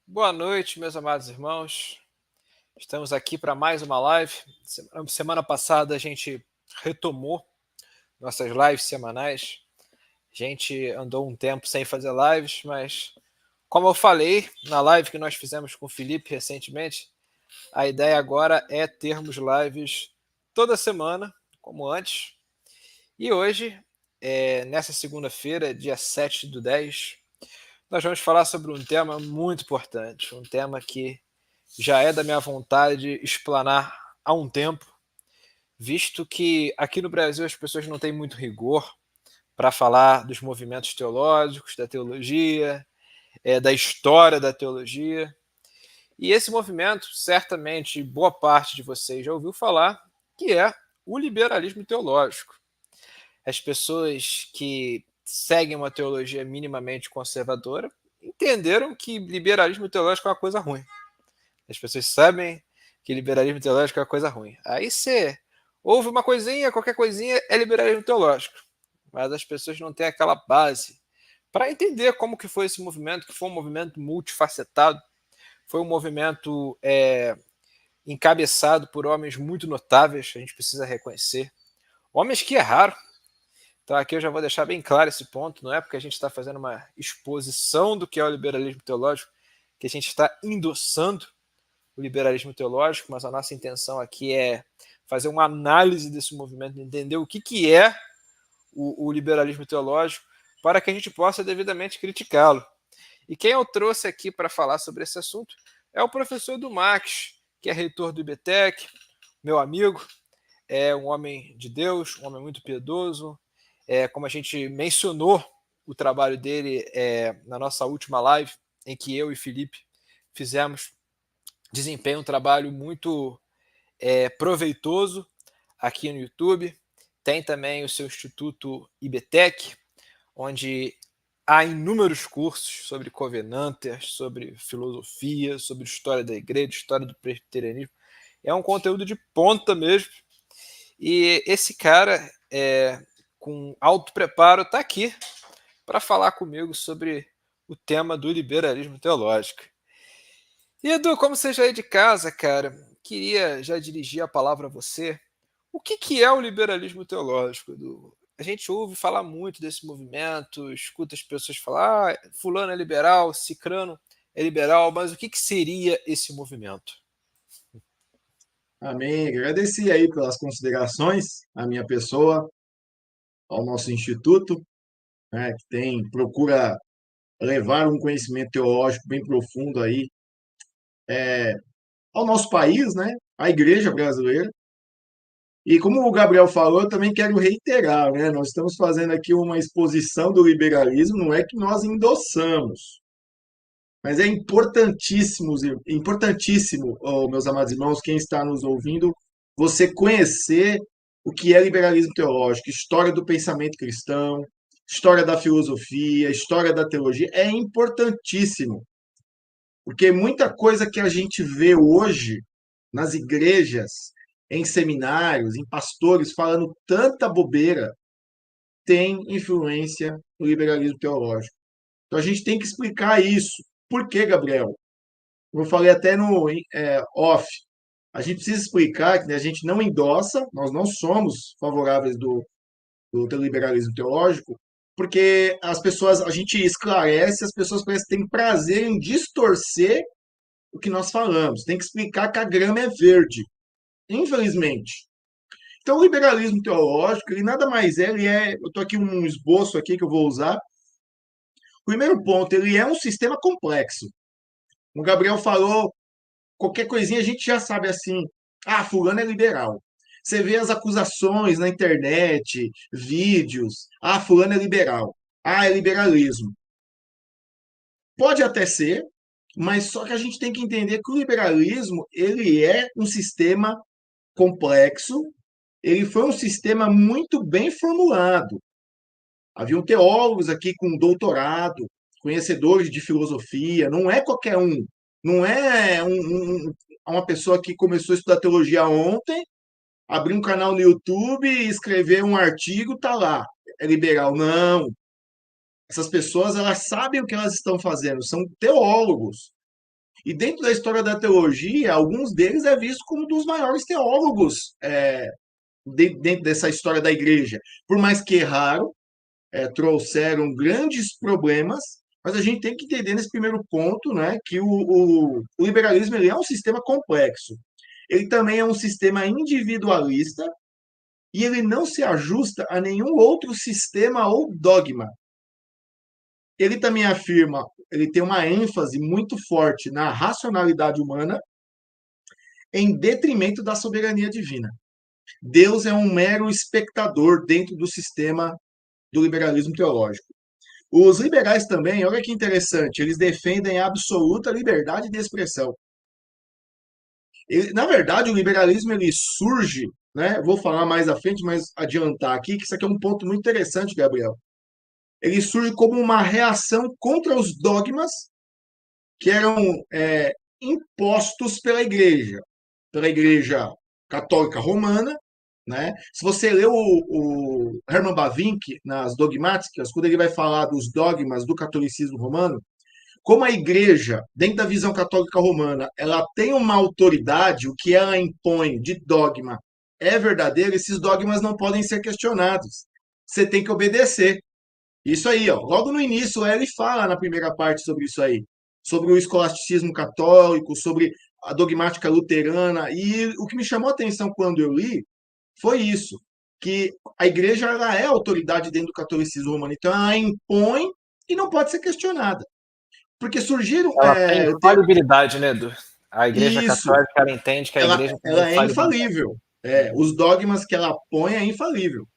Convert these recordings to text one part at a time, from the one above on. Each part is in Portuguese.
Boa noite, meus amados irmãos. Estamos aqui para mais uma live. Semana passada a gente retomou nossas lives semanais. A gente andou um tempo sem fazer lives, mas como eu falei na live que nós fizemos com o Felipe recentemente, a ideia agora é termos lives toda semana, como antes. E hoje, nessa segunda-feira, dia 7/10, nós vamos falar sobre um tema muito importante, um tema que já é da minha vontade explanar há um tempo, visto que aqui no Brasil as pessoas não têm muito rigor para falar dos movimentos teológicos, da teologia, da história da teologia. E esse movimento, certamente, boa parte de vocês já ouviu falar, que é o liberalismo teológico. As pessoas que seguem uma teologia minimamente conservadora entenderam que liberalismo teológico é uma coisa ruim. As pessoas sabem que liberalismo teológico é uma coisa ruim. Aí você ouve uma coisinha, qualquer coisinha é liberalismo teológico. Mas as pessoas não têm aquela base para entender como que foi esse movimento, que foi um movimento multifacetado, foi um movimento encabeçado por homens muito notáveis, a gente precisa reconhecer. Homens que erraram. Então aqui eu já vou deixar bem claro esse ponto, não é porque a gente está fazendo uma exposição do que é o liberalismo teológico que a gente está endossando o liberalismo teológico, mas a nossa intenção aqui é fazer uma análise desse movimento, entender o que é o liberalismo teológico, para que a gente possa devidamente criticá-lo. E quem eu trouxe aqui para falar sobre esse assunto é o professor do Max, que é reitor do IBTEC, meu amigo, é um homem de Deus, um homem muito piedoso. Como a gente mencionou o trabalho dele na nossa última live, em que eu e Felipe fizemos, desempenha um trabalho muito proveitoso aqui no YouTube. Tem também o seu Instituto IBTEC, onde há inúmeros cursos sobre covenanters, sobre filosofia, sobre história da igreja, história do presbiterianismo. É um conteúdo de ponta mesmo. E esse cara, com alto preparo, está aqui para falar comigo sobre o tema do liberalismo teológico. E Edu, como você já é de casa, cara, queria já dirigir a palavra a você. O que é o liberalismo teológico, Edu? A gente ouve falar muito desse movimento, escuta as pessoas falar, fulano é liberal, cicrano é liberal, mas o que seria esse movimento? Amém. Agradecer aí pelas considerações à minha pessoa, ao nosso instituto, né, que procura levar um conhecimento teológico bem profundo aí ao nosso país, né, à igreja brasileira. E como o Gabriel falou, eu também quero reiterar, né, nós estamos fazendo aqui uma exposição do liberalismo, não é que nós endossamos, mas é importantíssimo, oh, meus amados irmãos, quem está nos ouvindo, você conhecer o que é liberalismo teológico, história do pensamento cristão, história da filosofia, história da teologia, é importantíssimo. Porque muita coisa que a gente vê hoje nas igrejas, em seminários, em pastores falando tanta bobeira, tem influência no liberalismo teológico. Então a gente tem que explicar isso. Por que, Gabriel? Como eu falei até no off, a gente precisa explicar que a gente não endossa, nós não somos favoráveis do liberalismo teológico, porque as pessoas, a gente esclarece, as pessoas parecem que têm prazer em distorcer o que nós falamos. Tem que explicar que a grama é verde, infelizmente. Então, o liberalismo teológico, ele nada mais é, eu estou aqui um esboço aqui que eu vou usar. O primeiro ponto, ele é um sistema complexo. O Gabriel falou, qualquer coisinha a gente já sabe assim, ah, fulano é liberal. Você vê as acusações na internet, vídeos, ah, fulano é liberal, ah, é liberalismo. Pode até ser, mas só que a gente tem que entender que o liberalismo, ele é um sistema complexo, ele foi um sistema muito bem formulado. Haviam teólogos aqui com doutorado, conhecedores de filosofia, não é qualquer um. Não é uma pessoa que começou a estudar teologia ontem, abriu um canal no YouTube, escrever um artigo, tá lá, é liberal. Não. Essas pessoas, elas sabem o que elas estão fazendo, são teólogos. E dentro da história da teologia, alguns deles é visto como um dos maiores teólogos dentro dessa história da igreja. Por mais que erraram, trouxeram grandes problemas, mas a gente tem que entender nesse primeiro ponto, né, que o liberalismo ele é um sistema complexo. Ele também é um sistema individualista e ele não se ajusta a nenhum outro sistema ou dogma. Ele também afirma, ele tem uma ênfase muito forte na racionalidade humana em detrimento da soberania divina. Deus é um mero espectador dentro do sistema do liberalismo teológico. Os liberais também, olha que interessante, eles defendem a absoluta liberdade de expressão. Na verdade, o liberalismo ele surge, né? Vou falar mais à frente, mas adiantar aqui que isso aqui é um ponto muito interessante, Gabriel. Ele surge como uma reação contra os dogmas que eram impostos pela Igreja Católica Romana, né? Se você lê o Hermann Bavinck nas Dogmáticas, quando ele vai falar dos dogmas do catolicismo romano, como a igreja, dentro da visão católica romana, ela tem uma autoridade, o que ela impõe de dogma é verdadeiro, esses dogmas não podem ser questionados. Você tem que obedecer. Isso aí, ó. Logo no início, ele fala na primeira parte sobre isso aí, sobre o escolasticismo católico, sobre a dogmática luterana. E o que me chamou a atenção quando eu li foi isso, que a igreja ela é autoridade dentro do catolicismo romano, então ela impõe e não pode ser questionada. Porque surgiram. Ela tem infalibilidade, né, Edu? A Igreja Isso, Católica ela entende que a ela, Igreja tem ela é infalibilidade. infalível. Os dogmas que ela põe é infalível.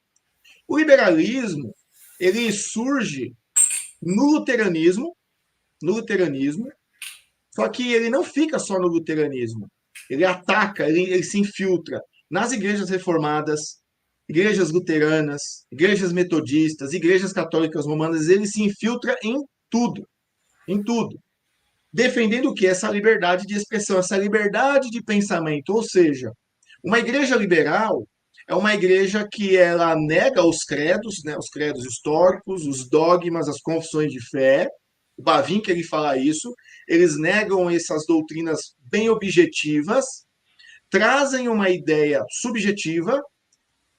O liberalismo ele surge no luteranismo, só que ele não fica só no luteranismo. Ele ataca, ele se infiltra nas igrejas reformadas, igrejas luteranas, igrejas metodistas, igrejas católicas romanas, ele se infiltra tudo, em tudo. Defendendo o que? Essa liberdade de expressão, essa liberdade de pensamento. Ou seja, uma igreja liberal é uma igreja que ela nega os credos, né, os credos históricos, os dogmas, as confissões de fé. O Bavinck ele fala isso. Eles negam essas doutrinas bem objetivas, trazem uma ideia subjetiva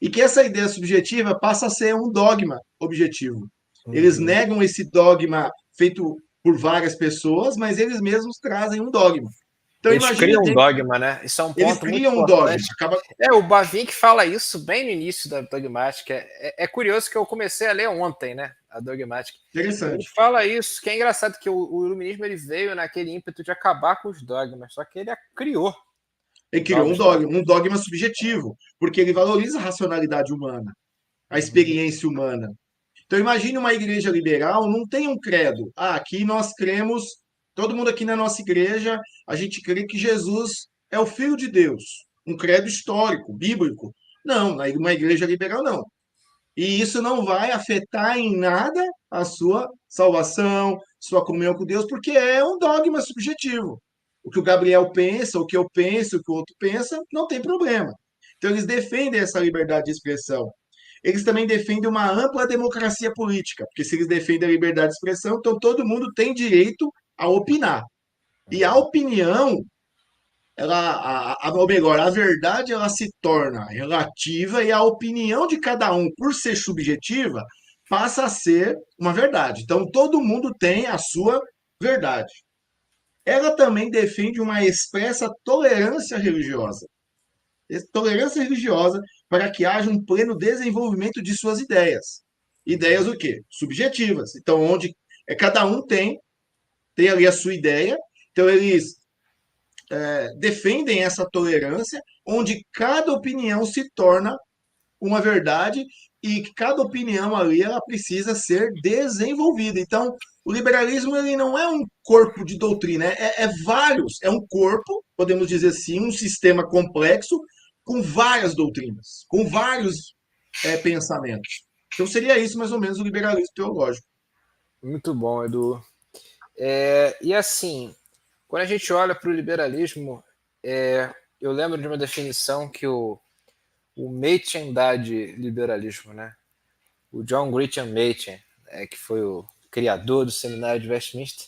e que essa ideia subjetiva passa a ser um dogma objetivo. Eles negam esse dogma feito por várias pessoas, mas eles mesmos trazem um dogma. Então Eles imagine criam um dogma, né? Isso é um eles ponto muito criam um dogma. importante. O Bavinck fala isso bem no início da dogmática. É curioso que eu comecei a ler ontem, né? A dogmática. Interessante. Ele fala isso, que é engraçado que o iluminismo ele veio naquele ímpeto de acabar com os dogmas, só que ele criou. Ele criou um dogma subjetivo, porque ele valoriza a racionalidade humana, a experiência humana. Então imagine uma igreja liberal, não tem um credo. Aqui nós cremos, todo mundo aqui na nossa igreja, a gente crê que Jesus é o Filho de Deus. Um credo histórico, bíblico. Não, uma igreja liberal não. E isso não vai afetar em nada a sua salvação, sua comunhão com Deus, porque é um dogma subjetivo. O que o Gabriel pensa, o que eu penso, o que o outro pensa, não tem problema. Então, eles defendem essa liberdade de expressão. Eles também defendem uma ampla democracia política, porque se eles defendem a liberdade de expressão, então todo mundo tem direito a opinar. E a opinião ou melhor, a verdade ela se torna relativa e a opinião de cada um, por ser subjetiva, passa a ser uma verdade. Então, todo mundo tem a sua verdade. Ela também defende uma expressa tolerância religiosa para que haja um pleno desenvolvimento de suas ideias. Ideias o quê? Subjetivas. Então, onde cada um tem ali a sua ideia, então eles defendem essa tolerância, onde cada opinião se torna uma verdade e cada opinião ali ela precisa ser desenvolvida. Então, o liberalismo ele não é um corpo de doutrina, vários, é um corpo, podemos dizer assim, um sistema complexo com várias doutrinas, com vários pensamentos. Então, seria isso mais ou menos o liberalismo teológico. Muito bom, Edu. E assim, quando a gente olha para o liberalismo, eu lembro de uma definição que o Machen dá de liberalismo, né? O John Grisham Machen, que foi o criador do Seminário de Westminster,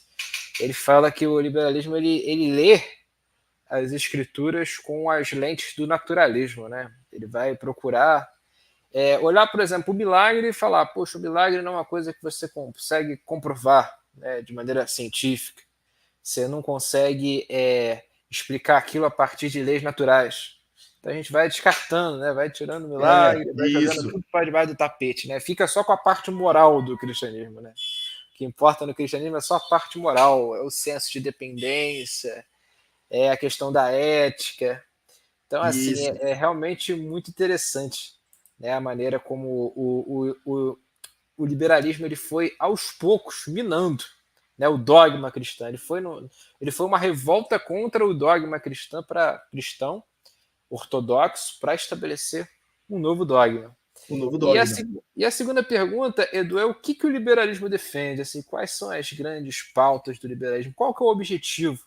ele fala que o liberalismo ele lê as escrituras com as lentes do naturalismo, né? Ele vai procurar olhar, por exemplo, o milagre e falar, poxa, o milagre não é uma coisa que você consegue comprovar, né, de maneira científica. Você não consegue explicar aquilo a partir de leis naturais. Então a gente vai descartando, né? Vai tirando o milagre, vai jogando Isso. tudo para debaixo do tapete, né? Fica só com a parte moral do cristianismo, né? O que importa no cristianismo é só a parte moral, é o senso de dependência, é a questão da ética. Então, assim, Isso. é realmente muito interessante, né, a maneira como o liberalismo ele foi, aos poucos, minando, né, o dogma cristão. Ele foi uma revolta contra o dogma cristão ortodoxo para estabelecer um novo dogma. O novo E a, dogma. e a segunda pergunta, Edu, é o que o liberalismo defende? Assim, quais são as grandes pautas do liberalismo? Qual que é o objetivo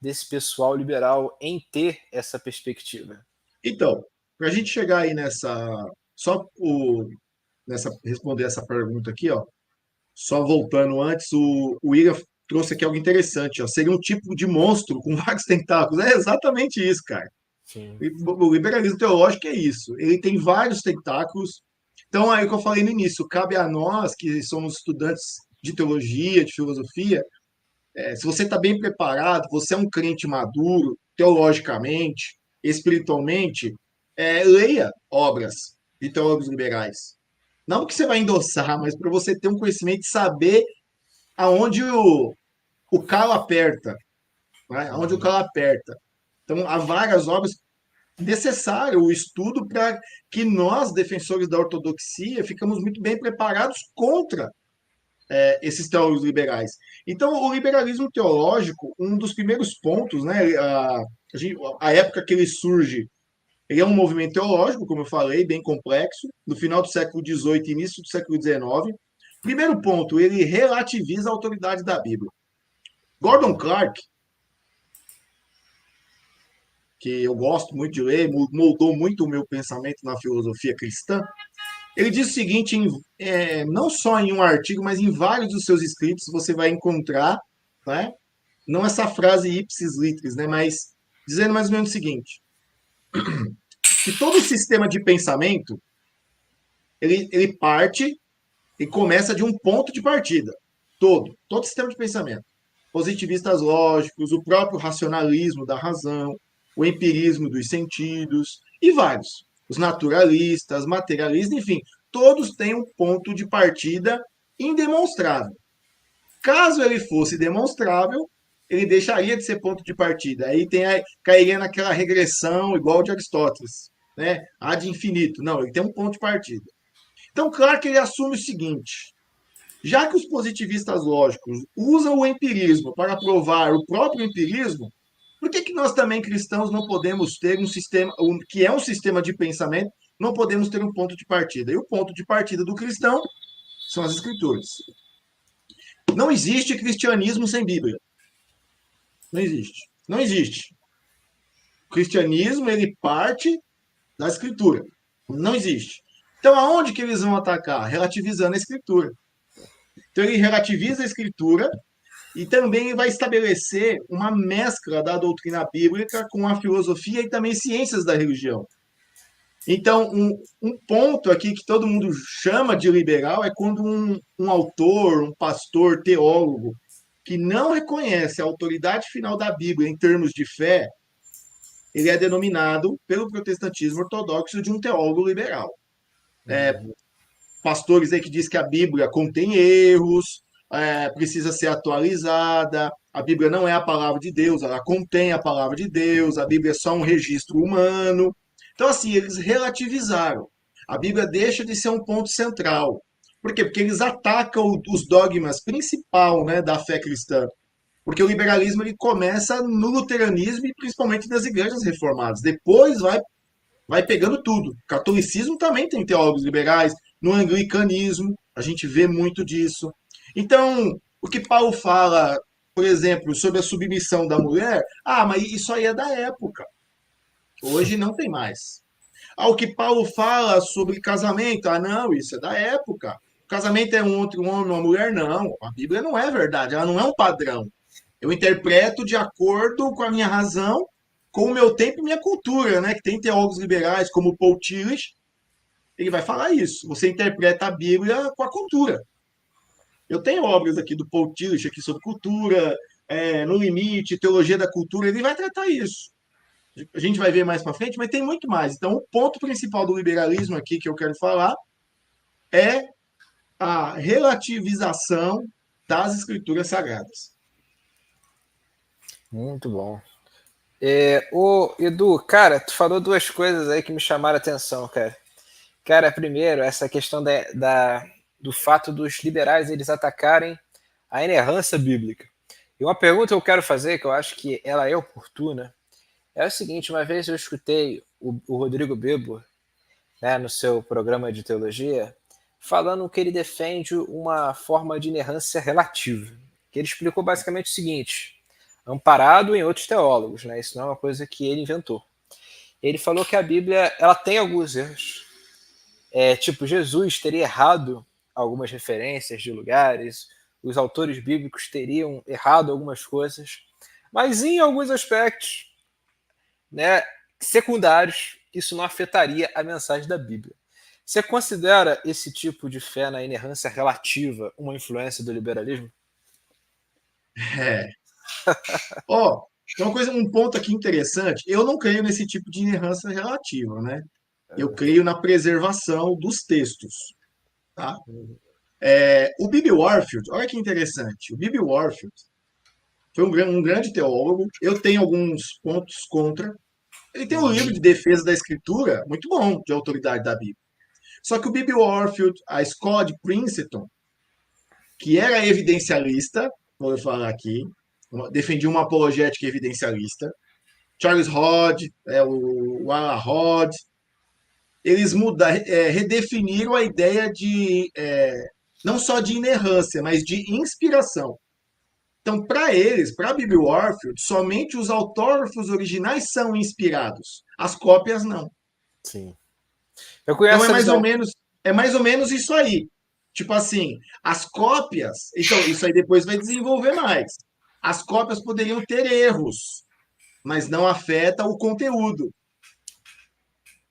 desse pessoal liberal em ter essa perspectiva? Então, para a gente chegar aí nessa responder essa pergunta aqui, ó, só voltando antes, o William trouxe aqui algo interessante, ó, seria um tipo de monstro com vários tentáculos. É exatamente isso, cara. Sim. O liberalismo teológico é isso. Ele tem vários tentáculos. Então, aí o que eu falei no início, cabe a nós que somos estudantes de teologia, de filosofia, se você está bem preparado, você é um crente maduro, teologicamente, espiritualmente, leia obras de teólogos liberais. Não que você vai endossar, mas para você ter um conhecimento e saber aonde o calo aperta, né? Aonde o Uhum. calo aperta. Então, há várias obras necessárias, o estudo para que nós, defensores da ortodoxia, ficamos muito bem preparados contra esses teólogos liberais. Então, o liberalismo teológico, um dos primeiros pontos, né, a época que ele surge, ele é um movimento teológico, como eu falei, bem complexo, no final do século XVIII e início do século XIX. Primeiro ponto, ele relativiza a autoridade da Bíblia. Gordon Uhum. Clark, que eu gosto muito de ler, moldou muito o meu pensamento na filosofia cristã, ele diz o seguinte, não só em um artigo, mas em vários dos seus escritos você vai encontrar, né, não essa frase ipsis litteris, né, mas dizendo mais ou menos o seguinte, que todo sistema de pensamento, ele parte e começa de um ponto de partida. Todo sistema de pensamento. Positivistas lógicos, o próprio racionalismo da razão, o empirismo dos sentidos e vários. Os naturalistas, materialistas, enfim, todos têm um ponto de partida indemonstrável. Caso ele fosse demonstrável, ele deixaria de ser ponto de partida. Aí cairia naquela regressão igual de Aristóteles, né? Ad infinito. Não, ele tem um ponto de partida. Então, claro que ele assume o seguinte: já que os positivistas lógicos usam o empirismo para provar o próprio empirismo, por que nós também cristãos não podemos ter um sistema, que é um sistema de pensamento, não podemos ter um ponto de partida? E o ponto de partida do cristão são as escrituras. Não existe cristianismo sem Bíblia. Não existe. Não existe. O cristianismo, ele parte da escritura. Não existe. Então, aonde que eles vão atacar? Relativizando a escritura. Então, ele relativiza a escritura e também vai estabelecer uma mescla da doutrina bíblica com a filosofia e também ciências da religião. Então, um ponto aqui que todo mundo chama de liberal é quando um autor, um pastor, teólogo, que não reconhece a autoridade final da Bíblia em termos de fé, ele é denominado pelo protestantismo ortodoxo de um teólogo liberal. Uhum. Pastores aí que diz que a Bíblia contém erros, precisa ser atualizada, a Bíblia não é a palavra de Deus, ela contém a palavra de Deus, a Bíblia é só um registro humano. Então, assim, eles relativizaram. A Bíblia deixa de ser um ponto central. Por quê? Porque eles atacam os dogmas principal, né, da fé cristã. Porque o liberalismo ele começa no luteranismo e principalmente nas igrejas reformadas. Depois vai pegando tudo. O catolicismo também tem teólogos liberais, no anglicanismo, a gente vê muito disso. Então, o que Paulo fala, por exemplo, sobre a submissão da mulher, mas isso aí é da época. Hoje não tem mais. O que Paulo fala sobre casamento, não, isso é da época. O casamento é um homem e uma mulher, não. A Bíblia não é verdade, ela não é um padrão. Eu interpreto de acordo com a minha razão, com o meu tempo e minha cultura, né? Que tem teólogos liberais como Paul Tillich, ele vai falar isso. Você interpreta a Bíblia com a cultura. Eu tenho obras aqui do Paul Tillich aqui sobre cultura, No Limite, Teologia da Cultura, ele vai tratar isso. A gente vai ver mais para frente, mas tem muito mais. Então, o ponto principal do liberalismo aqui que eu quero falar é a relativização das escrituras sagradas. Muito bom. Ô, Edu, cara, tu falou duas coisas aí que me chamaram a atenção, cara. Cara, primeiro, essa questão do fato dos liberais eles atacarem a inerrância bíblica. E uma pergunta que eu quero fazer, que eu acho que ela é oportuna, é o seguinte: uma vez eu escutei o Rodrigo Bebo, né, no seu programa de teologia, falando que ele defende uma forma de inerrância relativa. Que ele explicou basicamente o seguinte, amparado em outros teólogos, né, isso não é uma coisa que ele inventou. Ele falou que a Bíblia ela tem alguns erros. Tipo, Jesus teria errado algumas referências de lugares, os autores bíblicos teriam errado algumas coisas, mas em alguns aspectos, né, secundários, isso não afetaria a mensagem da Bíblia. Você considera esse tipo de fé na inerrância relativa uma influência do liberalismo? É. Ó, tem um ponto aqui interessante. Eu não creio nesse tipo de inerrância relativa, né? Eu creio na preservação dos textos, tá? O Bibi Warfield, olha que interessante. O Bibi Warfield foi um grande teólogo. Eu tenho alguns pontos contra. Ele tem um livro de defesa da escritura muito bom, de autoridade da Bíblia. Só que o Bibi Warfield, a escola de Princeton, que era evidencialista, vou falar aqui, defendia uma apologética evidencialista. Charles Hodge, o Alan Hodge, eles redefiniram a ideia de não só de inerrância, mas de inspiração. Então, para eles, para Bibi Warfield, somente os autógrafos originais são inspirados, as cópias não. Sim. Eu Então conheço essa visão. é mais ou menos isso aí. Tipo assim, as cópias, então isso aí depois vai desenvolver mais. As cópias poderiam ter erros, mas não afeta o conteúdo.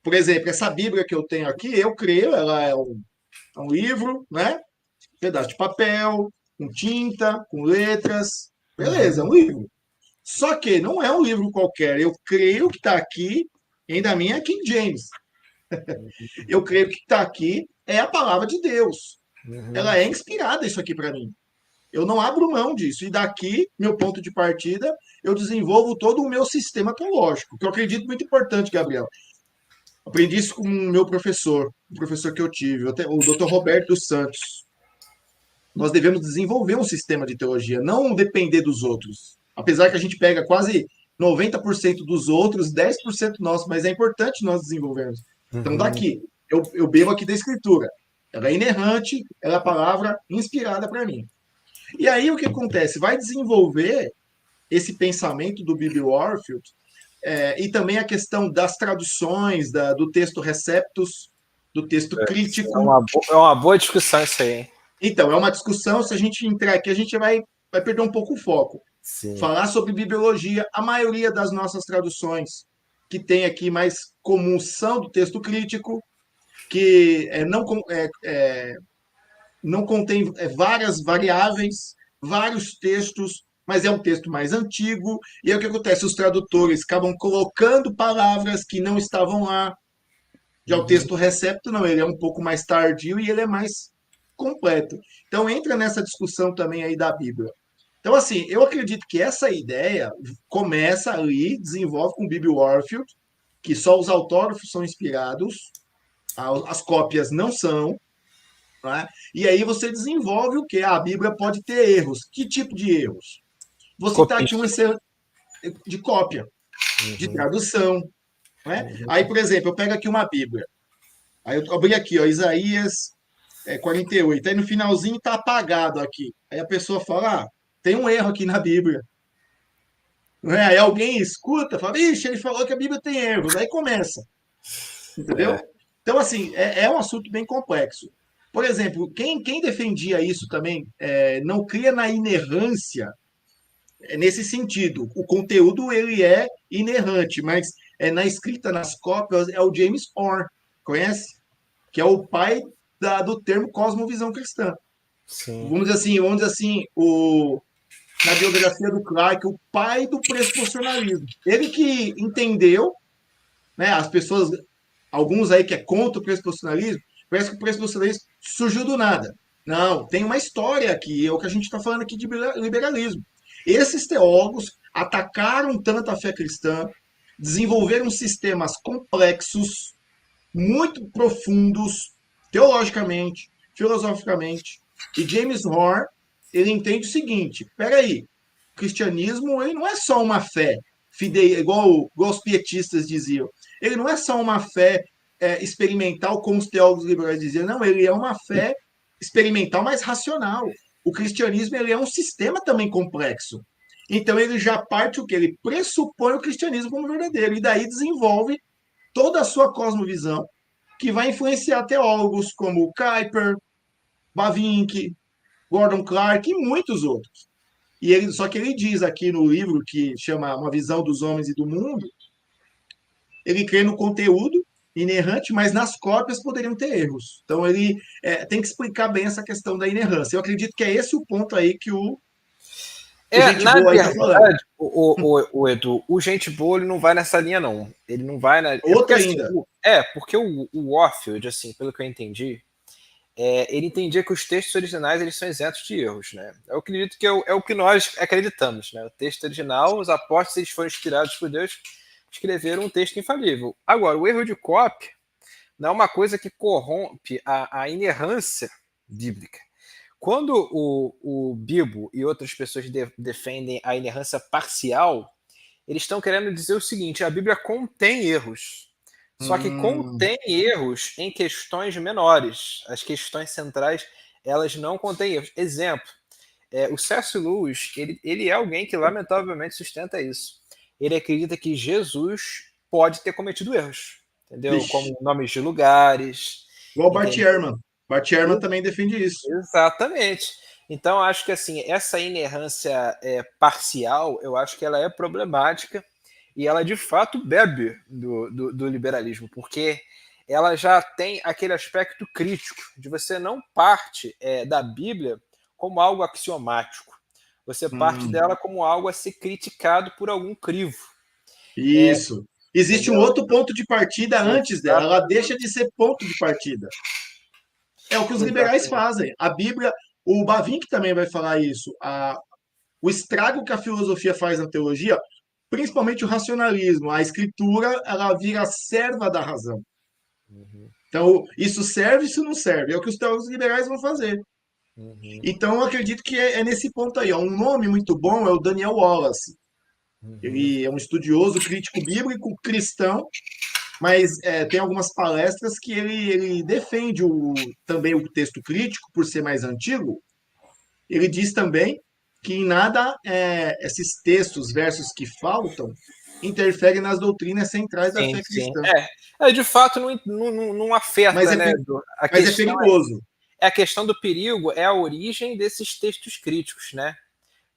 Por exemplo, essa Bíblia que eu tenho aqui, eu creio, ela é um livro, né? Um pedaço de papel, com tinta, com letras. Beleza, é um livro. Só que não é um livro qualquer. Eu creio que está aqui, ainda a minha é King James. Eu creio que está aqui é a palavra de Deus. Ela é inspirada, isso aqui para mim. Eu não abro mão disso. E daqui, meu ponto de partida, eu desenvolvo todo o meu sistema teológico, que eu acredito muito importante, Gabriel. Aprendi isso com o meu professor, o professor que eu tive, o Dr. Roberto dos Santos. Nós devemos desenvolver um sistema de teologia, não depender dos outros. Apesar que a gente pega quase 90% dos outros, 10% nosso, mas é importante nós desenvolvermos. Então, daqui, eu bebo aqui da Escritura. Ela é inerrante, ela é a palavra inspirada para mim. E aí o que acontece? Vai desenvolver esse pensamento do Bibi Warfield e também a questão das traduções, do texto receptus, do texto crítico. É uma boa discussão isso aí, hein? Então, é uma discussão, se a gente entrar aqui, a gente vai perder um pouco o foco. Sim. Falar sobre bibliologia, a maioria das nossas traduções que tem aqui mais comum são do texto crítico, que não contém várias variáveis, vários textos, mas é um texto mais antigo. E aí o que acontece? Os tradutores acabam colocando palavras que não estavam lá. Já o texto recepto, não, ele é um pouco mais tardio e ele é mais completo. Então entra nessa discussão também aí da Bíblia. Então, assim, eu acredito que essa ideia começa ali, desenvolve com Bibi Warfield, que só os autógrafos são inspirados, as cópias não são, né? E aí você desenvolve o que? A Bíblia pode ter erros. Que tipo de erros? Vou citar aqui um exemplo de cópia, de tradução. Né? Aí, por exemplo, eu pego aqui uma Bíblia. Aí eu abri aqui, ó, Isaías 48. Aí no finalzinho está apagado aqui. Aí a pessoa fala, tem um erro aqui na Bíblia. Né? Aí alguém escuta, fala, ixi, ele falou que a Bíblia tem erros. Aí começa. Entendeu? Então, assim, é um assunto bem complexo. Por exemplo, quem defendia isso também não cria na inerrância É nesse sentido. O conteúdo ele é inerrante, mas na escrita nas cópias é o James Orr, conhece? Que é o pai do termo cosmovisão cristã. Sim. Vamos dizer assim, na biografia do Clarke, o pai do pressuposicionalismo. Ele que entendeu, né, as pessoas, alguns aí que é contra o pressuposicionalismo, parece que o pressuposicionalismo surgiu do nada. Não, tem uma história aqui, é o que a gente está falando aqui de liberalismo. Esses teólogos atacaram tanto a fé cristã, desenvolveram sistemas complexos, muito profundos, teologicamente, filosoficamente. E James Horn, ele entende o seguinte: peraí, o cristianismo ele não é só uma fé, igual os pietistas diziam. Ele não é só uma fé experimental, como os teólogos liberais diziam. Não, ele é uma fé experimental, mas racional. O cristianismo ele é um sistema também complexo. Então ele já parte o que? Ele pressupõe o cristianismo como verdadeiro. E daí desenvolve toda a sua cosmovisão, que vai influenciar teólogos como Kuyper, Bavinck, Gordon Clark e muitos outros. Só que ele diz aqui no livro que chama Uma Visão dos Homens e do Mundo, ele crê no conteúdo inerrante, mas nas cópias poderiam ter erros. Então ele tem que explicar bem essa questão da inerrância. Eu acredito que é esse o ponto aí que o gente Na boa aí está falando. verdade, o Edu, o gente boa ele não vai nessa linha, não. Ele não vai na. Outra ainda. Porque o Warfield, assim, pelo que eu entendi, ele entendia que os textos originais eles são isentos de erros, né? Eu acredito que é o que nós acreditamos, né? O texto original, os apóstolos eles foram inspirados por Deus, escreveram um texto infalível. Agora, o erro de cópia não é uma coisa que corrompe a inerrância bíblica. Quando o Bibo e outras pessoas defendem a inerrância parcial, eles estão querendo dizer o seguinte: a Bíblia contém erros. Só que contém erros em questões menores. As questões centrais, elas não contêm erros. Exemplo, o C.S. Lewis, ele é alguém que lamentavelmente sustenta isso. Ele acredita que Jesus pode ter cometido erros, entendeu? Vixe. Como nomes de lugares. Igual o Bart Ehrman. Bart Ehrman também defende isso. Exatamente. Então, acho que assim, essa inerrância parcial, eu acho que ela é problemática e ela de fato bebe do liberalismo, porque ela já tem aquele aspecto crítico de você não parte da Bíblia como algo axiomático. Você parte dela como algo a ser criticado por algum crivo. Isso. Existe um Entendeu? outro ponto de partida antes dela. Ela Exatamente. deixa de ser ponto de partida. É o que os liberais Exatamente. fazem. A Bíblia, o Bavinck também vai falar isso. O estrago que a filosofia faz na teologia, principalmente o racionalismo, a escritura, ela vira serva da razão. Então, isso serve, isso não serve. É o que os teólogos liberais vão fazer. Então, eu acredito que é nesse ponto aí. Ó. Um nome muito bom é o Daniel Wallace. Ele é um estudioso crítico bíblico cristão, mas tem algumas palestras que ele defende também o texto crítico, por ser mais antigo. Ele diz também que em nada esses textos, versos que faltam, interferem nas doutrinas centrais da Sim, fé sim. cristã. De fato, não Mas afeta, é, né? A mas é questão perigoso. a questão do perigo é a origem desses textos críticos, né?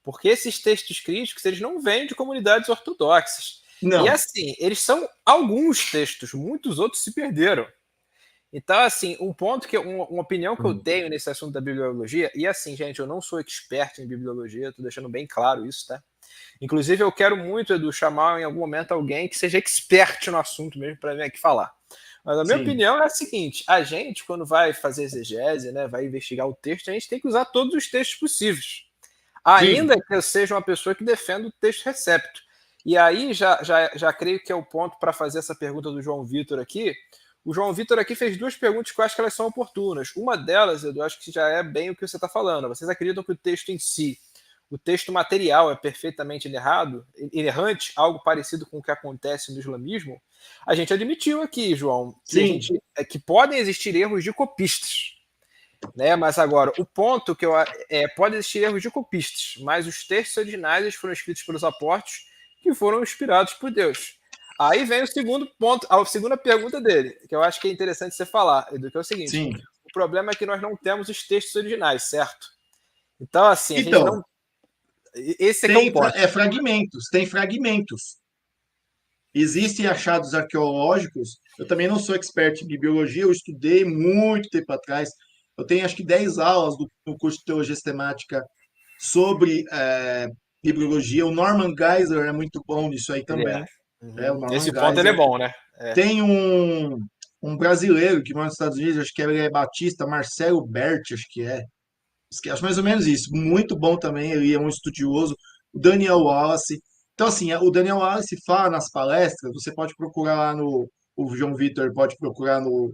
Porque esses textos críticos, eles não vêm de comunidades ortodoxas. E Não. assim, eles são alguns textos, muitos outros se perderam. Então, assim, um ponto uma opinião que eu tenho nesse assunto da bibliologia, e assim, gente, eu não sou expert em bibliologia, estou deixando bem claro isso, tá? Inclusive, eu quero muito, Edu, chamar em algum momento alguém que seja expert no assunto mesmo para vir aqui falar. Mas a minha Sim. opinião é a seguinte: a gente, quando vai fazer exegese, né, vai investigar o texto, a gente tem que usar todos os textos possíveis. Sim. Ainda que eu seja uma pessoa que defenda o texto recepto. E aí já creio que é o ponto para fazer essa pergunta do João Vitor aqui. O João Vitor aqui fez duas perguntas que eu acho que elas são oportunas. Uma delas, Edu, acho que já é bem o que você está falando. Vocês acreditam que o texto em si, o texto material é perfeitamente inerrante, algo parecido com o que acontece no islamismo? A gente admitiu aqui, João, Sim. que podem existir erros de copistas. Né? Mas agora, o ponto que pode existir erros de copistas, mas os textos originais foram escritos pelos apóstolos que foram inspirados por Deus. Aí vem o segundo ponto, a segunda pergunta dele, que eu acho que é interessante você falar, Edu, que é o seguinte: Sim. o problema é que nós não temos os textos originais, certo? Então, assim, a gente Então, não. Esse é que é o ponto. Tem fragmentos. Existem achados arqueológicos. Eu também não sou expert em biologia, eu estudei muito tempo atrás. Eu tenho acho que 10 aulas no curso de teologia sistemática sobre bibliologia. O Norman Geisler é muito bom nisso aí Ele é. também. O Uhum. Norman Nesse ponto ele é Geisler. bom, né? É. Tem um brasileiro que mora nos Estados Unidos, acho que ele é batista, Marcelo Berti, acho que é. Acho mais ou menos isso. Muito bom também, ele é um estudioso. O Daniel Wallace. Então, assim, o Daniel Wallace fala nas palestras, você pode procurar lá no. O João Vitor pode procurar no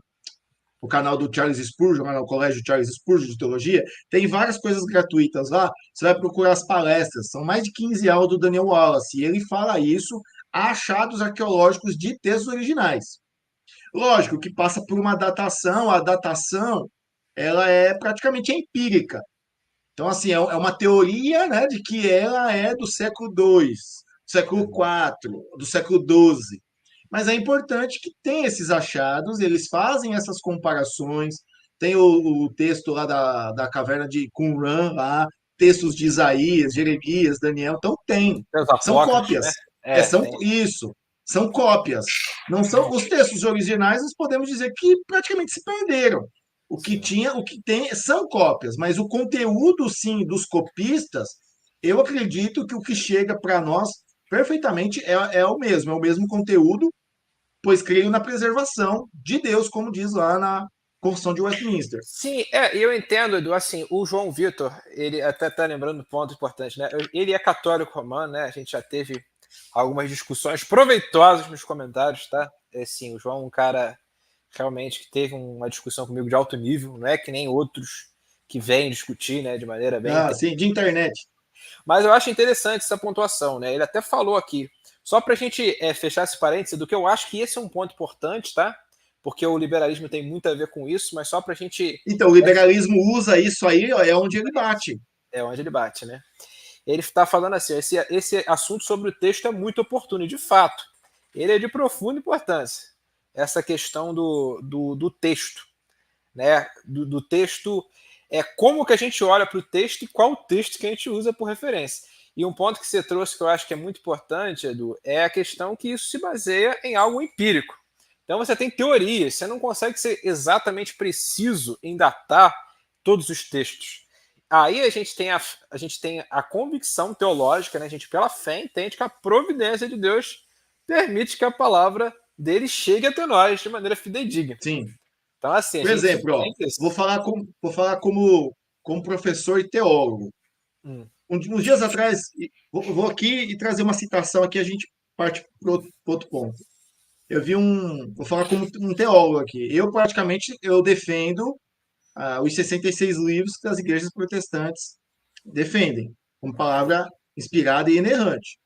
canal do Charles Spurgeon, lá no Colégio Charles Spurgeon de Teologia. Tem várias coisas gratuitas lá. Você vai procurar as palestras. São mais de 15 aulas do Daniel Wallace. E ele fala isso a achados arqueológicos de textos originais. Lógico que passa por uma datação, a datação ela é praticamente empírica. Então, assim, é uma teoria, né, de que ela é do século II, século IV, do século XII. Mas é importante que tenha esses achados, eles fazem essas comparações. Tem o texto lá da caverna de Qumran, lá, textos de Isaías, Jeremias, Daniel. Então, tem. Tem os São apócrifos, cópias. né? É, tem. Isso. São cópias. Não são os textos originais, nós podemos dizer que praticamente se perderam. Sim. O que tem são cópias, mas o conteúdo, sim, dos copistas, eu acredito que o que chega para nós perfeitamente é o mesmo conteúdo, pois creio na preservação de Deus, como diz lá na Confissão de Westminster. Sim, eu entendo, Edu. Assim, o João Vitor, ele até está lembrando um ponto importante, né? Ele é católico romano, né? A gente já teve algumas discussões proveitosas nos comentários, tá? Assim, o João é um cara realmente que teve uma discussão comigo de alto nível, não é que nem outros que vêm discutir, né, de maneira bem. Ah, sim, de internet. Mas eu acho interessante essa pontuação, né? Ele até falou aqui, só para a gente fechar esse parênteses, do que eu acho que esse é um ponto importante, tá? Porque o liberalismo tem muito a ver com isso, mas só para a gente. Então, o liberalismo usa isso aí, ó, é onde ele bate. É onde ele bate, né? Ele está falando assim: esse assunto sobre o texto é muito oportuno, e de fato, ele é de profunda importância. Essa questão do texto, né? Do texto, como que a gente olha para o texto e qual o texto que a gente usa por referência. E um ponto que você trouxe que eu acho que é muito importante, Edu, é a questão que isso se baseia em algo empírico. Então você tem teorias, você não consegue ser exatamente preciso em datar todos os textos. Aí a gente tem a convicção teológica, né? A gente, pela fé, entende que a providência de Deus permite que a palavra dele chegue até nós de maneira fidedigna. Sim. Então, assim, a Por gente exemplo, ó, tem que. vou falar como professor e teólogo. Uns dias atrás, vou aqui e trazer uma citação aqui, a gente parte para outro ponto. Vou falar como um teólogo aqui. Eu praticamente eu defendo os 66 livros que as igrejas protestantes defendem, como palavra inspirada e inerrante.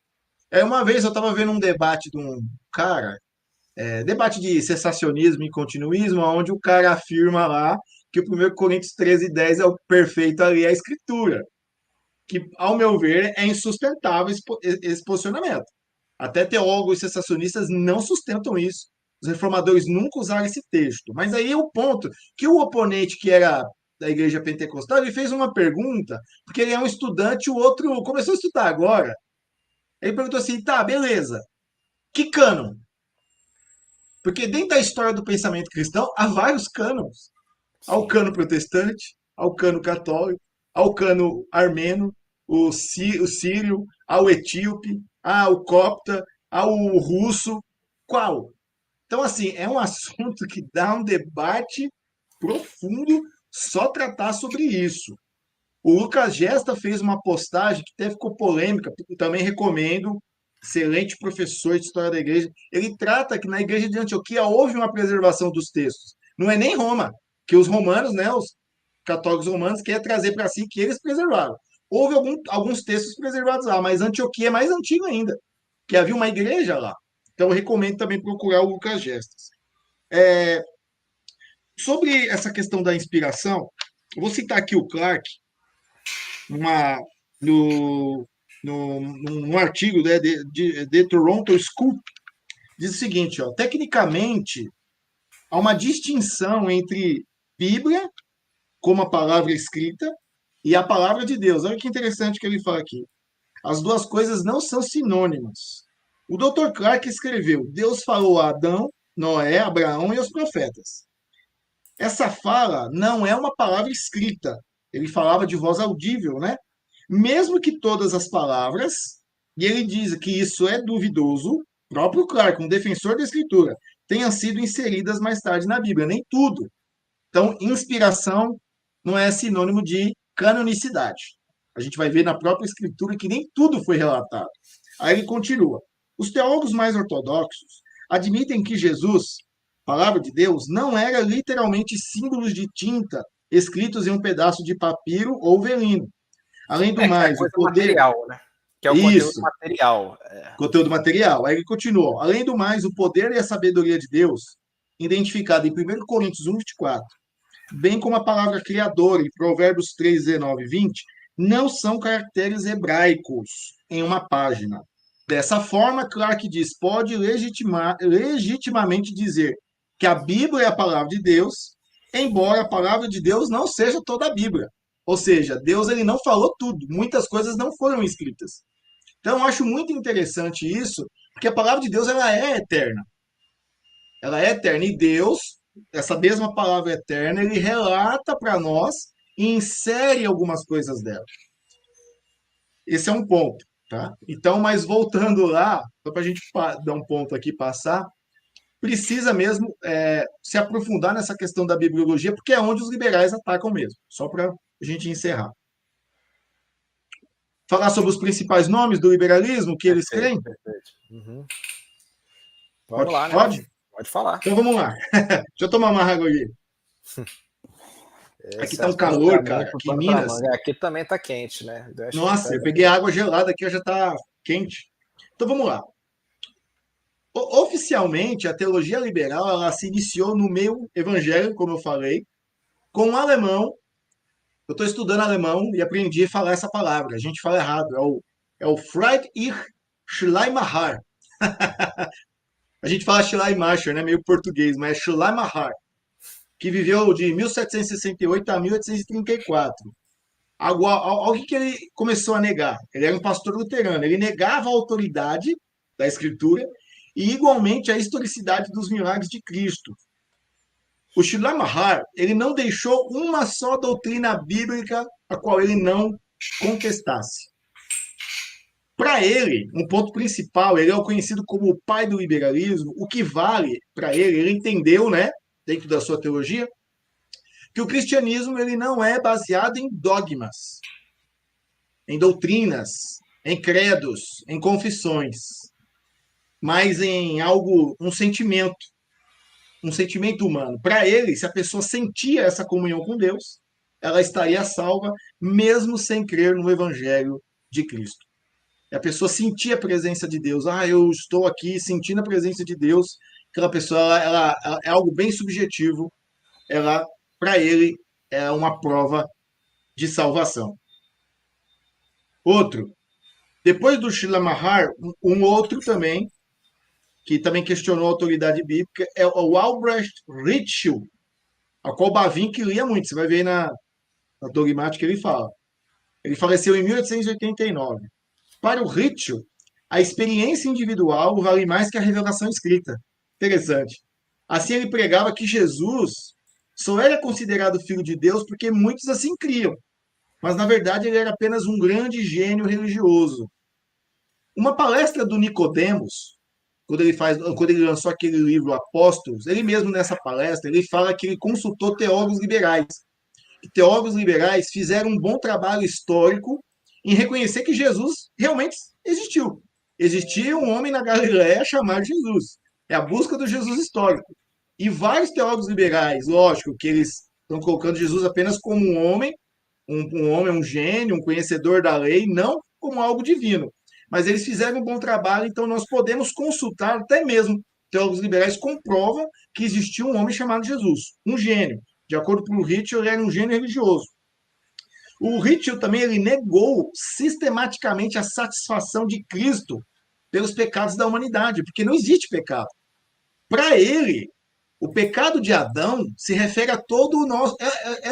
Aí uma vez eu estava vendo um debate de um cara, debate de cessacionismo e continuismo, onde o cara afirma lá que o 1 Coríntios 13:10 é o perfeito ali, é a escritura, que, ao meu ver, é insustentável esse posicionamento. Até teólogos cessacionistas não sustentam isso. Os reformadores nunca usaram esse texto. Mas aí o ponto que o oponente, que era da igreja pentecostal, ele fez uma pergunta, porque ele é um estudante, o outro começou a estudar agora. Ele perguntou assim: tá, beleza, que cânon? Porque dentro da história do pensamento cristão há vários cânones. Há o Sim. cano protestante, há o cano católico, há o cano armeno, o sírio, há o etíope, há o copta, há o russo. Qual? Então, assim, é um assunto que dá um debate profundo só tratar sobre isso. O Lucas Gesta fez uma postagem que até ficou polêmica, também recomendo, excelente professor de história da igreja. Ele trata que na igreja de Antioquia houve uma preservação dos textos. Não é nem Roma, que os romanos, né, os católicos romanos, querem trazer para si que eles preservaram. Houve alguns textos preservados lá, mas Antioquia é mais antigo ainda, que havia uma igreja lá. Então, eu recomendo também procurar o Lucas Gestas. Sobre essa questão da inspiração, eu vou citar aqui o Clark, uma, no, num artigo, né, de Toronto School, diz o seguinte, ó, tecnicamente, há uma distinção entre Bíblia, como a palavra escrita, e a palavra de Deus. Olha que interessante que ele fala aqui. As duas coisas não são sinônimas. O Dr. Clark escreveu: Deus falou a Adão, Noé, Abraão e aos profetas. Essa fala não é uma palavra escrita. Ele falava de voz audível, né? Mesmo que todas as palavras, e ele diz que isso é duvidoso, próprio Clark, um defensor da escritura, tenham sido inseridas mais tarde na Bíblia, nem tudo. Então, inspiração não é sinônimo de canonicidade. A gente vai ver na própria escritura que nem tudo foi relatado. Aí ele continua. Os teólogos mais ortodoxos admitem que Jesus, palavra de Deus, não era literalmente símbolos de tinta escritos em um pedaço de papiro ou velino. Além do Que é a mais, o coisa poder. material, né? Que é o conteúdo Isso, material. conteúdo material. Aí ele continuou. Além do mais, o poder e a sabedoria de Deus, identificado em 1 Coríntios 1:24, bem como a palavra criador em Provérbios 3, 19 e 20, não são caracteres hebraicos em uma página. Dessa forma, Clark diz, pode legitimamente dizer que a Bíblia é a palavra de Deus, embora a palavra de Deus não seja toda a Bíblia. Ou seja, Deus ele não falou tudo, muitas coisas não foram escritas. Então, eu acho muito interessante isso, porque a palavra de Deus ela é eterna. Ela é eterna. E Deus, essa mesma palavra eterna, ele relata para nós e insere algumas coisas dela. Esse é um ponto, tá? Então, mas voltando lá, só para a gente dar um ponto aqui, passar, precisa mesmo se aprofundar nessa questão da bibliologia, porque é onde os liberais atacam mesmo. Só para a gente encerrar. Falar sobre os principais nomes do liberalismo que eles Perfeito, creem? perfeito. Uhum. Vamos Pode? lá, né? Pode? Pode falar. Então vamos lá. Deixa eu tomar uma água aqui. Aqui Esse tá um assunto calor, tá cara. muito Aqui em pano pra Minas. manga. Aqui também tá quente, né? Nossa, eu peguei água gelada aqui, já tá quente. Então vamos lá. Oficialmente, a teologia liberal ela se iniciou no meio evangélico, como eu falei, com um alemão. Eu estou estudando alemão e aprendi a falar essa palavra. A gente fala errado. É o Friedrich Schleiermacher. A gente fala Schleiermacher, né? Meio português, mas é Schleiermacher, que viveu de 1768 a 1834. Algo que ele começou a negar. Ele era um pastor luterano. Ele negava a autoridade da Escritura e, igualmente, a historicidade dos milagres de Cristo. O Schleiermacher, ele não deixou uma só doutrina bíblica a qual ele não contestasse. Para ele, um ponto principal, ele é o conhecido como o pai do liberalismo. O que vale para ele entendeu, né, dentro da sua teologia, que o cristianismo ele não é baseado em dogmas, em doutrinas, em credos, em confissões, mas em algo, um sentimento humano. Para ele, se a pessoa sentia essa comunhão com Deus, ela estaria salva, mesmo sem crer no Evangelho de Cristo. A pessoa sentia a presença de Deus. Ah, eu estou aqui sentindo a presença de Deus. Aquela pessoa, ela é algo bem subjetivo. Ela, para ele, é uma prova de salvação. Outro, depois do Schleiermacher, um outro também, que também questionou a autoridade bíblica, é o Albrecht Ritschl, a qual Bavinck lia muito. Você vai ver na dogmática que ele fala. Ele faleceu em 1889. Para o Ritschl, a experiência individual vale mais que a revelação escrita. Interessante. Assim, ele pregava que Jesus só era considerado filho de Deus porque muitos assim criam. Mas, na verdade, ele era apenas um grande gênio religioso. Uma palestra do Nicodemos, quando ele lançou aquele livro Apóstolos, ele mesmo nessa palestra, ele fala que ele consultou teólogos liberais. E teólogos liberais fizeram um bom trabalho histórico em reconhecer que Jesus realmente existiu. Existia um homem na Galiléia chamado Jesus. É a busca do Jesus histórico. E vários teólogos liberais, lógico, que eles estão colocando Jesus apenas como um homem, um gênio, um conhecedor da lei, não como algo divino. Mas eles fizeram um bom trabalho, então nós podemos consultar, até mesmo teólogos liberais comprovam que existiu um homem chamado Jesus, um gênio. De acordo com o Ritschl, ele era um gênio religioso. O Ritschl também ele negou sistematicamente a satisfação de Cristo pelos pecados da humanidade, porque não existe pecado. Para ele, o pecado de Adão se refere a todo o nosso,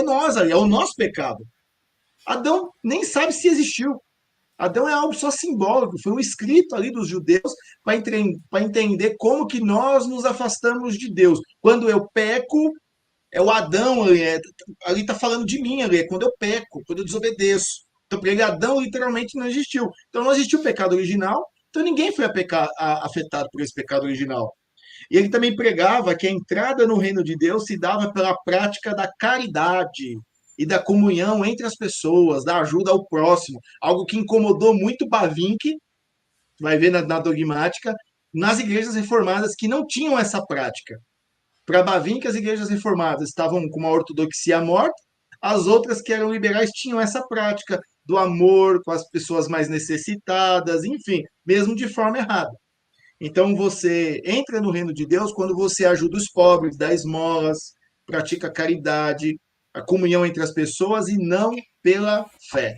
nós ali, é o nosso pecado. Adão nem sabe se existiu. Adão é algo só simbólico, foi um escrito ali dos judeus para entender como que nós nos afastamos de Deus. Quando eu peco, é o Adão ali está falando de mim ali, é quando eu peco, quando eu desobedeço. Então, para ele, Adão literalmente não existiu. Então, não existiu o pecado original, então ninguém foi afetado por esse pecado original. E ele também pregava que a entrada no reino de Deus se dava pela prática da caridade e da comunhão entre as pessoas, da ajuda ao próximo, algo que incomodou muito Bavinck, vai ver na dogmática, nas igrejas reformadas que não tinham essa prática. Para Bavinck, as igrejas reformadas estavam com uma ortodoxia morta, as outras que eram liberais tinham essa prática do amor com as pessoas mais necessitadas, enfim, mesmo de forma errada. Então você entra no reino de Deus quando você ajuda os pobres, dá esmolas, pratica caridade, a comunhão entre as pessoas e não pela fé.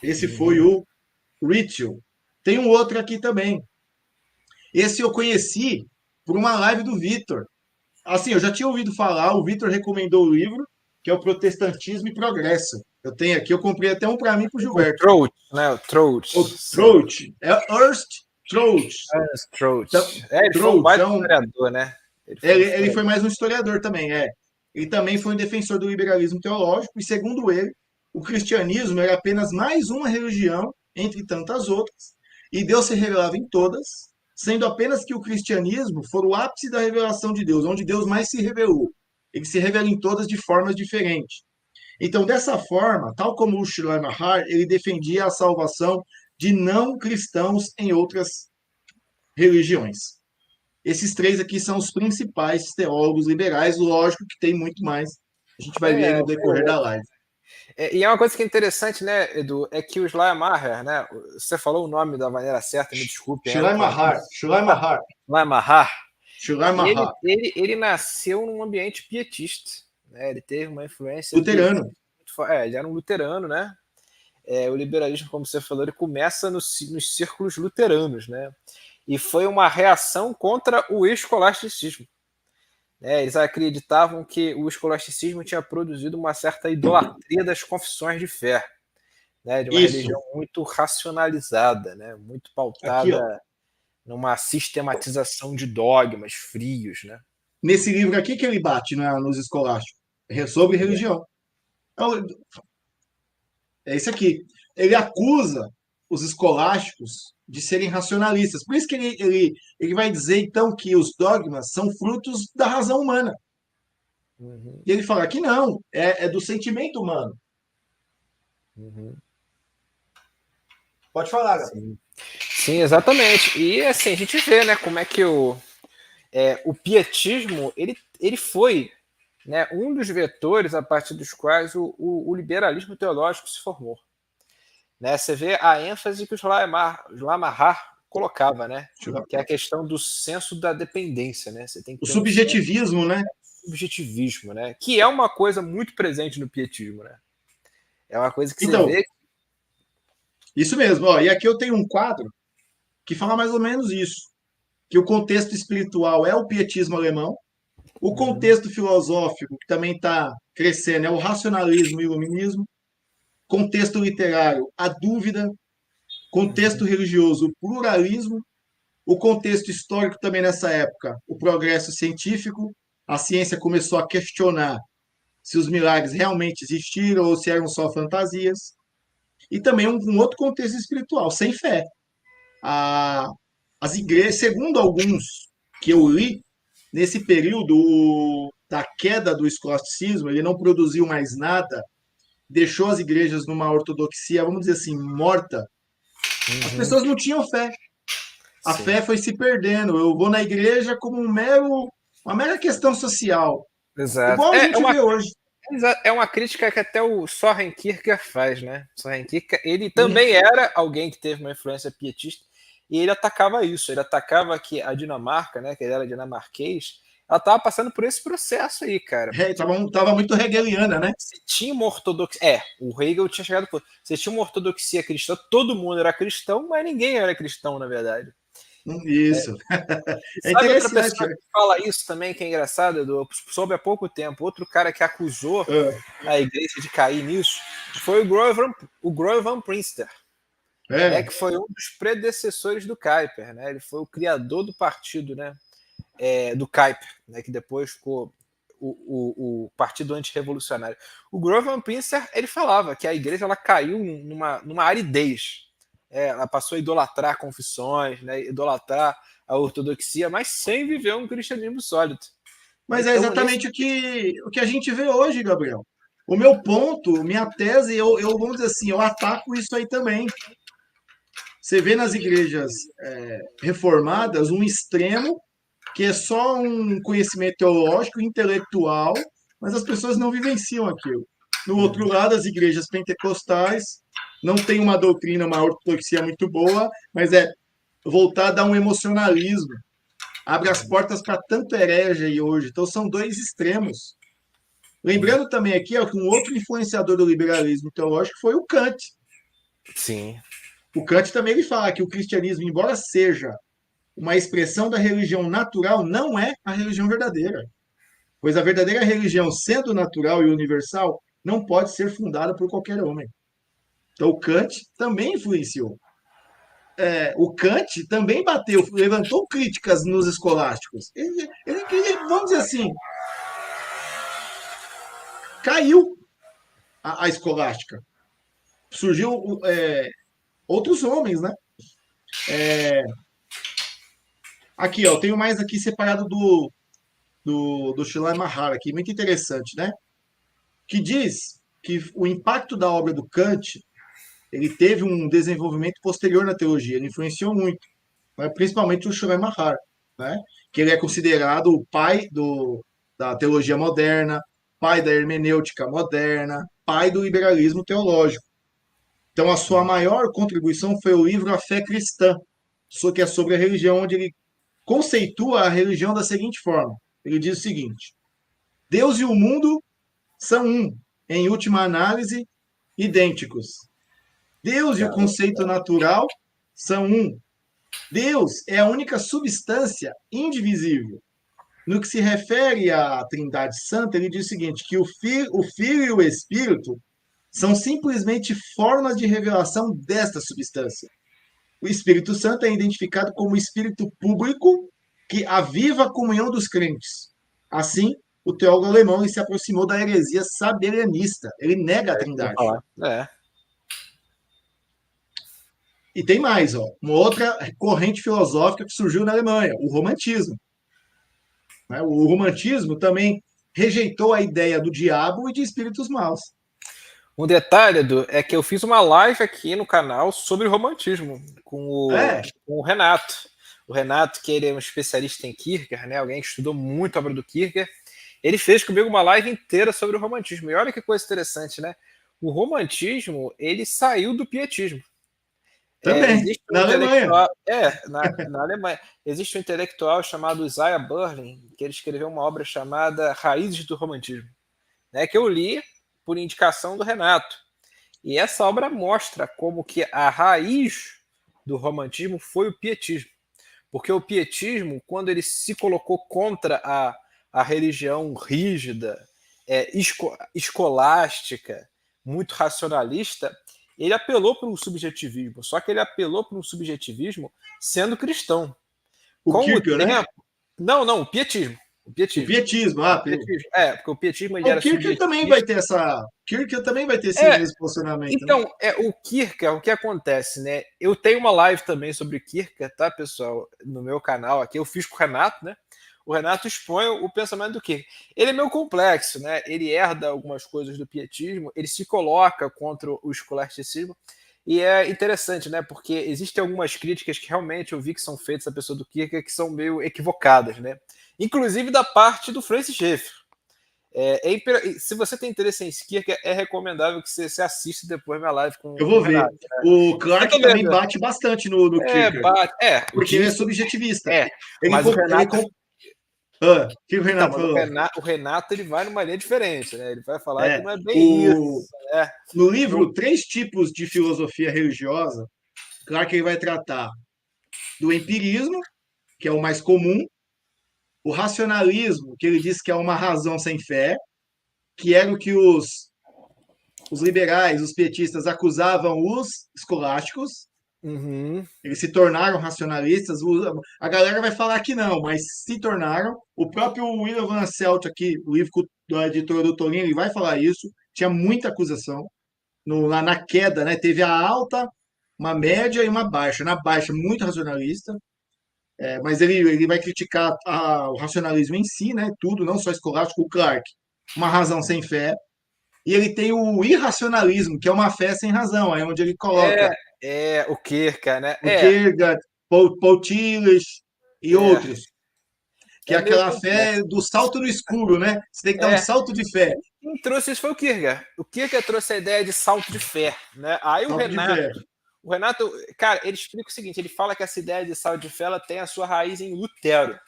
Esse foi o Ritual. Tem um outro aqui também. Esse eu conheci por uma live do Vitor. Assim, eu já tinha ouvido falar, o Vitor recomendou o livro, que é o Protestantismo e Progresso. Eu tenho aqui, eu comprei até um para mim para o O Gilberto. Trout, né? O Trout. O Trout, é Ernst Trout. Ernst Trout. Então, Ele foi um Trout baita é um, historiador, né? ele foi mais um historiador também, é. Ele também foi um defensor do liberalismo teológico, e segundo ele, o cristianismo era apenas mais uma religião entre tantas outras, e Deus se revelava em todas, sendo apenas que o cristianismo for o ápice da revelação de Deus, onde Deus mais se revelou. Ele se revela em todas de formas diferentes. Então, dessa forma, tal como o Schleiermacher, ele defendia a salvação de não cristãos em outras religiões. Esses três aqui são os principais teólogos liberais, lógico que tem muito mais. A gente vai ver no decorrer da live. E é uma coisa que é interessante, né, Edu, é que o Schleiermacher, né, você falou o nome da maneira certa, me desculpe. Schleiermacher. Ele nasceu num ambiente pietista, né, ele teve uma influência luterano. Pietista, ele era um luterano, né, o liberalismo, como você falou, ele começa nos círculos luteranos, né, e foi uma reação contra o escolasticismo. Eles acreditavam que o escolasticismo tinha produzido uma certa idolatria das confissões de fé, né, de uma religião muito racionalizada, né, muito pautada aqui, numa sistematização de dogmas frios. Né? Nesse livro aqui que ele bate nos escolásticos, é sobre religião. É esse aqui. Ele acusa os escolásticos de serem racionalistas. Por isso que ele vai dizer, então, que os dogmas são frutos da razão humana. Uhum. E ele fala que não, é do sentimento humano. Uhum. Pode falar, Gabriel. Sim, exatamente. E assim, a gente vê, né, como é que o pietismo ele foi, né, um dos vetores a partir dos quais o liberalismo teológico se formou. Né? Você vê a ênfase que o Schleiermacher colocava, né? Que é a questão do senso da dependência, né? Você tem que o subjetivismo, né? Subjetivismo, né? Que é uma coisa muito presente no pietismo, né? É uma coisa que então, você vê. Isso mesmo. Ó, e aqui eu tenho um quadro que fala mais ou menos isso. Que o contexto espiritual é o pietismo alemão, o contexto filosófico, que também está crescendo, é o racionalismo e o iluminismo, contexto literário, a dúvida, contexto religioso, o pluralismo, o contexto histórico também nessa época, o progresso científico, a ciência começou a questionar se os milagres realmente existiram ou se eram só fantasias, e também um outro contexto espiritual, sem fé. As igrejas, segundo alguns que eu li, nesse período da queda do escolasticismo, ele não produziu mais nada, deixou as igrejas numa ortodoxia, vamos dizer assim, morta. As pessoas não tinham fé. A fé foi se perdendo. Eu vou na igreja como uma mera questão social. Exato. Igual a gente vê hoje. É uma crítica que até o Soren Kierkegaard faz, né? Soren Kierkegaard, ele também era alguém que teve uma influência pietista e ele atacava isso. Ele atacava que a Dinamarca, né, que ele era dinamarquês, ela estava passando por esse processo aí, cara. Tava muito hegeliana, né? Você tinha uma ortodoxia. O Hegel tinha chegado por. Você tinha uma ortodoxia cristã, todo mundo era cristão, mas ninguém era cristão, na verdade. Isso. É interessante. Outra pessoa que fala isso também, que é engraçado, Edu, soube há pouco tempo, outro cara que acusou a igreja de cair nisso foi o Grover Van Prinster. É, que foi um dos predecessores do Kuyper, né? Ele foi o criador do partido, né? Do Kuyper, né? Que depois ficou o partido antirrevolucionário. O Grover Pincer, ele falava que a igreja ela caiu numa aridez. Ela passou a idolatrar confissões, né? Idolatrar a ortodoxia, mas sem viver um cristianismo sólido. mas é Então, exatamente o que a gente vê hoje, Gabriel. O meu ponto, minha tese, vamos dizer assim, eu ataco isso aí também. Você vê nas igrejas reformadas um extremo que é só um conhecimento teológico, intelectual, mas as pessoas não vivenciam aquilo. No outro lado, as igrejas pentecostais não têm uma doutrina, uma ortodoxia muito boa, mas é voltada a um emocionalismo. Abre as portas para tanto herege aí hoje. Então, são dois extremos. Lembrando também aqui ó, que um outro influenciador do liberalismo teológico foi o Kant. sim. O Kant também ele fala que o cristianismo, embora seja uma expressão da religião natural, não é a religião verdadeira. Pois a verdadeira religião, sendo natural e universal, não pode ser fundada por qualquer homem. Então, o Kant também influenciou. O Kant também bateu, levantou críticas nos escolásticos. Vamos dizer assim, caiu a escolástica. Surgiu outros homens, né? Aqui, ó, eu tenho mais aqui separado do Shilai Mahara, aqui, muito interessante, né? Que diz que o impacto da obra do Kant ele teve um desenvolvimento posterior na teologia, ele influenciou muito, né? Principalmente o Shlomo Mahar, né? Que ele é considerado o pai da teologia moderna, pai da hermenêutica moderna, pai do liberalismo teológico. Então, a sua maior contribuição foi o livro A Fé Cristã, que é sobre a religião, onde ele conceitua a religião da seguinte forma: ele diz o seguinte, Deus e o mundo são um, em última análise, idênticos. Deus e o conceito natural são um. Deus é a única substância indivisível. No que se refere à Trindade Santa, ele diz o seguinte: que o Filho e o Espírito são simplesmente formas de revelação desta substância. O Espírito Santo é identificado como o Espírito público que aviva a comunhão dos crentes. Assim, o teólogo alemão ele se aproximou da heresia sabelianista. Ele nega a Trindade. É. E tem mais, ó, uma outra corrente filosófica que surgiu na Alemanha, o romantismo. Né? O romantismo também rejeitou a ideia do diabo e de espíritos maus. Um detalhe, Edu, é que eu fiz uma live aqui no canal sobre romantismo com o Renato. O Renato, que ele é um especialista em Kierkegaard, né? Alguém que estudou muito a obra do Kierkegaard. Ele fez comigo uma live inteira sobre o romantismo. E olha que coisa interessante, né? O romantismo, ele saiu do pietismo. Também, Existe um na Alemanha. intelectual, na Alemanha, existe um intelectual chamado Isaiah Berlin, que ele escreveu uma obra chamada Raízes do Romantismo, né, que eu li por indicação do Renato. E essa obra mostra como que a raiz do romantismo foi o pietismo. Porque o pietismo, quando ele se colocou contra a religião rígida, escolástica, muito racionalista, ele apelou para um subjetivismo, só que ele apelou para um subjetivismo sendo cristão. O Com o Kierkegaard, né? tempo. Não, o pietismo. O O pietismo. pietismo, Porque o pietismo ele o era Kierkegaard também subjetivista. vai ter Kierkegaard também vai ter esse É, mesmo posicionamento, né? então, o Kierkegaard, o que acontece, né? Eu tenho uma live também sobre Kierkegaard, tá, pessoal? No meu canal aqui, eu fiz com o Renato, né? O Renato expõe o pensamento do Kierkegaard. Ele é meio complexo, né? Ele herda algumas coisas do pietismo, ele se coloca contra o escolasticismo, e é interessante, né? Porque existem algumas críticas que realmente eu vi que são feitas à pessoa do Kierkegaard que são meio equivocadas, né? Inclusive da parte do Francis Schaeffer. Se você tem interesse em Kierkegaard, é recomendável que você assista depois minha live Eu com o vou ver. Renato. Né? O Eu Clark tô também vendo. bate bastante no Kierkegaard, O porque ele é Kiss, subjetivista. é. Ele, Mas o ele, Renato. o que o Então, Renato mas falou? O Renato ele vai numa linha diferente, né? Ele vai falar que É, não é bem o, isso. Né? no No, livro Três Tipos de Filosofia Religiosa, Clark ele vai tratar do empirismo, que é o mais comum, o racionalismo, que ele diz que é uma razão sem fé, que era o que os liberais, os petistas acusavam os escolásticos, Uhum. Eles se tornaram racionalistas. A galera vai falar que não, mas se tornaram. O próprio William Van Selt aqui, o livro da editora do Torinho, ele vai falar isso. Tinha muita acusação lá na queda, né? Teve a alta, uma média e uma baixa. Na baixa, muito racionalista, mas ele vai criticar o racionalismo em si, né? Tudo, não só escolástico. O Clark, uma razão sem fé. E ele tem o irracionalismo, que é uma fé sem razão, é onde ele É, coloca o Kierkegaard, né? o Kierkegaard, Paul Tillich e É, outros. Que é é meio aquela fé complexo. do salto no escuro, né? Você tem que dar um É, salto de fé. quem trouxe isso foi o Kierkegaard. O Kierkegaard trouxe a ideia de salto de fé, né? Aí Salto de fé. o Renato, cara, ele explica o seguinte, ele fala que essa ideia de salto de fé ela tem a sua raiz em Lutero.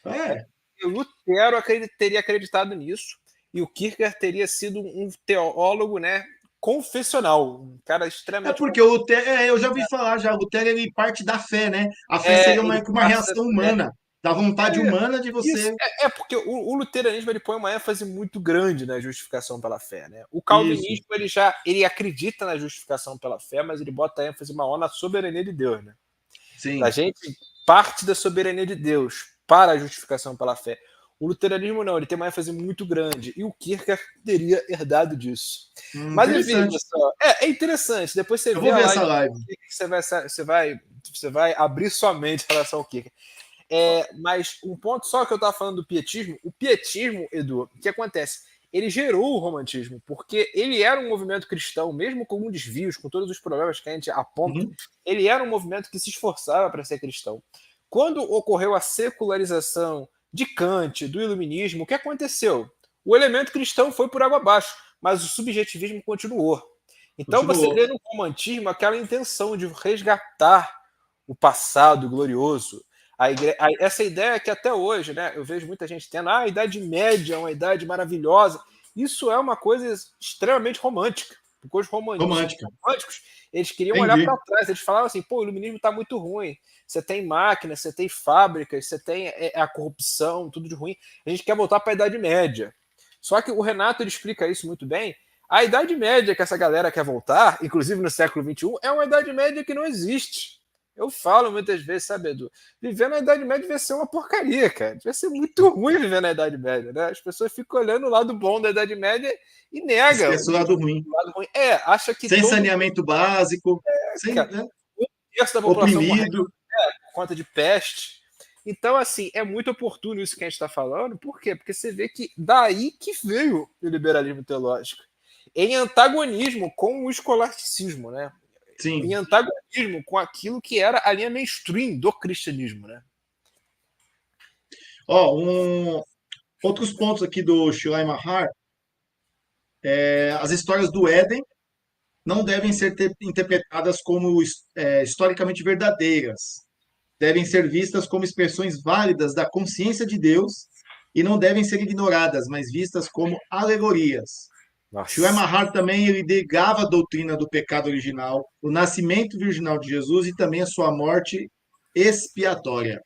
É. E o Lutero teria acreditado nisso, e o Kierkegaard teria sido um teólogo, né, confessional, um cara É extremamente porque o Lutero, eu já ouvi falar já, o Lutero ele parte da fé, né? A fé seria ele uma parte da reação fé. humana, da vontade humana de Isso, você. porque o luteranismo ele põe uma ênfase muito grande na justificação pela fé, né? O Isso. calvinismo ele acredita na justificação pela fé, mas ele bota ênfase maior na soberania de Deus, né? A Sim. gente parte da soberania de Deus para a justificação pela fé. O luteranismo não, ele tem uma ênfase muito grande e o Kierkegaard teria herdado disso. Mas enfim, Interessante. pessoal, é interessante. Depois você Eu vê vou a ver live essa do live. Kierkegaard, você vai abrir sua mente em relação ao Kierkegaard. Mas um ponto só que eu estava falando do pietismo, o pietismo, Edu, o que acontece? Ele gerou o romantismo, porque ele era um movimento cristão, mesmo com alguns desvios, com todos os problemas que a gente aponta, ele era um movimento que se esforçava para ser cristão. Quando ocorreu a secularização de Kant, do iluminismo, o que aconteceu? O elemento cristão foi por água abaixo, mas o subjetivismo continuou. Então você Continuou. vê no romantismo aquela intenção de resgatar o passado glorioso, essa ideia que até hoje, né, eu vejo muita gente tendo, a Idade Média é uma idade maravilhosa. Isso é uma coisa extremamente romântica. Porque os Romântica. românticos, eles queriam olhar Entendi. para trás. Eles falavam assim, pô, o iluminismo está muito ruim. Você tem máquinas, você tem fábricas, você tem a corrupção, tudo de ruim. A gente quer voltar para a Idade Média. Só que o Renato ele explica isso muito bem. A Idade Média que essa galera quer voltar, inclusive no século XXI, é uma Idade Média que não existe. Eu falo muitas vezes, sabe, Edu? Viver na Idade Média devia ser uma porcaria, cara. Devia ser muito ruim viver na Idade Média, né? As pessoas ficam olhando o lado bom da Idade Média e negam Esquece o lado ruim. o lado ruim. Acha que Sem todo saneamento básico, sem, cara, né? um terço da população morrendo Oprimido. por conta de peste. Então, assim, é muito oportuno isso que a gente está falando. Por quê? Porque você vê que daí que veio o liberalismo teológico. Em antagonismo com o escolasticismo, né? Em Sim. antagonismo com aquilo que era a linha mainstream do cristianismo, né? Ó, outros pontos aqui do Shilai Mahar, as histórias do Éden não devem ser interpretadas como historicamente verdadeiras. Devem ser vistas como expressões válidas da consciência de Deus e não devem ser ignoradas, mas vistas como alegorias. Shilai Nossa. Mahar também ele negava a doutrina do pecado original, o nascimento virginal de Jesus e também a sua morte expiatória.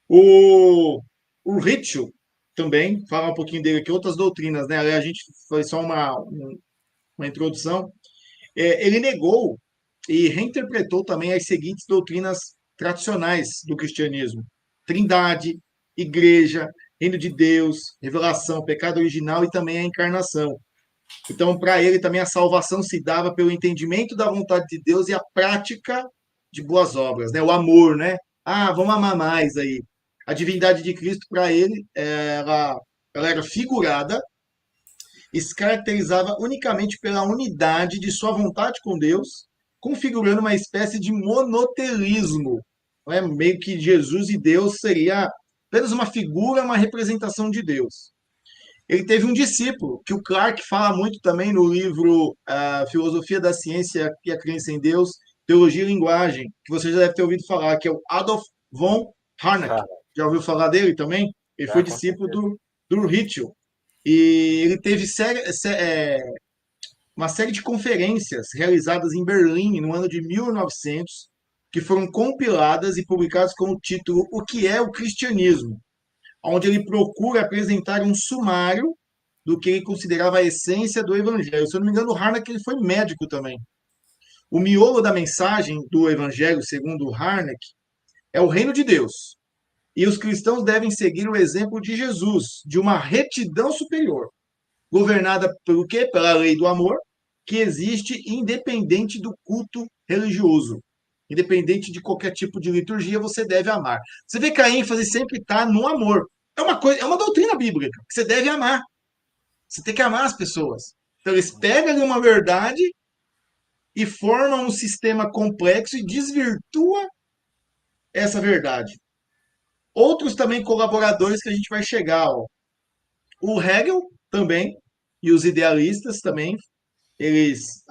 O Ritchell também, fala um pouquinho dele aqui, outras doutrinas, né? A gente foi só uma introdução. Ele negou e reinterpretou também as seguintes doutrinas tradicionais do cristianismo: Trindade, Igreja, Reino de Deus, Revelação, Pecado Original e também a Encarnação. Então, para ele também a salvação se dava pelo entendimento da vontade de Deus e a prática de boas obras, né? O amor, né? Ah, vamos amar mais aí. A divindade de Cristo para ele, ela era figurada e se caracterizava unicamente pela unidade de sua vontade com Deus, configurando uma espécie de monotelismo. Não é? Meio que Jesus e Deus seria apenas uma figura, uma representação de Deus. Ele teve um discípulo, que o Clark fala muito também no livro Filosofia da Ciência e a Crença em Deus, Teologia e Linguagem, que você já deve ter ouvido falar, que é o Adolf von Harnack. Cara, Já ouviu falar dele também? Ele foi já, com discípulo certeza. do Ritchell. E ele teve uma série de conferências realizadas em Berlim no ano de 1900, que foram compiladas e publicadas com o título O que é o Cristianismo, onde ele procura apresentar um sumário do que ele considerava a essência do evangelho. Se eu não me engano, o Harnack ele foi médico também. O miolo da mensagem do Evangelho, segundo Harnack, é o reino de Deus. E os cristãos devem seguir o exemplo de Jesus, de uma retidão superior, governada pelo quê? Pela lei do amor, que existe independente do culto religioso. Independente de qualquer tipo de liturgia, você deve amar. Você vê que a ênfase sempre está no amor. É uma coisa, é uma doutrina bíblica que você deve amar. Você tem que amar as pessoas. Então eles pegam uma verdade e formam um sistema complexo e desvirtua essa verdade. Outros também colaboradores que a gente vai chegar, ó. O Hegel também e os idealistas também, eles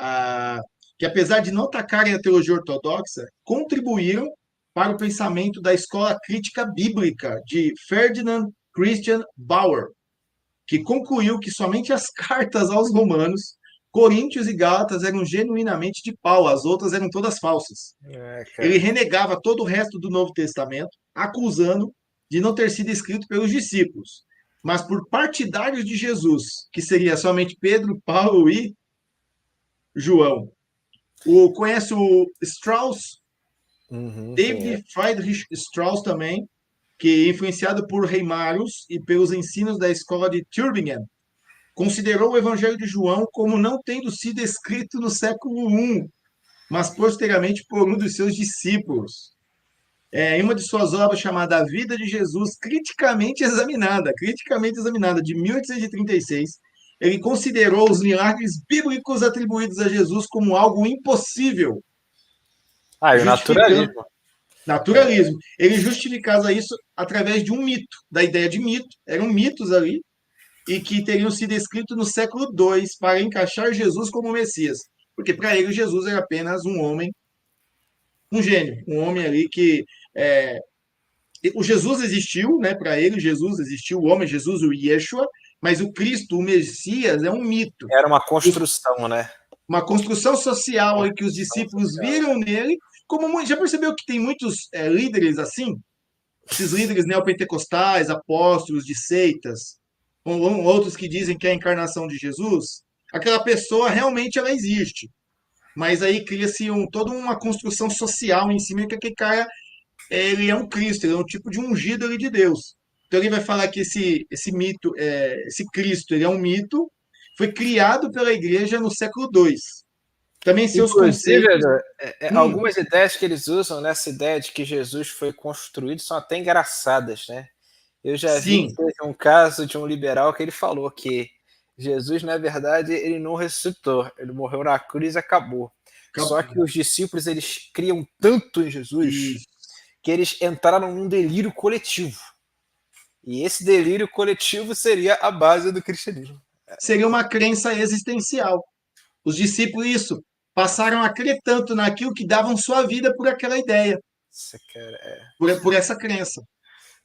que apesar de não atacarem a teologia ortodoxa, contribuíram para o pensamento da escola crítica bíblica de Ferdinand Christian Bauer, que concluiu que somente as cartas aos romanos, Coríntios e Gálatas eram genuinamente de Paulo, as outras eram todas falsas. Ele Cara. renegava todo o resto do Novo Testamento, acusando de não ter sido escrito pelos discípulos, mas por partidários de Jesus, que seria somente Pedro, Paulo e João. Conhece o Strauss, Uhum, David conheço. Friedrich Strauss também, que influenciado por Reimarus e pelos ensinos da escola de Tübingen, considerou o Evangelho de João como não tendo sido escrito no século I, mas posteriormente por um dos seus discípulos. Em uma de suas obras chamada A Vida de Jesus, criticamente examinada, de 1836, ele considerou os milagres bíblicos atribuídos a Jesus como algo impossível, Ah, e o justificando naturalismo. naturalismo. Ele justificava isso através de um mito, da ideia de mito. Eram mitos ali, e que teriam sido escritos no século II para encaixar Jesus como Messias. Porque para ele Jesus era apenas um homem, um gênio, um homem ali que é, o Jesus existiu, né? Para ele, Jesus existiu, o homem Jesus, o Yeshua, mas o Cristo, o Messias, é um mito. Era uma construção, né? Uma construção social aí que os Construção discípulos social. viram nele. Como já percebeu que tem muitos líderes assim? Esses líderes neopentecostais, apóstolos de seitas, ou outros que dizem que é a encarnação de Jesus, aquela pessoa realmente ela existe. Mas aí cria-se toda uma construção social em cima que aquele cara ele é um Cristo, ele é um tipo de ungido ali de Deus. Então ele vai falar que esse mito, esse Cristo, ele é um mito, foi criado pela igreja no século II. Também seus Inclusive, conceitos. Edu, Hum, algumas ideias que eles usam nessa ideia de que Jesus foi construído são até engraçadas, né? Eu já vi que sim, teve um caso de um liberal que ele falou que Jesus, na verdade, ele não ressuscitou, ele morreu na cruz e acabou. Só que os discípulos eles criam tanto em Jesus isso. que eles entraram num delírio coletivo. E esse delírio coletivo seria a base do cristianismo. Seria uma crença existencial. Os discípulos, isso, passaram a crer tanto naquilo que davam sua vida por aquela ideia, Isso, cara, por essa crença.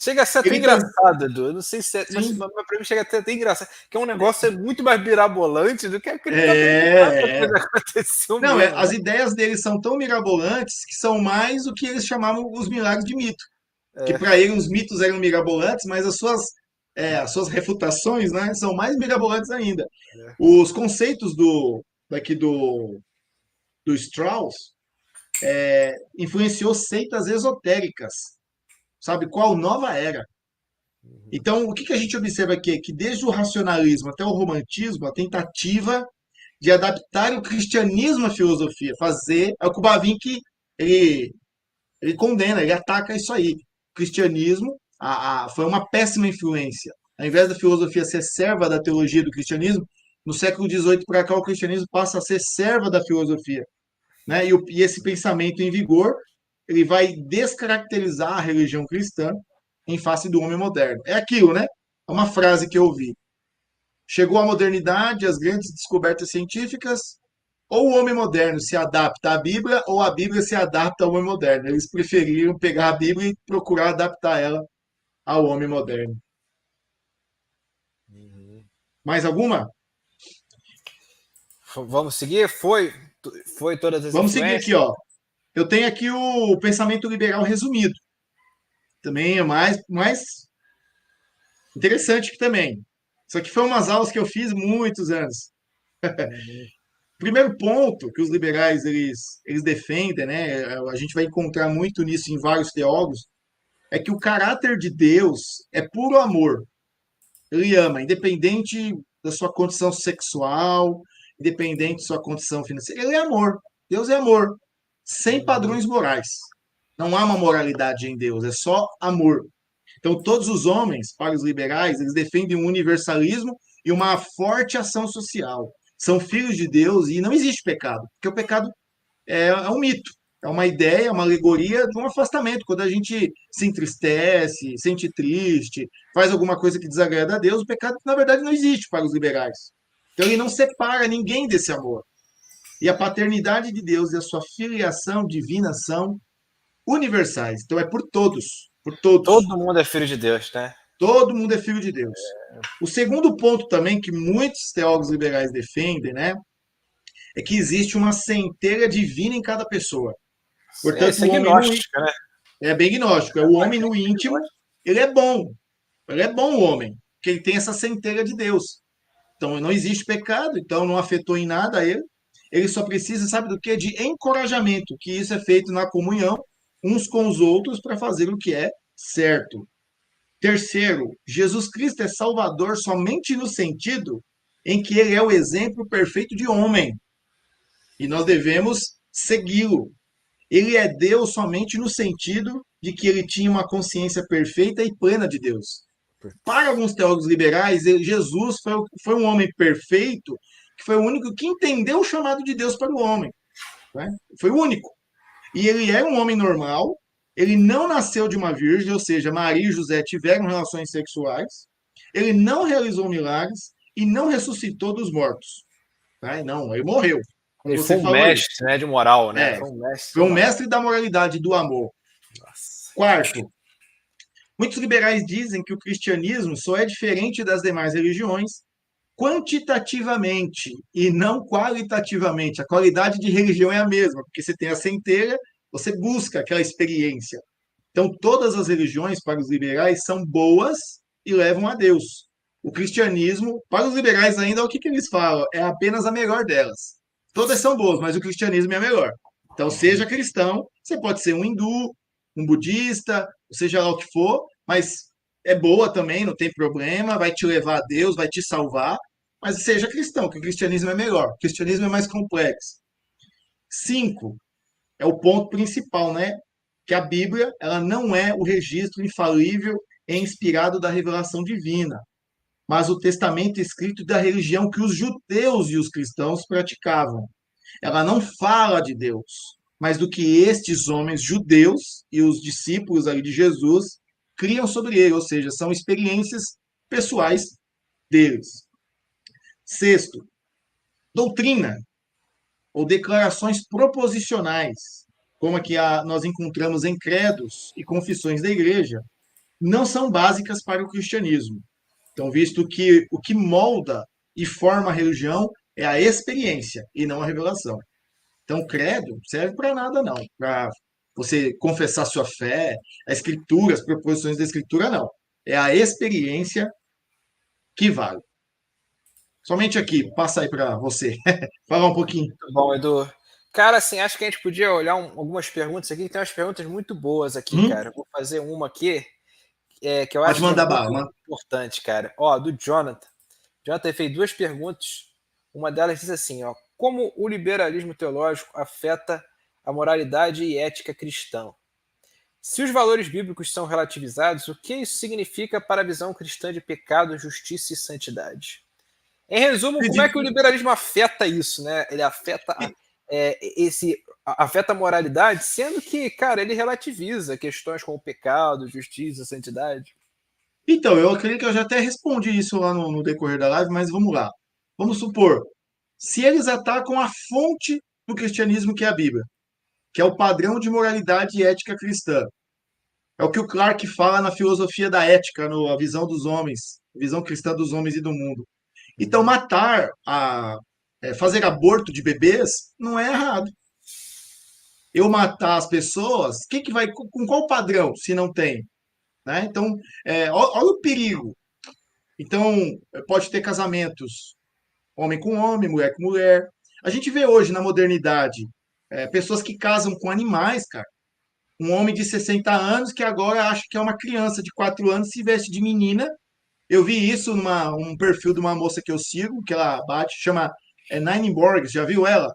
chega a ser até Ele também. engraçado, Edu. Eu não sei se é, Sim. mas pra mim chega a ser até engraçado. Que é um negócio muito mais mirabolante do que acreditar também que essa É, é. coisa aconteceu Não, mesmo, as né? ideias deles são tão mirabolantes que são mais o que eles chamavam os milagres de mito. Que É, para eles os mitos eram mirabolantes, mas as suas refutações, né, são mais mirabolantes ainda. é. Os conceitos daqui do Strauss influenciou seitas esotéricas, sabe? Qual nova era? Então, o que a gente observa aqui é que desde o racionalismo até o romantismo, a tentativa de adaptar o cristianismo à filosofia, fazer, é o que o Bavinck ele condena, ele ataca isso aí. O cristianismo foi uma péssima influência. Ao invés da filosofia ser serva da teologia do cristianismo, no século XVIII para cá o cristianismo passa a ser serva da filosofia, né? E esse pensamento em vigor ele vai descaracterizar a religião cristã em face do homem moderno. É aquilo, né? É uma frase que eu ouvi. Chegou a modernidade, as grandes descobertas científicas, ou o homem moderno se adapta à Bíblia, ou a Bíblia se adapta ao homem moderno. Eles preferiram pegar a Bíblia e procurar adaptar ela ao homem moderno. Mais alguma? Vamos seguir? Foi todas as Vamos seguir aqui, influências? ó. Eu tenho aqui o pensamento liberal resumido. Também é mais interessante que também. Isso aqui foi umas aulas que eu fiz muitos anos. Uhum. primeiro ponto que os liberais eles defendem, né? A gente vai encontrar muito nisso em vários teólogos, é que o caráter de Deus é puro amor. Ele ama, independente da sua condição sexual, independente da sua condição financeira. Ele é amor. Deus é amor, sem Uhum. padrões morais. Não há uma moralidade em Deus, é só amor. Então, todos os homens, para os liberais, eles defendem um universalismo e uma forte ação social. São filhos de Deus e não existe pecado, porque o pecado é um mito, é uma ideia, é uma alegoria de um afastamento. Quando a gente se entristece, sente triste, faz alguma coisa que desagrada a Deus, o pecado, na verdade, não existe para os liberais. Então, ele não separa ninguém desse amor. E a paternidade de Deus e a sua filiação divina são universais. Então, é por todos, por todos. Todo mundo é filho de Deus, né? Todo mundo é filho de Deus. O segundo ponto também que muitos teólogos liberais defendem, né, é que existe uma centelha divina em cada pessoa. Portanto, Isso o é homem no gnóstica, né? é bem gnóstico, é o homem no íntimo, ele é bom. Ele é bom o homem, porque ele tem essa centelha de Deus. Então não existe pecado, então não afetou em nada ele. Ele só precisa, sabe do que? De encorajamento, que isso é feito na comunhão uns com os outros para fazer o que é certo. Terceiro, Jesus Cristo é Salvador somente no sentido em que ele é o exemplo perfeito de homem e nós devemos segui-lo. Ele é Deus somente no sentido de que ele tinha uma consciência perfeita e plena de Deus. Para alguns teólogos liberais, Jesus foi um homem perfeito, que foi o único que entendeu o chamado de Deus para o homem. Né? Foi o único. E ele é um homem normal, ele não nasceu de uma virgem, ou seja, Maria e José tiveram relações sexuais, ele não realizou milagres e não ressuscitou dos mortos. Tá? Não, ele morreu, como Ele foi você um falou aí. mestre, né, de moral, né? É, Foi um mestre foi da um moral. mestre da moralidade e do amor. Nossa. Quarto, muitos liberais dizem que o cristianismo só é diferente das demais religiões quantitativamente e não qualitativamente. A qualidade de religião é a mesma, porque você tem a centelha, você busca aquela experiência. Então, todas as religiões, para os liberais, são boas e levam a Deus. O cristianismo, para os liberais ainda, o que eles falam? É apenas a melhor delas. Todas são boas, mas o cristianismo é a melhor. Então, seja cristão, você pode ser um hindu, um budista, seja lá o que for, mas é boa também, não tem problema, vai te levar a Deus, vai te salvar, mas seja cristão, que o cristianismo é melhor. O cristianismo é mais complexo. Cinco, é o ponto principal, né? Que a Bíblia ela não é o registro infalível e inspirado da revelação divina, mas o testamento escrito da religião que os judeus e os cristãos praticavam. Ela não fala de Deus, mas do que estes homens judeus e os discípulos ali de Jesus criam sobre ele, ou seja, são experiências pessoais deles. Sexto, doutrina ou declarações proposicionais, como a que nós encontramos em credos e confissões da igreja, não são básicas para o cristianismo. Então, visto que o que molda e forma a religião é a experiência e não a revelação. Então, credo serve para nada, não. Para você confessar sua fé, a escritura, as proposições da escritura, não. É a experiência que vale. Somente aqui, passa aí para você. Falar um pouquinho. Muito bom, Edu. Cara, assim, acho que a gente podia olhar algumas perguntas aqui. Tem umas perguntas muito boas aqui, cara. Vou fazer uma aqui, que eu Pode acho que é mandar muito bala, mano. importante, cara. Ó, do Jonathan. Jonathan fez duas perguntas. Uma delas diz assim, ó, como o liberalismo teológico afeta a moralidade e ética cristã? Se os valores bíblicos são relativizados, o que isso significa para a visão cristã de pecado, justiça e santidade? Em resumo, como é que o liberalismo afeta isso, né? Ele afeta afeta a moralidade, sendo que, cara, ele relativiza questões como pecado, justiça, santidade. Então, eu acredito que eu já até respondi isso lá no decorrer da live, mas vamos lá. Vamos supor, se eles atacam a fonte do cristianismo, que é a Bíblia, que é o padrão de moralidade e ética cristã, é o que o Clarke fala na filosofia da ética, no A Visão dos Homens, visão cristã dos homens e do mundo. Então, fazer aborto de bebês não é errado. Eu matar as pessoas, que vai, com qual padrão, se não tem? Né? Então, olha o perigo. Então, pode ter casamentos homem com homem, mulher com mulher. A gente vê hoje na modernidade pessoas que casam com animais, cara. Um homem de 60 anos que agora acha que é uma criança de 4 anos se veste de menina. Eu vi isso numa um perfil de uma moça que eu sigo, que ela bate, chama Nine Borges, já viu ela?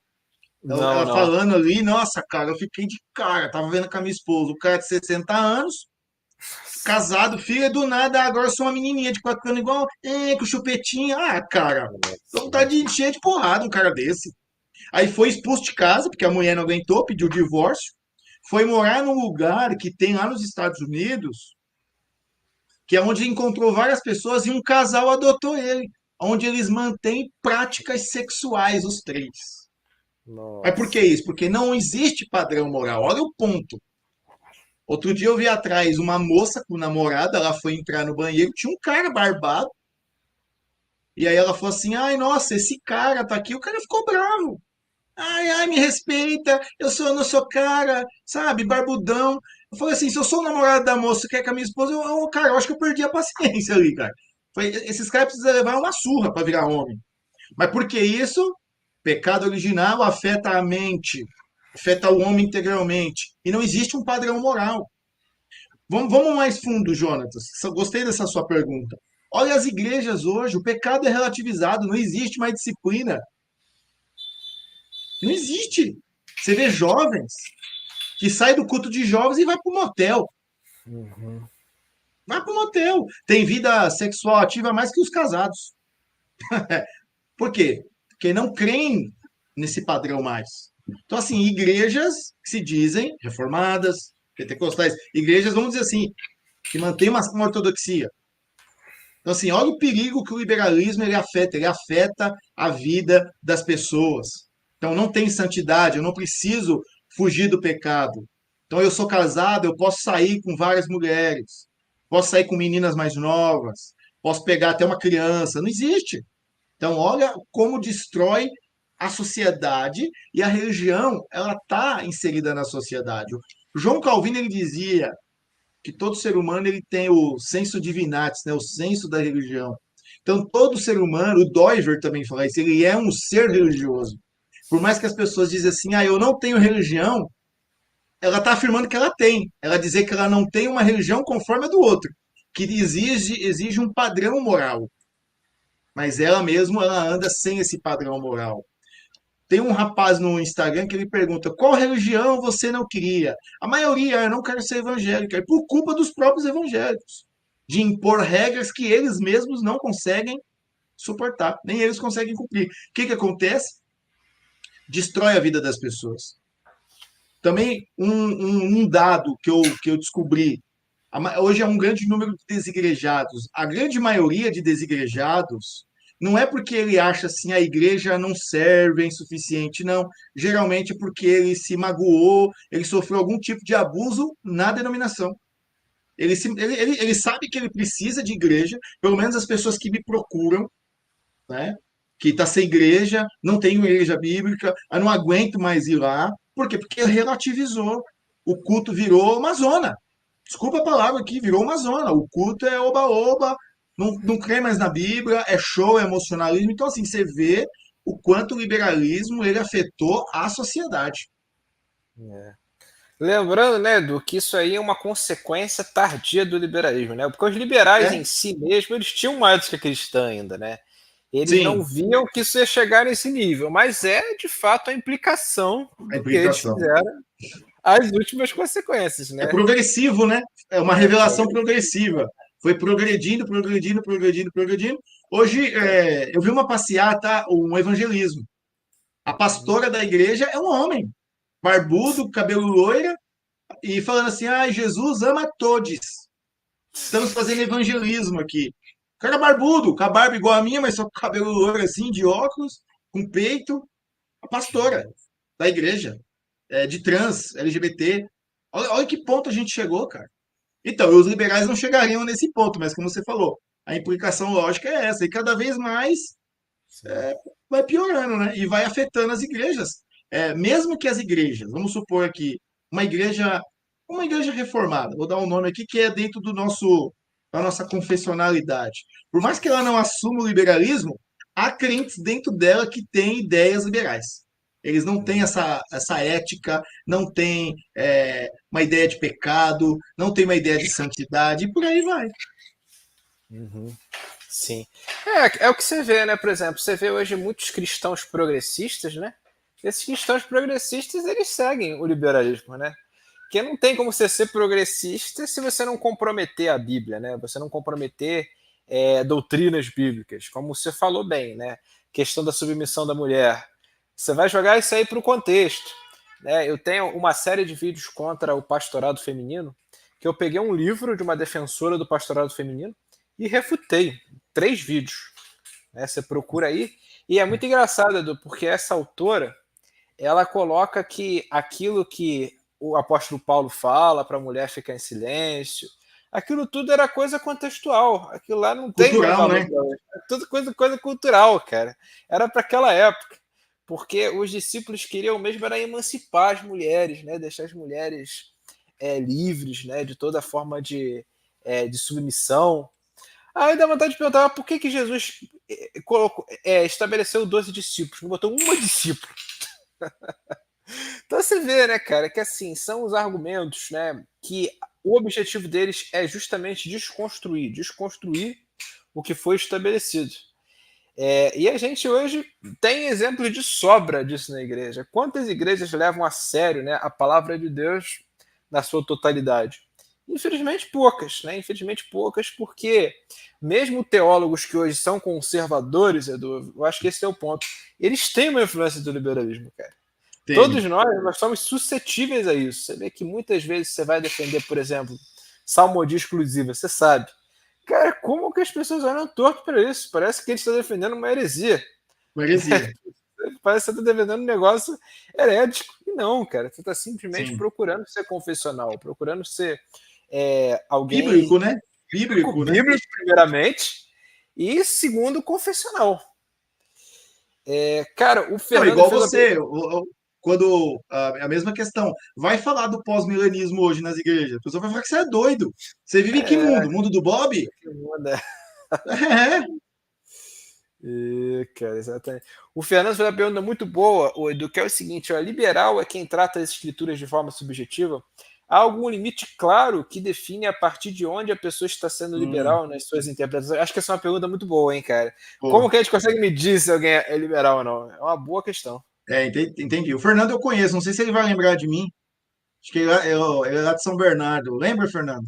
Não, Ela não. falando ali, nossa, cara, eu fiquei de cara, tava vendo com a minha esposa, o cara de 60 anos, casado, filha do nada, agora eu sou uma menininha de 4 anos igual, com chupetinha. Ah, cara, dá vontade de encher de porrada um cara desse. Aí foi expulso de casa, porque a mulher não aguentou, pediu divórcio, foi morar num lugar que tem lá nos Estados Unidos, que é onde encontrou várias pessoas e um casal adotou ele, onde eles mantêm práticas sexuais, os três. Mas por que Nossa. isso? Porque não existe padrão moral. Olha o ponto. Outro dia eu vi atrás uma moça com o namorado, ela foi entrar no banheiro, tinha um cara barbado, e aí ela falou assim: ai, nossa, esse cara tá aqui. O cara ficou bravo. Ai, ai, me respeita, eu não sou cara, sabe, barbudão. Eu falei assim: se eu sou o namorado da moça que é com a minha esposa, cara, eu acho que eu perdi a paciência ali, cara. Esses caras precisam levar uma surra para virar homem. Mas por que isso? Pecado original afeta a mente, afeta o homem integralmente. E não existe um padrão moral. Vamos mais fundo, Jonatas. Gostei dessa sua pergunta. Olha as igrejas hoje, o pecado é relativizado, não existe mais disciplina. Não existe. Você vê jovens que saem do culto de jovens e vai para o motel. Uhum. Vai para o motel. Tem vida sexual ativa mais que os casados. Por quê? Porque não creem nesse padrão mais. Então, assim, igrejas que se dizem reformadas, pentecostais, igrejas, vamos dizer assim, que mantêm uma ortodoxia. Então, assim, olha o perigo que o liberalismo ele afeta a vida das pessoas. Então, não tem santidade, eu não preciso fugir do pecado. Então, eu sou casado, eu posso sair com várias mulheres, posso sair com meninas mais novas, posso pegar até uma criança. Não existe. Então, olha como destrói a sociedade e a religião, ela está inserida na sociedade. O João Calvino ele dizia que todo ser humano ele tem o senso divinatis, né, o senso da religião. Então, todo ser humano, o Doiver também fala isso, ele é um ser religioso. Por mais que as pessoas dizem assim, ah, eu não tenho religião, ela está afirmando que ela tem. Ela dizer que ela não tem uma religião conforme a do outro, que exige um padrão moral. Mas ela mesmo, ela anda sem esse padrão moral. Tem um rapaz no Instagram que ele pergunta qual religião você não queria? A maioria, eu não quero ser evangélica, é por culpa dos próprios evangélicos, de impor regras que eles mesmos não conseguem suportar, nem eles conseguem cumprir. O que acontece? Destrói a vida das pessoas. Também um dado que eu descobri, hoje é um grande número de desigrejados. A grande maioria de desigrejados não é porque ele acha assim a igreja não serve, é insuficiente, não. Geralmente é porque ele se magoou, ele sofreu algum tipo de abuso na denominação. Ele sabe que ele precisa de igreja, pelo menos as pessoas que me procuram, né? Que está sem igreja, não tem uma igreja bíblica, eu não aguento mais ir lá. Por quê? Porque relativizou. O culto virou uma zona. Desculpa a palavra aqui, virou uma zona. O culto é oba-oba, não crê mais na Bíblia, é show, é emocionalismo. Então, assim, você vê o quanto o liberalismo ele afetou a sociedade. É. Lembrando, né, do que isso aí é uma consequência tardia do liberalismo, né? Porque os liberais É? em si mesmo, eles tinham uma ética cristã ainda, né? Eles não Sim, viam que isso ia chegar nesse nível, mas é de fato a implicação a do que eles implicação. fizeram, as últimas consequências, É né? progressivo, né? É uma É revelação progressivo. progressiva. Foi progredindo, progredindo, progredindo, progredindo. Hoje, eu vi uma passeata, um evangelismo. A pastora da igreja é um homem, barbudo, cabelo loira, e falando assim: ah, Jesus ama todos. Estamos fazendo evangelismo aqui. O cara barbudo, com a barba igual a minha, mas só com cabelo loiro assim, de óculos, com peito. A pastora da igreja, de trans, LGBT. Olha que ponto a gente chegou, cara. Então, os liberais não chegariam nesse ponto, mas como você falou, a implicação lógica é essa. E cada vez mais Sim. vai piorando, né? E vai afetando as igrejas. Mesmo que as igrejas, vamos supor aqui, uma igreja reformada, vou dar um nome aqui que é dentro da nossa confessionalidade. Por mais que ela não assuma o liberalismo, há crentes dentro dela que têm ideias liberais. Eles não têm essa ética, não têm uma ideia de pecado, não têm uma ideia de santidade, e por aí vai. Uhum. Sim. É o que você vê, né? Por exemplo, você vê hoje muitos cristãos progressistas, né? Esses cristãos progressistas, eles seguem o liberalismo, né? Porque não tem como você ser progressista se você não comprometer a Bíblia, né? Você não comprometer doutrinas bíblicas, como você falou bem, né? Questão da submissão da mulher. Você vai jogar isso aí para o contexto. Né? Eu tenho uma série de vídeos contra o pastorado feminino, que eu peguei um livro de uma defensora do pastorado feminino e refutei. 3 vídeos. Né? Você procura aí. E é muito engraçado, Edu, porque essa autora, ela coloca que aquilo que o apóstolo Paulo fala para a mulher ficar em silêncio, aquilo tudo era coisa contextual. Aquilo lá não tem mais Cultural, valor né? para hoje. É tudo coisa cultural, cara. Era para aquela época. Porque os discípulos queriam mesmo era emancipar as mulheres, né? Deixar as mulheres livres, né? De toda forma de submissão. Aí dá vontade de perguntar por que Jesus estabeleceu 12 discípulos, não botou uma discípula. Então você vê, né, cara, que assim, são os argumentos, né, que o objetivo deles é justamente desconstruir o que foi estabelecido. E a gente hoje tem exemplos de sobra disso na igreja. Quantas igrejas levam a sério, né, a palavra de Deus na sua totalidade? Infelizmente poucas, né? Infelizmente poucas, porque mesmo teólogos que hoje são conservadores, Edu, eu acho que esse é o ponto, eles têm uma influência do liberalismo, cara. Todos Tem. nós somos suscetíveis a isso. Você vê que muitas vezes você vai defender, por exemplo, salmodia exclusiva, você sabe. Cara, como que as pessoas olham torto para isso? Parece que eles estão defendendo uma heresia. Uma heresia. Parece que você está defendendo um negócio herético. E não, cara. Você está simplesmente Sim. procurando ser confessional, procurando ser alguém Bíblico, né? Bíblico, né? bíblico, primeiramente, e segundo, confessional. Cara, o Não, Fernando igual fez a você, quando a mesma questão, vai falar do pós-milenismo hoje nas igrejas, a pessoa vai falar que você é doido. Você vive em que mundo? Mundo do Bob? pergunta. É, Cara, exatamente. O Fernando fez uma pergunta muito boa, o Edu, que é o seguinte: ó, liberal é quem trata as escrituras de forma subjetiva? Há algum limite claro que define a partir de onde a pessoa está sendo liberal nas suas interpretações? Acho que essa é uma pergunta muito boa, hein, cara? Como pô, que a gente consegue medir se alguém é liberal ou não? É uma boa questão. entendi. O Fernando eu conheço, não sei se ele vai lembrar de mim. Acho que ele é lá de São Bernardo. Lembra, Fernando?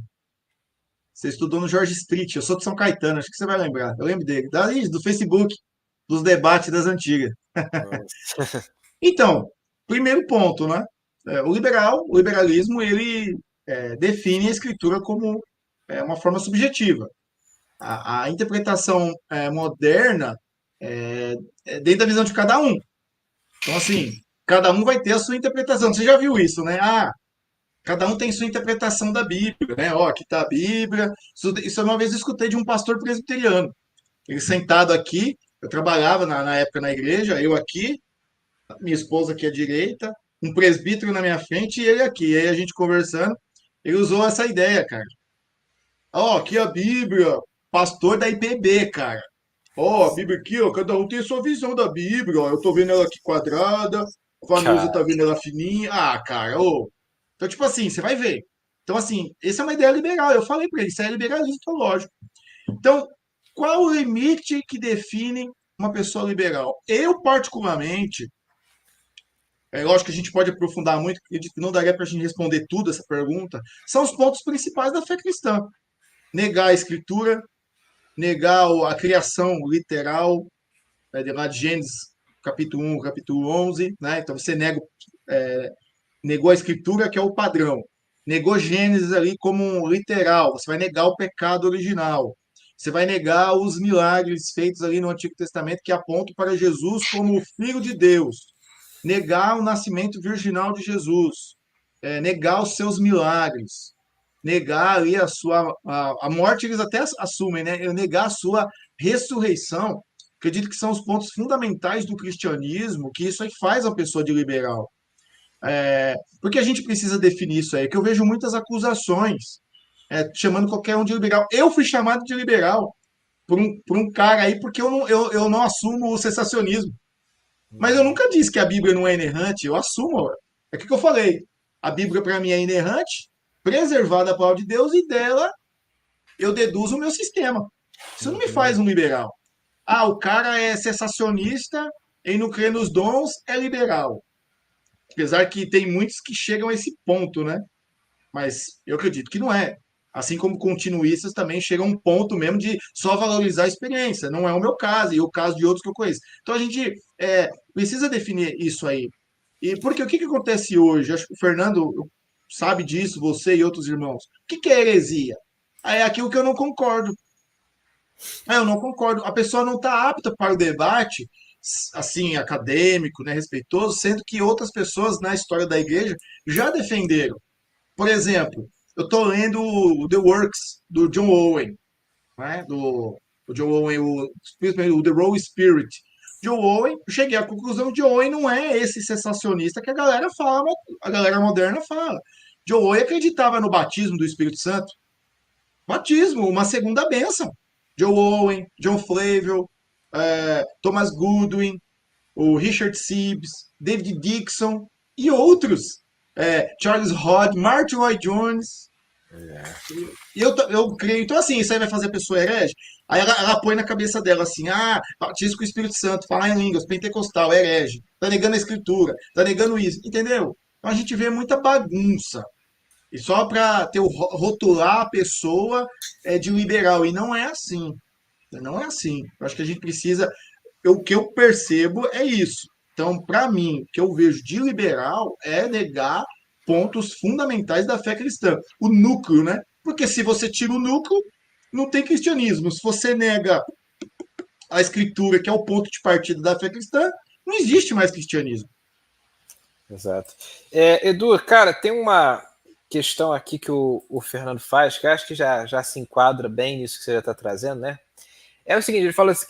Você estudou no Jorge Street, eu sou de São Caetano, acho que você vai lembrar. Eu lembro dele. Dali, do Facebook, dos debates das antigas. Então, primeiro ponto, né? O liberalismo, ele define a escritura como uma forma subjetiva. A interpretação moderna é dentro da visão de cada um. Então, assim, cada um vai ter a sua interpretação. Você já viu isso, né? Ah, cada um tem sua interpretação da Bíblia, né? Ó, aqui está a Bíblia. Isso uma vez eu escutei de um pastor presbiteriano. Ele sentado aqui, eu trabalhava na época na igreja, eu aqui, minha esposa aqui à direita, um presbítero na minha frente e ele aqui. E aí a gente conversando, ele usou essa ideia, cara. Ó, aqui a Bíblia, pastor da IPB, cara. Ó, a Bíblia aqui, ó, cada um tem a sua visão da Bíblia, ó. Eu tô vendo ela aqui quadrada, a Vanusa tá Cara, vendo ela fininha. Ah, cara, ô. Então, tipo assim, você vai ver. Então, assim, essa é uma ideia liberal. Eu falei pra ele, isso é liberalismo teológico. Então, qual o limite que define uma pessoa liberal? Eu, particularmente, lógico que a gente pode aprofundar muito, porque não daria para a gente responder tudo essa pergunta, são os pontos principais da fé cristã. Negar a escritura, negar a criação literal, de lá de Gênesis, capítulo 1, capítulo 11, né? Então você negou a escritura, que é o padrão. Negou Gênesis ali como um literal, você vai negar o pecado original. Você vai negar os milagres feitos ali no Antigo Testamento que apontam para Jesus como o Filho de Deus. Negar o nascimento virginal de Jesus. Negar os seus milagres. Negar ali a morte, eles até assumem, né? Negar a sua ressurreição. Acredito que são os pontos fundamentais do cristianismo, que isso aí faz a pessoa de liberal. Porque a gente precisa definir isso aí, que eu vejo muitas acusações chamando qualquer um de liberal. Eu fui chamado de liberal. por um cara aí, porque eu não assumo o sensacionismo. Mas eu nunca disse que a Bíblia não é inerrante, eu assumo. É o que eu falei. A Bíblia para mim é inerrante, preservada a palavra de Deus, e dela eu deduzo o meu sistema. Isso não me faz Uhum. um liberal. Ah, o cara é sensacionista e não crê nos dons, é liberal. Apesar que tem muitos que chegam a esse ponto, né? Mas eu acredito que não é. Assim como continuistas também chegam a um ponto mesmo de só valorizar a experiência. Não é o meu caso e o caso de outros que eu conheço. Então a gente precisa definir isso aí. E porque o que acontece hoje? Acho que o Fernando sabe disso, você e outros irmãos. O que é heresia? É aquilo que eu não concordo. Eu não concordo. A pessoa não está apta para o debate, assim, acadêmico, né, respeitoso, sendo que outras pessoas na história da igreja já defenderam. Por exemplo, eu estou lendo o The Works, do John Owen, né? Do John Owen, o The Raw Spirit. John Owen, eu cheguei à conclusão que John Owen não é esse sensacionista que a galera fala, a galera moderna fala. John Owen acreditava no batismo do Espírito Santo. Batismo, uma segunda bênção. Joe Owen, John Flavel, Thomas Goodwin, o Richard Sibbes, David Dixon e outros. Charles Hodge, Martin Lloyd Jones. E eu creio. Então, assim, isso aí vai fazer a pessoa herege? Aí ela põe na cabeça dela assim: ah, batismo com o Espírito Santo, falar em línguas, pentecostal, herege. Tá negando a escritura, tá negando isso, entendeu? Então a gente vê muita bagunça. E só para rotular a pessoa de liberal. E não é assim. Não é assim. Eu acho que a gente precisa. O que eu percebo é isso. Então, para mim, o que eu vejo de liberal é negar pontos fundamentais da fé cristã. O núcleo, né? Porque se você tira o núcleo, não tem cristianismo. Se você nega a escritura, que é o ponto de partida da fé cristã, não existe mais cristianismo. Exato. Edu, cara, tem uma questão aqui que o Fernando faz, que eu acho que já se enquadra bem nisso que você já está trazendo, né? É o seguinte, ele fala assim,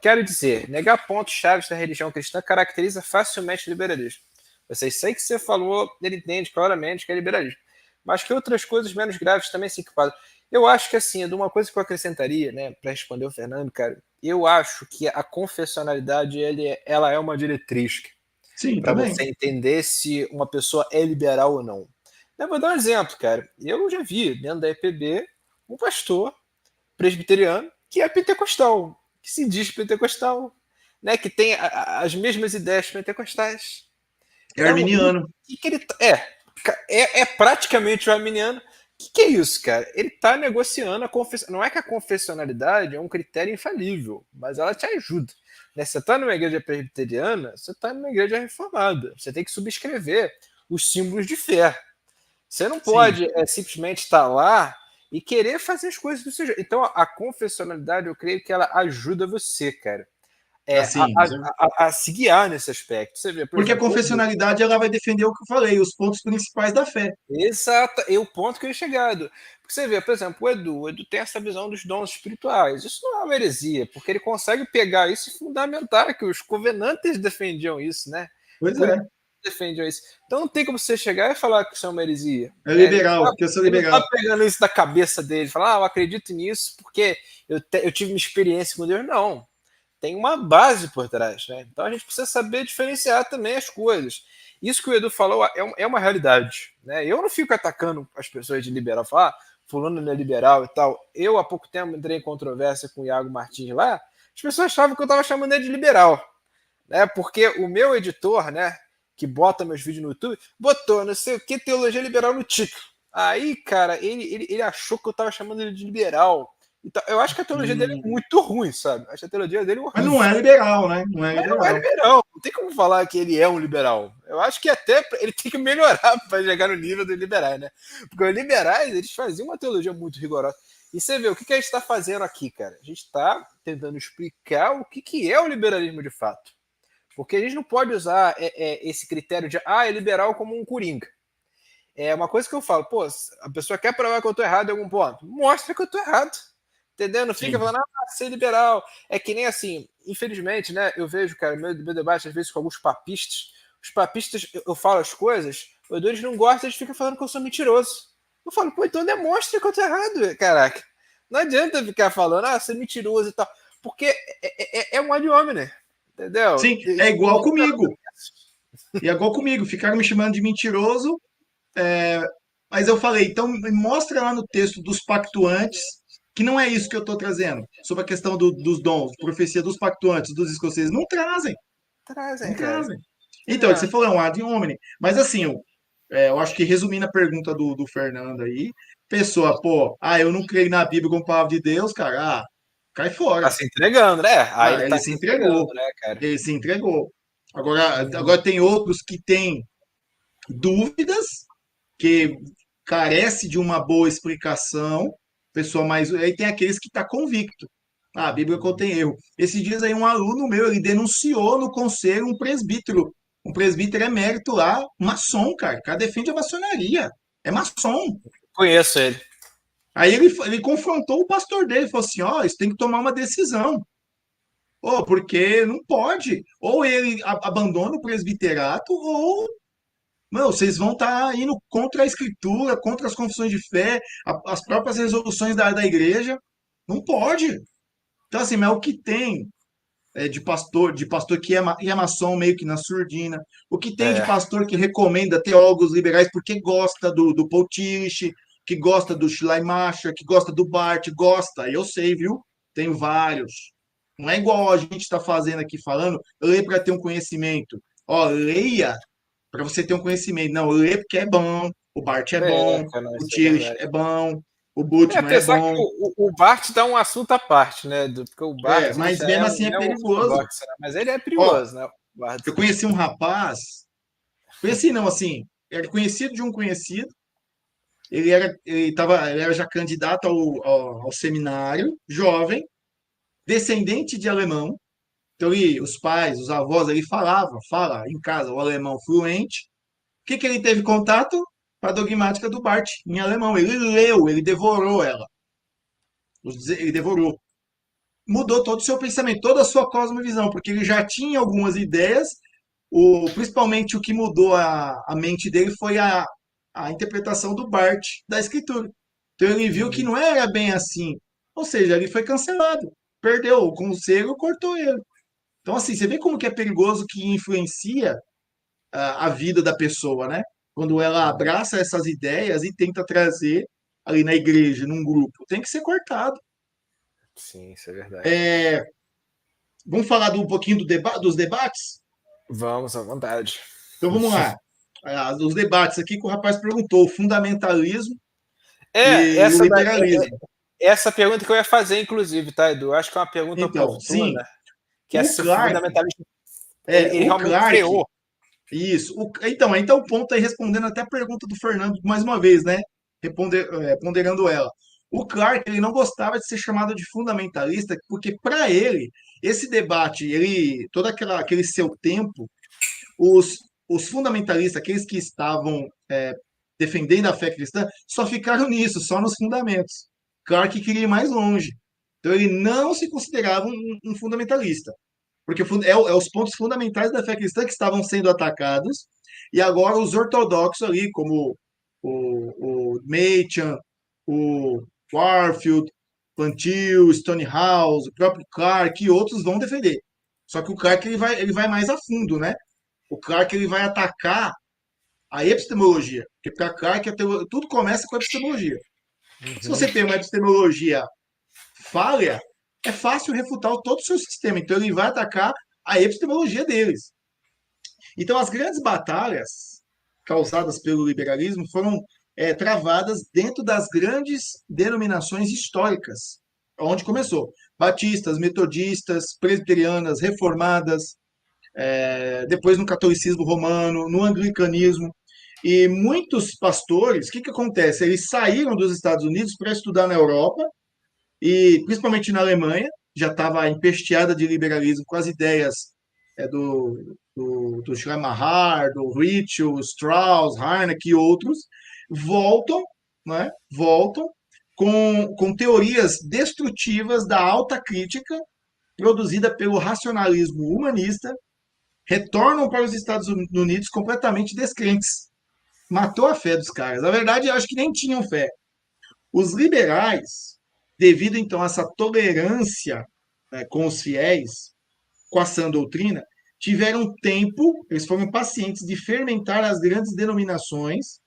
quero dizer, negar pontos chaves da religião cristã caracteriza facilmente o liberalismo. Vocês sei que você falou, ele entende claramente que é liberalismo, mas que outras coisas menos graves também se enquadram. Eu acho que assim, de uma coisa que eu acrescentaria, né, para responder o Fernando, cara, eu acho que a confessionalidade ela é uma diretriz Sim, para também. você entender se uma pessoa é liberal ou não. Eu vou dar um exemplo, cara. Eu já vi dentro da EPB um pastor presbiteriano que é pentecostal, que se diz pentecostal, né, que tem as mesmas ideias pentecostais. É Então, arminiano. que ele é praticamente o arminiano. O que é isso, cara? Ele está negociando a confissão. Não é que a confessionalidade é um critério infalível, mas ela te ajuda. Né? Você está numa igreja presbiteriana, você está numa igreja reformada. Você tem que subscrever os símbolos de fé. Você não Sim. pode simplesmente estar lá e querer fazer as coisas do seu jeito. Então, a confessionalidade, eu creio que ela ajuda você, cara, Assim, a se guiar nesse aspecto. Você vê, por porque a exemplo, confessionalidade ela vai defender o que eu falei, os pontos principais da fé. exato, é o ponto que eu ia chegado. Porque você vê, por exemplo, o Edu tem essa visão dos dons espirituais. Isso não é uma heresia, porque ele consegue pegar isso e fundamentar que os covenantes defendiam isso, né? Pois Por é. defendiam isso. Então não tem como você chegar e falar que isso é uma heresia. É Né? liberal, porque eu sou Ele não está liberal. pegando isso da cabeça dele, falar, eu acredito nisso porque eu tive uma experiência com Deus. Não. Tem uma base por trás. Né? Então a gente precisa saber diferenciar também as coisas. Isso que o Edu falou é uma realidade. Né? Eu não fico atacando as pessoas de liberal, falar, fulano não é liberal e tal. Eu, há pouco tempo, entrei em controvérsia com o Iago Martins lá, as pessoas achavam que eu estava chamando ele de liberal. Né? Porque o meu editor, né, que bota meus vídeos no YouTube, botou não sei o que teologia liberal no título. Aí, cara, ele achou que eu tava chamando ele de liberal. Então, eu acho que a teologia dele é Hum. muito ruim, sabe? Acho a teologia dele Mas não horrível. é liberal, né? Não é Mas não é liberal. liberal. Não tem como falar que ele é um liberal. Eu acho que até ele tem que melhorar para chegar no nível dos liberais, né? Porque os liberais, eles faziam uma teologia muito rigorosa. E você vê, o que a gente está fazendo aqui, cara? A gente está tentando explicar o que é o liberalismo de fato. Porque a gente não pode usar esse critério de é liberal como um coringa. É uma coisa que eu falo, pô, a pessoa quer provar que eu tô errado em algum ponto. Mostra que eu tô errado. Entendeu? Não fica Sim. falando, ser liberal. É que nem assim, infelizmente, né? Eu vejo, cara, meu debate às vezes com alguns papistas. Os papistas, eu falo as coisas, eles não gostam, eles ficam falando que eu sou mentiroso. Eu falo, pô, então demonstra que eu tô errado, caraca. Não adianta ficar falando, você é mentiroso e tal. Porque é um ad hominem, entendeu? Sim, é igual comigo. E é igual comigo. Ficaram me chamando de mentiroso. Mas eu falei, então me mostra lá no texto dos pactuantes, que não é isso que eu estou trazendo, sobre a questão dos dons, profecia dos pactuantes, dos escoceses. Não trazem, não Trazem, cara. trazem. Então, é que você falou, é um ad hominem. Mas assim, eu acho que resumindo a pergunta do Fernando aí, pessoa, pô, eu não creio na Bíblia como palavra de Deus, cara, cai Tá fora. se entregando, né? Aí ele Ele tá se se entregando, entregou. né, cara? Ele se entregou. Agora, Uhum. agora tem outros que têm dúvidas, que carece de uma boa explicação, pessoa mais. Aí tem aqueles que está convicto. A Bíblia contém erro. Esses dias aí um aluno meu, ele denunciou no conselho um presbítero. Um presbítero emérito lá, maçom, cara. O cara defende a maçonaria. É maçom. Conheço ele. Aí ele confrontou o pastor dele, falou assim, ó, isso tem que tomar uma decisão. Porque não pode. Ou ele abandona o presbiterato, ou não, vocês vão estar indo contra a escritura, contra as confissões de fé, as próprias resoluções da igreja. Não pode. Então, assim, mas o que tem de pastor que é maçom meio que na surdina, o que tem de É, pastor que recomenda teólogos liberais porque gosta do Paul Tillich, que gosta do Schleiermacher, que gosta do Barth, gosta, eu sei, viu? Tenho vários. Não é igual a gente está fazendo aqui falando, lê para ter um conhecimento. Ó, leia para você ter um conhecimento. Não, lê porque é bom, o Bart é bom, cara, não, o isso é Tillich verdade. é bom, o Bultmann é Apesar que bom. o Bart dá um assunto à parte, né? Porque o Bart ele Mas já mesmo assim é é um perigoso. ortodoxo, né? Mas ele é Ó, perigoso, né? O Bart. eu conheci um rapaz, conheci não, assim, era conhecido de um conhecido, ele era já candidato ao seminário, jovem, descendente de alemão, então os pais, os avós, ele fala em casa o alemão fluente. O que ele teve contato? Com a dogmática do Barth, em alemão. Ele leu, ele devorou ela. Ele devorou. Mudou todo o seu pensamento, toda a sua cosmovisão, porque ele já tinha algumas ideias, principalmente o que mudou a mente dele foi a interpretação do Barth da escritura. Então ele viu que Uhum. não era bem assim. Ou seja, ele foi cancelado. Perdeu o conselho, cortou ele. Então, assim, você vê como que é perigoso que influencia a vida da pessoa, né? Quando ela abraça essas ideias e tenta trazer ali na igreja, num grupo, tem que ser cortado. Sim, isso é verdade. Vamos falar um pouquinho dos debates? Vamos à vontade. Então vamos lá. Os debates aqui que o rapaz perguntou: o fundamentalismo e o Essa, liberalismo. essa pergunta que eu ia fazer, inclusive, tá, Edu? Eu acho que é uma pergunta Então, sim, oportuna, que o esse Clark, fundamentalismo, ele o realmente Clark, freou. isso. Então o ponto aí, respondendo até a pergunta do Fernando, mais uma vez, né? Ponderando ela. O Clark, ele não gostava de ser chamado de fundamentalista, porque para ele, esse debate, todo aquele seu tempo, os, os fundamentalistas, aqueles que estavam defendendo a fé cristã, só ficaram nisso, só nos fundamentos. Clark queria ir mais longe. Então ele não se considerava um fundamentalista. Porque os pontos fundamentais da fé cristã que estavam sendo atacados, e agora os ortodoxos ali, como o Machen, o Warfield, Plantil, Stonehouse, o próprio Clark e outros vão defender. Só que o Clark ele vai mais a fundo, né? O Clark ele vai atacar a epistemologia, porque para Clark tudo começa com a epistemologia. Se Uhum. você tem uma epistemologia falha, é fácil refutar todo o seu sistema. Então ele vai atacar a epistemologia deles. Então as grandes batalhas causadas pelo liberalismo foram travadas dentro das grandes denominações históricas, onde começou. Batistas, metodistas, presbiterianas, reformadas, depois no catolicismo romano, no anglicanismo. E muitos pastores, o que acontece? Eles saíram dos Estados Unidos para estudar na Europa, e principalmente na Alemanha, já estava empesteada de liberalismo com as ideias do Schleiermacher, do Ritschl, Strauss, Harnack e outros, voltam, né, voltam com teorias destrutivas da alta crítica produzida pelo racionalismo humanista, retornam para os Estados Unidos completamente descrentes. Matou a fé dos caras. Na verdade, eu acho que nem tinham fé. Os liberais, devido então a essa tolerância, né, com os fiéis, com a sã doutrina, tiveram tempo, eles foram pacientes de fermentar as grandes denominações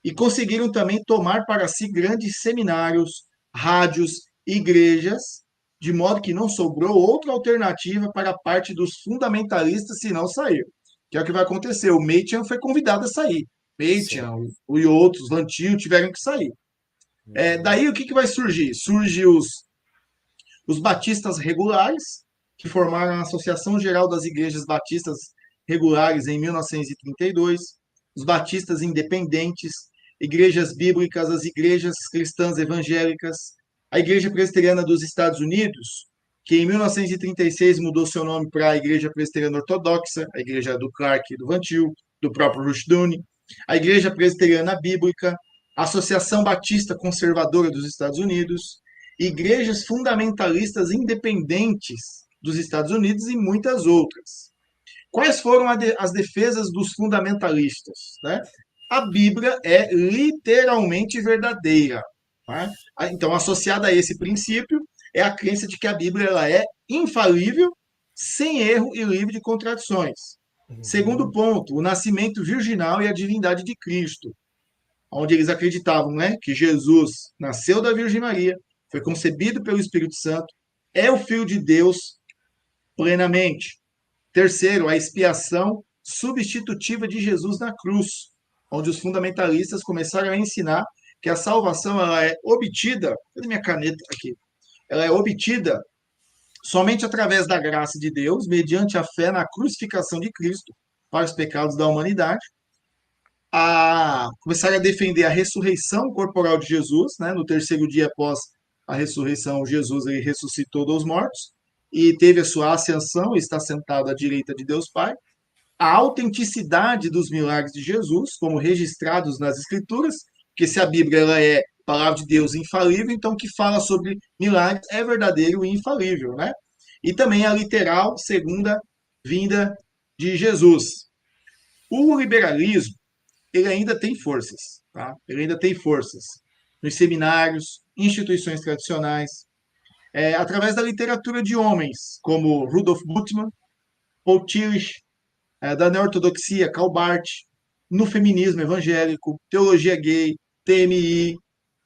e conseguiram também tomar para si grandes seminários, rádios, igrejas, de modo que não sobrou outra alternativa para a parte dos fundamentalistas se não sair. Que é o que vai acontecer. O Machen foi convidado a sair. Sim. Machen e outros, Lantil, tiveram que sair. Uhum. Daí o que vai surgir? Surge os batistas regulares, que formaram a Associação Geral das Igrejas Batistas Regulares em 1932, os batistas independentes, igrejas bíblicas, as igrejas cristãs evangélicas, a Igreja Presbiteriana dos Estados Unidos, que em 1936 mudou seu nome para a Igreja Presbiteriana Ortodoxa, a igreja do Clark e do Van Til, do próprio Rushdoony, a Igreja Presbiteriana Bíblica, a Associação Batista Conservadora dos Estados Unidos, igrejas fundamentalistas independentes dos Estados Unidos e muitas outras. Quais foram as defesas dos fundamentalistas? Né? A Bíblia é literalmente verdadeira. Tá? Então, associada a esse princípio, é a crença de que a Bíblia ela é infalível, sem erro e livre de contradições. Segundo Uhum. ponto, o nascimento virginal e a divindade de Cristo, onde eles acreditavam, né, que Jesus nasceu da Virgem Maria, foi concebido pelo Espírito Santo, é o Filho de Deus plenamente. Terceiro, a expiação substitutiva de Jesus na cruz, onde os fundamentalistas começaram a ensinar que a salvação ela é obtida, cadê minha caneta aqui? Ela é obtida somente através da graça de Deus, mediante a fé na crucificação de Cristo para os pecados da humanidade, a começar a defender a ressurreição corporal de Jesus, né? No terceiro dia após a ressurreição, Jesus ele ressuscitou dos mortos e teve a sua ascensão e está sentado à direita de Deus Pai. A autenticidade dos milagres de Jesus, como registrados nas Escrituras, porque se a Bíblia ela é palavra de Deus infalível, então o que fala sobre milagres é verdadeiro e infalível, né? E também a literal segunda vinda de Jesus. O liberalismo ele ainda tem forças, tá? Ele ainda tem forças nos seminários, instituições tradicionais, através da literatura de homens como Rudolf Bultmann, Paul Tillich, da neortodoxia, Karl Barth, no feminismo evangélico, teologia gay, TMI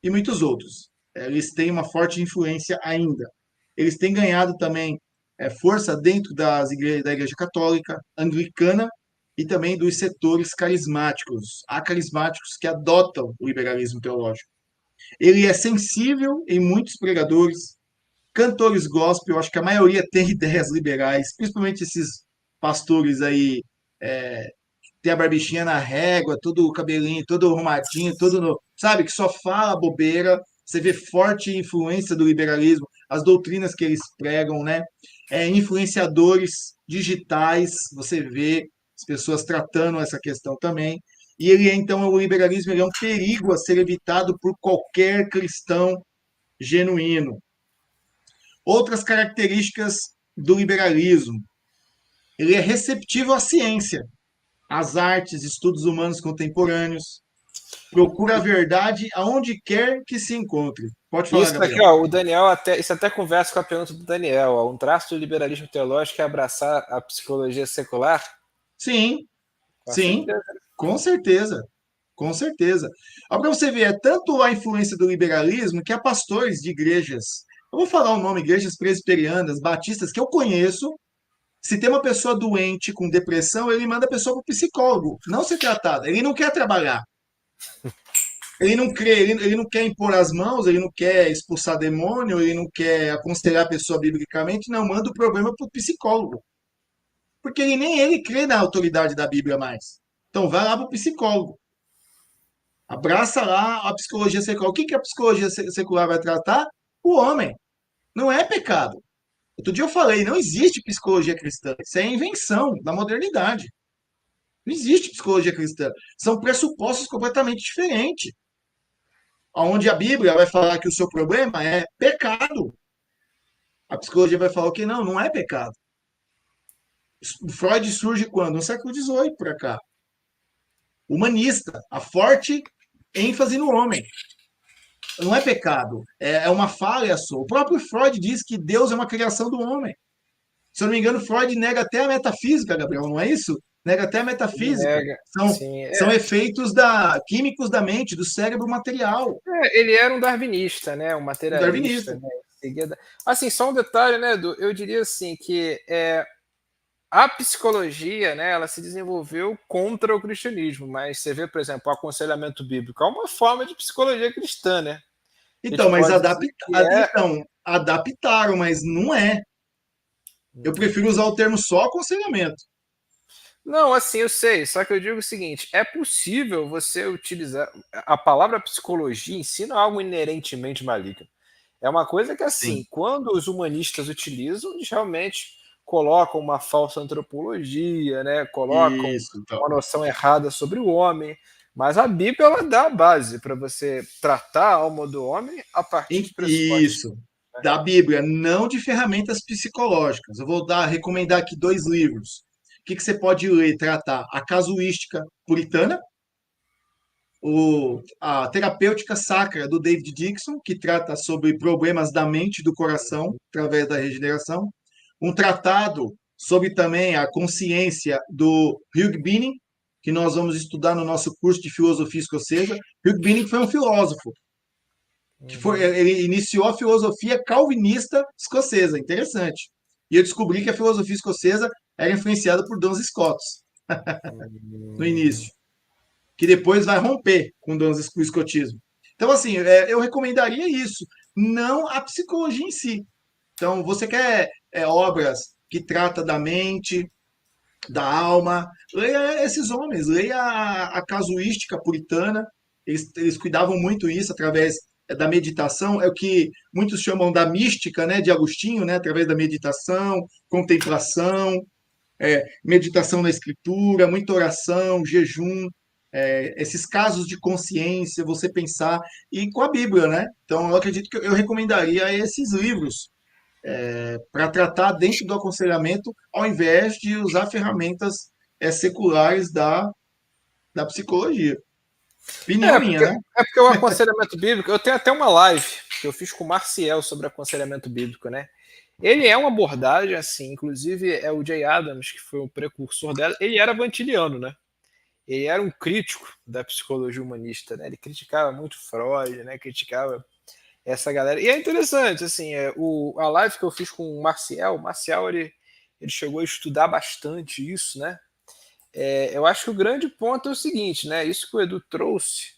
e muitos outros. Eles têm uma forte influência ainda. Eles têm ganhado também força dentro da Igreja Católica, Anglicana e também dos setores carismáticos. Há carismáticos que adotam o liberalismo teológico. Ele é sensível em muitos pregadores, cantores gospel, eu acho que a maioria tem ideias liberais, principalmente esses pastores aí, é, tem a barbichinha na régua, todo o cabelinho, todo arrumadinho, todo no, sabe, que só fala bobeira. Você vê forte influência do liberalismo, as doutrinas que eles pregam, né? Influenciadores digitais, você vê as pessoas tratando essa questão também. E ele, então, o liberalismo ele é um perigo a ser evitado por qualquer cristão genuíno. Outras características do liberalismo. Ele é receptivo à ciência, às artes, estudos humanos contemporâneos, procura a verdade aonde quer que se encontre. Pode falar, Isso aqui, Gabriel. ó, o Daniel até, isso até conversa com a pergunta do Daniel. Ó, um traço do liberalismo teológico é abraçar a psicologia secular? Sim, Com sim, certeza. com certeza. Com certeza. Para você ver, é tanto a influência do liberalismo que há pastores de igrejas, eu vou falar o nome, igrejas presbiterianas, batistas, que eu conheço. Se tem uma pessoa doente com depressão, ele manda a pessoa para o psicólogo, não ser tratada. Ele não quer trabalhar. Ele não crê, ele não quer impor as mãos, ele não quer expulsar demônio, ele não quer aconselhar a pessoa biblicamente, não, manda o problema para o psicólogo. Porque nem ele crê na autoridade da Bíblia mais. Então vai lá para o psicólogo. Abraça lá a psicologia secular. O que a psicologia secular vai tratar? O homem. Não é pecado. Outro dia eu falei, não existe psicologia cristã. Isso é invenção da modernidade. Não existe psicologia cristã. São pressupostos completamente diferentes. Onde a Bíblia vai falar que o seu problema é pecado. A psicologia vai falar que não, não é pecado. Freud surge quando? No século XVIII para cá. Humanista, a forte ênfase no homem. Não é pecado, é uma falha sua. O próprio Freud diz que Deus é uma criação do homem. Se eu não me engano, Freud nega até a metafísica, Gabriel, não é isso? Nega até a metafísica. Nega. São, Sim, são efeitos químicos da mente, do cérebro material, ele era um darwinista, né? Um do materialista, darwinismo. né? Assim, só um detalhe, né, Edu? Eu diria assim que a psicologia, né, ela se desenvolveu contra o cristianismo, mas você vê, por exemplo, o aconselhamento bíblico é uma forma de psicologia cristã, né? A Então, gente mas pode dizer que adaptaram, mas não é. Eu prefiro usar o termo só aconselhamento. Não, assim, eu sei, só que eu digo o seguinte: é possível você utilizar. A palavra psicologia em si não é algo inerentemente maligno. É uma coisa que, Sim. assim, quando os humanistas utilizam, eles realmente colocam uma falsa antropologia, né? Colocam Isso, então. uma noção errada sobre o homem. Mas a Bíblia ela dá a base para você tratar a alma do homem a partir de pressupostos. Isso. Da Bíblia, não de ferramentas psicológicas. Eu vou recomendar aqui dois livros. O que você pode ler, tratar? A Casuística Puritana, a Terapêutica Sacra, do David Dixon, que trata sobre problemas da mente e do coração, através da regeneração. Um tratado sobre também a consciência, do Hugh Binning, que nós vamos estudar no nosso curso de filosofia escocesa. Hugh Binning foi um filósofo, Uhum. ele iniciou a filosofia calvinista escocesa, interessante. E eu descobri que a filosofia escocesa era influenciada por Duns Scotus no Uhum. início, que depois vai romper com o escotismo. Então, assim, eu recomendaria isso, não a psicologia em si. Então, você quer obras que trata da mente, da alma, leia esses homens, leia a casuística puritana, eles cuidavam muito isso através da meditação, é o que muitos chamam da mística, né, de Agostinho, né, através da meditação, contemplação, meditação na escritura, muita oração, jejum, esses casos de consciência, você pensar, e com a Bíblia, né? Então, eu acredito que eu recomendaria esses livros para tratar dentro do aconselhamento, ao invés de usar ferramentas seculares da psicologia. Opinião minha, né? É porque o aconselhamento bíblico, eu tenho até uma live que eu fiz com o Marciel sobre aconselhamento bíblico, né? Ele é uma abordagem assim, inclusive é o Jay Adams, que foi o precursor dela, ele era vantiliano, né? Ele era um crítico da psicologia humanista, né? Ele criticava muito Freud, né? Criticava essa galera. E é interessante, assim, a live que eu fiz com o Marcial ele chegou a estudar bastante isso, né? Eu acho que o grande ponto é o seguinte, né? Isso que o Edu trouxe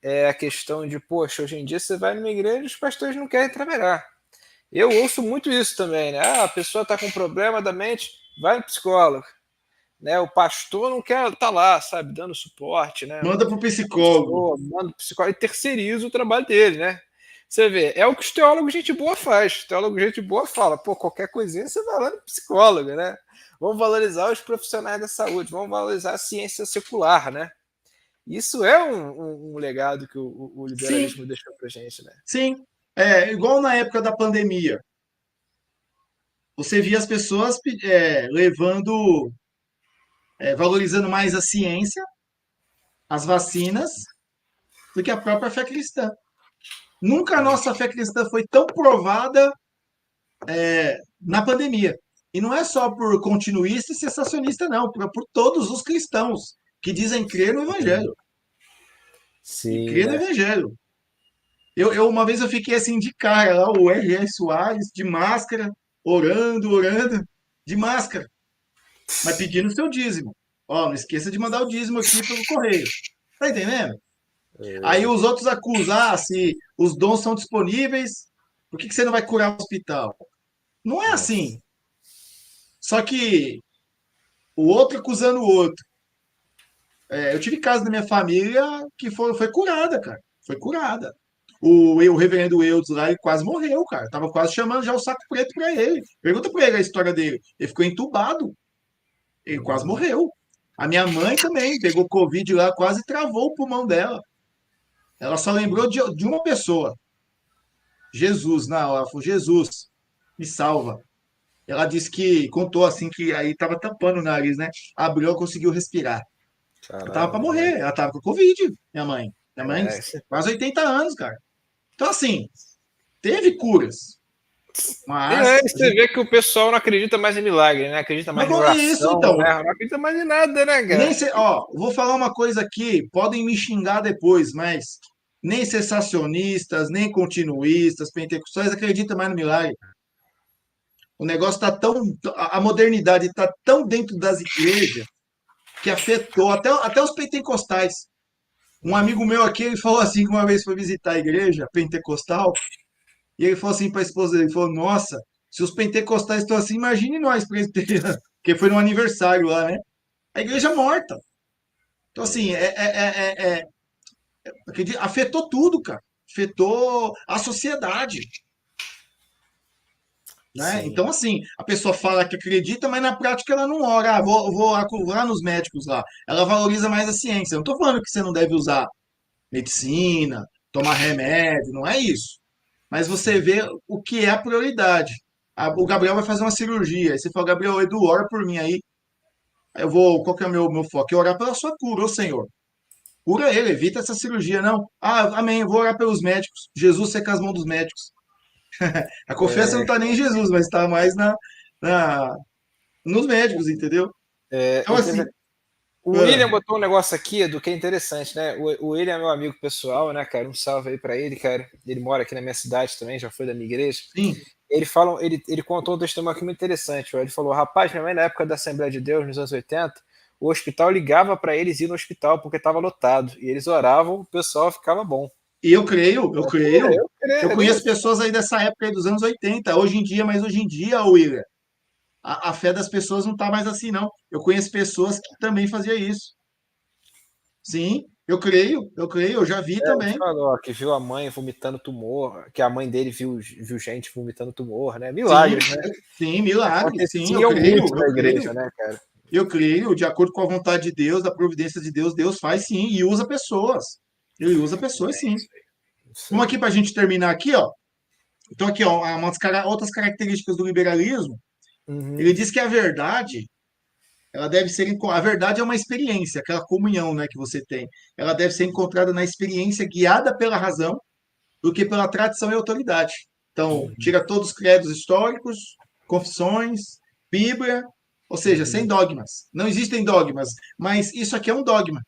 é a questão de, poxa, hoje em dia você vai numa igreja e os pastores não querem trabalhar. Eu ouço muito isso também, né? Ah, a pessoa está com problema da mente, vai no psicólogo. Né? O pastor não quer estar lá, sabe, dando suporte, né? Manda para o A psicólogo. pessoa manda o psicólogo e terceiriza o trabalho dele, né? Você vê, é o que os teólogos gente boa faz. O teólogo gente boa fala, pô, qualquer coisinha você vai lá no psicólogo, né? Vamos valorizar os profissionais da saúde, vamos valorizar a ciência secular, né? Isso é um legado que o Sim, liberalismo deixou pra gente, né? sim. Igual na época da pandemia. Você via as pessoas valorizando mais a ciência, as vacinas, do que a própria fé cristã. Nunca a nossa fé cristã foi tão provada na pandemia. E não é só por continuista e sensacionista, não, por todos os cristãos que dizem crer no Evangelho. E Sim, crer no né? Evangelho. Uma vez eu fiquei assim de cara lá, o R.S. Soares, de máscara, orando, de máscara, mas pedindo o seu dízimo. Ó, não esqueça de mandar o dízimo aqui pelo correio. Tá entendendo? Aí os outros acusam, se os dons são disponíveis, por que você não vai curar o hospital? Não é Nossa. assim. Só que o outro acusando o outro. Eu tive casos da minha família que foi curada, cara. Foi curada. O reverendo Eudes lá, ele quase morreu, cara. Tava quase chamando já o saco preto pra ele. Pergunta pra ele a história dele. Ele ficou entubado. Ele quase Uhum. morreu. A minha mãe também pegou Covid lá, quase travou o pulmão dela. Ela só lembrou de uma pessoa. Jesus, na hora. Ela falou, Jesus, me salva. Ela disse que contou assim que aí tava tampando o nariz, né? Abriu, ela conseguiu respirar. Ela tava para Caramba, morrer, ela tava com Covid, minha mãe. Minha mãe, é, quase 80 anos, cara. Então, assim, teve curas, E aí mas você vê que o pessoal não acredita mais em milagre, né? Acredita mais em não é isso, oração, então. né? Não acredita mais em nada, né, Nem cara? ser, ó, vou falar uma coisa aqui, podem me xingar depois, mas nem cessacionistas, nem continuistas, pentecostais acreditam mais no milagre. O negócio está tão. A modernidade está tão dentro das igrejas que afetou até os pentecostais. Um amigo meu aqui, ele falou assim, que uma vez foi visitar a igreja pentecostal, e ele falou assim para a esposa dele, ele falou, nossa, se os pentecostais estão assim, imagine nós, presbiterianos, porque foi no aniversário lá, né? A igreja morta. Então, assim, afetou tudo, cara. Afetou a sociedade. Né? Sim. Então, assim, a pessoa fala que acredita, mas na prática ela não ora. Ah, vou lá nos médicos lá. Ela valoriza mais a ciência. Eu não estou falando que você não deve usar medicina, tomar remédio, não é isso. Mas você Sim. vê o que é a prioridade. O Gabriel vai fazer uma cirurgia. Aí você fala, Gabriel, Edu, ora por mim aí. Aí eu vou, qual que é o meu foco? É orar pela sua cura, ô Senhor. Cura ele, evita essa cirurgia, não. Ah, amém, eu vou orar pelos médicos. Jesus seca as mãos dos médicos. A confiança não É, está nem em Jesus, mas está mais na, nos médicos, entendeu? Então, assim, o ah, William botou um negócio aqui do que é interessante, né? O William é meu amigo pessoal, né, cara? Um salve aí pra ele, cara. Ele mora aqui na minha cidade também, já foi da minha igreja. sim. Ele contou um testemunho aqui muito interessante. Ó. Ele falou: rapaz, minha mãe, na época da Assembleia de Deus, nos anos 80, o hospital ligava para eles ir no hospital porque estava lotado. E eles oravam, o pessoal ficava bom. E eu creio, eu creio. Eu Eu creio. conheço pessoas aí dessa época aí dos anos 80, hoje em dia, mas hoje em dia, William, a fé das pessoas não está mais assim, não. Eu conheço pessoas que também faziam isso. Sim, eu creio, eu já vi Ele também. falou ó, que viu a mãe vomitando tumor, que a mãe dele viu gente vomitando tumor, né? Sim, Milagres, né? sim, milagre, sim, Aconteciam muito eu na creio. igreja, né, cara? Eu creio, de acordo com a vontade de Deus, da providência de Deus, Deus faz sim e usa pessoas. Ele usa pessoas sim. Isso Vamos aí. aqui para a gente terminar aqui, ó. Então aqui, ó, outras características do liberalismo. Uhum. Ele diz que a verdade, ela deve ser a verdade é uma experiência, aquela comunhão, né, que você tem. Ela deve ser encontrada na experiência guiada pela razão do que pela tradição e autoridade. Então, Uhum. tira todos os credos históricos, confissões, Bíblia, ou seja, sem Uhum. dogmas. Não existem dogmas, mas isso aqui é um dogma.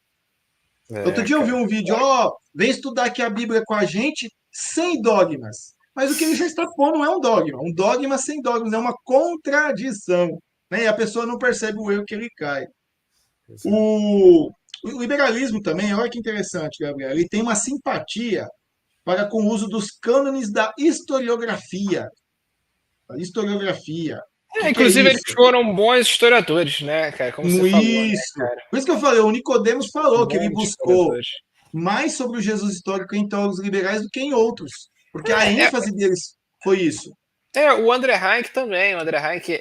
Outro É, dia eu vi cara. um vídeo, ó, vem estudar aqui a Bíblia com a gente sem dogmas. Mas o que ele já está pondo não é um dogma. Um dogma sem dogmas é uma contradição. Né? E a pessoa não percebe o erro que ele cai. Exato. O liberalismo também, olha que interessante, Gabriel, ele tem uma simpatia para com o uso dos cânones da historiografia. A historiografia. O que é Inclusive, eles isso? foram bons historiadores, né, cara? Como você falou, né, Isso. cara? Por isso que eu falei, o Nicodemos falou que ele Bons buscou historiadores. mais sobre o Jesus histórico em teólogos liberais do que em outros. Porque a É, ênfase deles foi isso. o André Heinck também. O André Heinck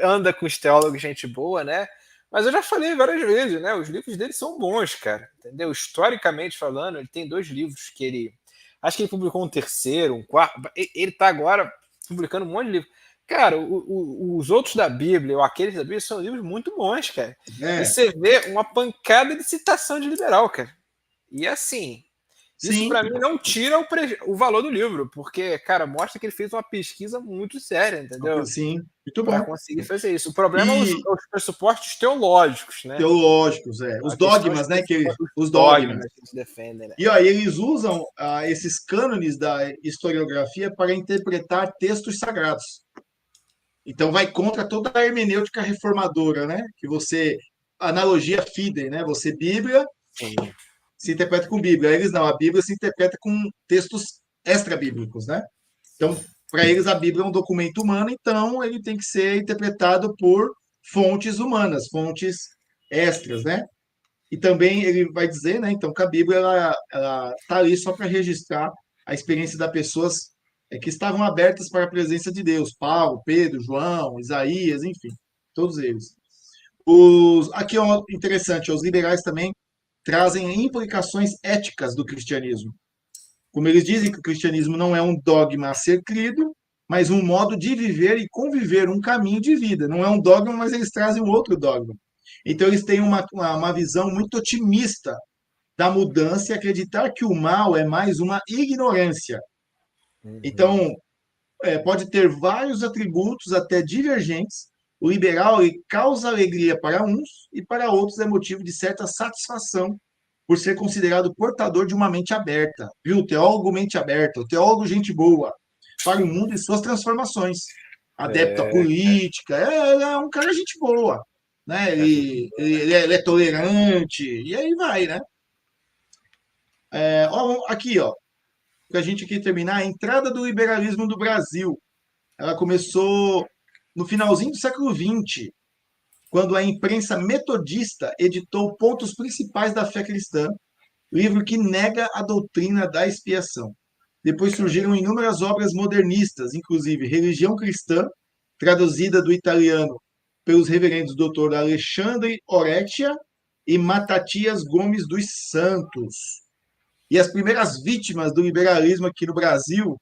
anda com os teólogos, gente boa, né? Mas eu já falei várias vezes, né? Os livros dele são bons, cara. Entendeu? Historicamente falando, ele tem 2 livros que ele. Acho que ele publicou um terceiro, um quarto. Ele tá agora publicando um monte de livro. Cara, os outros da Bíblia, ou aqueles da Bíblia, são livros muito bons, cara. E É, você vê uma pancada de citação de liberal, cara. E assim, isso sim, para mim não tira o valor do livro, porque, cara, mostra que ele fez uma pesquisa muito séria, entendeu? sim, muito Para bom. conseguir fazer isso. O problema é E os pressupostos teológicos, né? teológicos, os A questão dogmas, né? os Os dogmas. dogmas que eles defendem, né? E ó, eles usam esses cânones da historiografia para interpretar textos sagrados. Então vai contra toda a hermenêutica reformadora, né? Que você analogia fidei, né? Você Bíblia Sim. se interpreta com Bíblia. Eles não, a Bíblia se interpreta com textos extra-bíblicos, né? Então, para eles a Bíblia é um documento humano, então ele tem que ser interpretado por fontes humanas, fontes extras, né? E também ele vai dizer, né? Então, que a Bíblia ela tá ali só para registrar a experiência das pessoas que estavam abertas para a presença de Deus, Paulo, Pedro, João, Isaías, enfim, todos eles. Aqui é interessante, os liberais também trazem implicações éticas do cristianismo. Como eles dizem que o cristianismo não é um dogma a ser crido, mas um modo de viver e conviver, um caminho de vida. Não é um dogma, mas eles trazem um outro dogma. Então eles têm uma visão muito otimista da mudança e acreditar que o mal é mais uma ignorância. Uhum. Então, pode ter vários atributos até divergentes. O liberal ele causa alegria para uns e para outros é motivo de certa satisfação por ser considerado portador de uma mente aberta. Viu? O teólogo mente aberta, o teólogo gente boa para o mundo e suas transformações. Adepto à política, ele é um cara gente boa. Né? Ele é tolerante, e aí vai, né? Aqui, ó, para a gente aqui terminar, a entrada do liberalismo no Brasil. Ela começou no finalzinho do século XX, quando a imprensa metodista editou Pontos Principais da Fé Cristã, livro que nega a doutrina da expiação. Depois surgiram inúmeras obras modernistas, inclusive Religião Cristã, traduzida do italiano pelos reverendos Dr. Alexandre Orecchia e Matatias Gomes dos Santos. E as primeiras vítimas do liberalismo aqui no Brasil,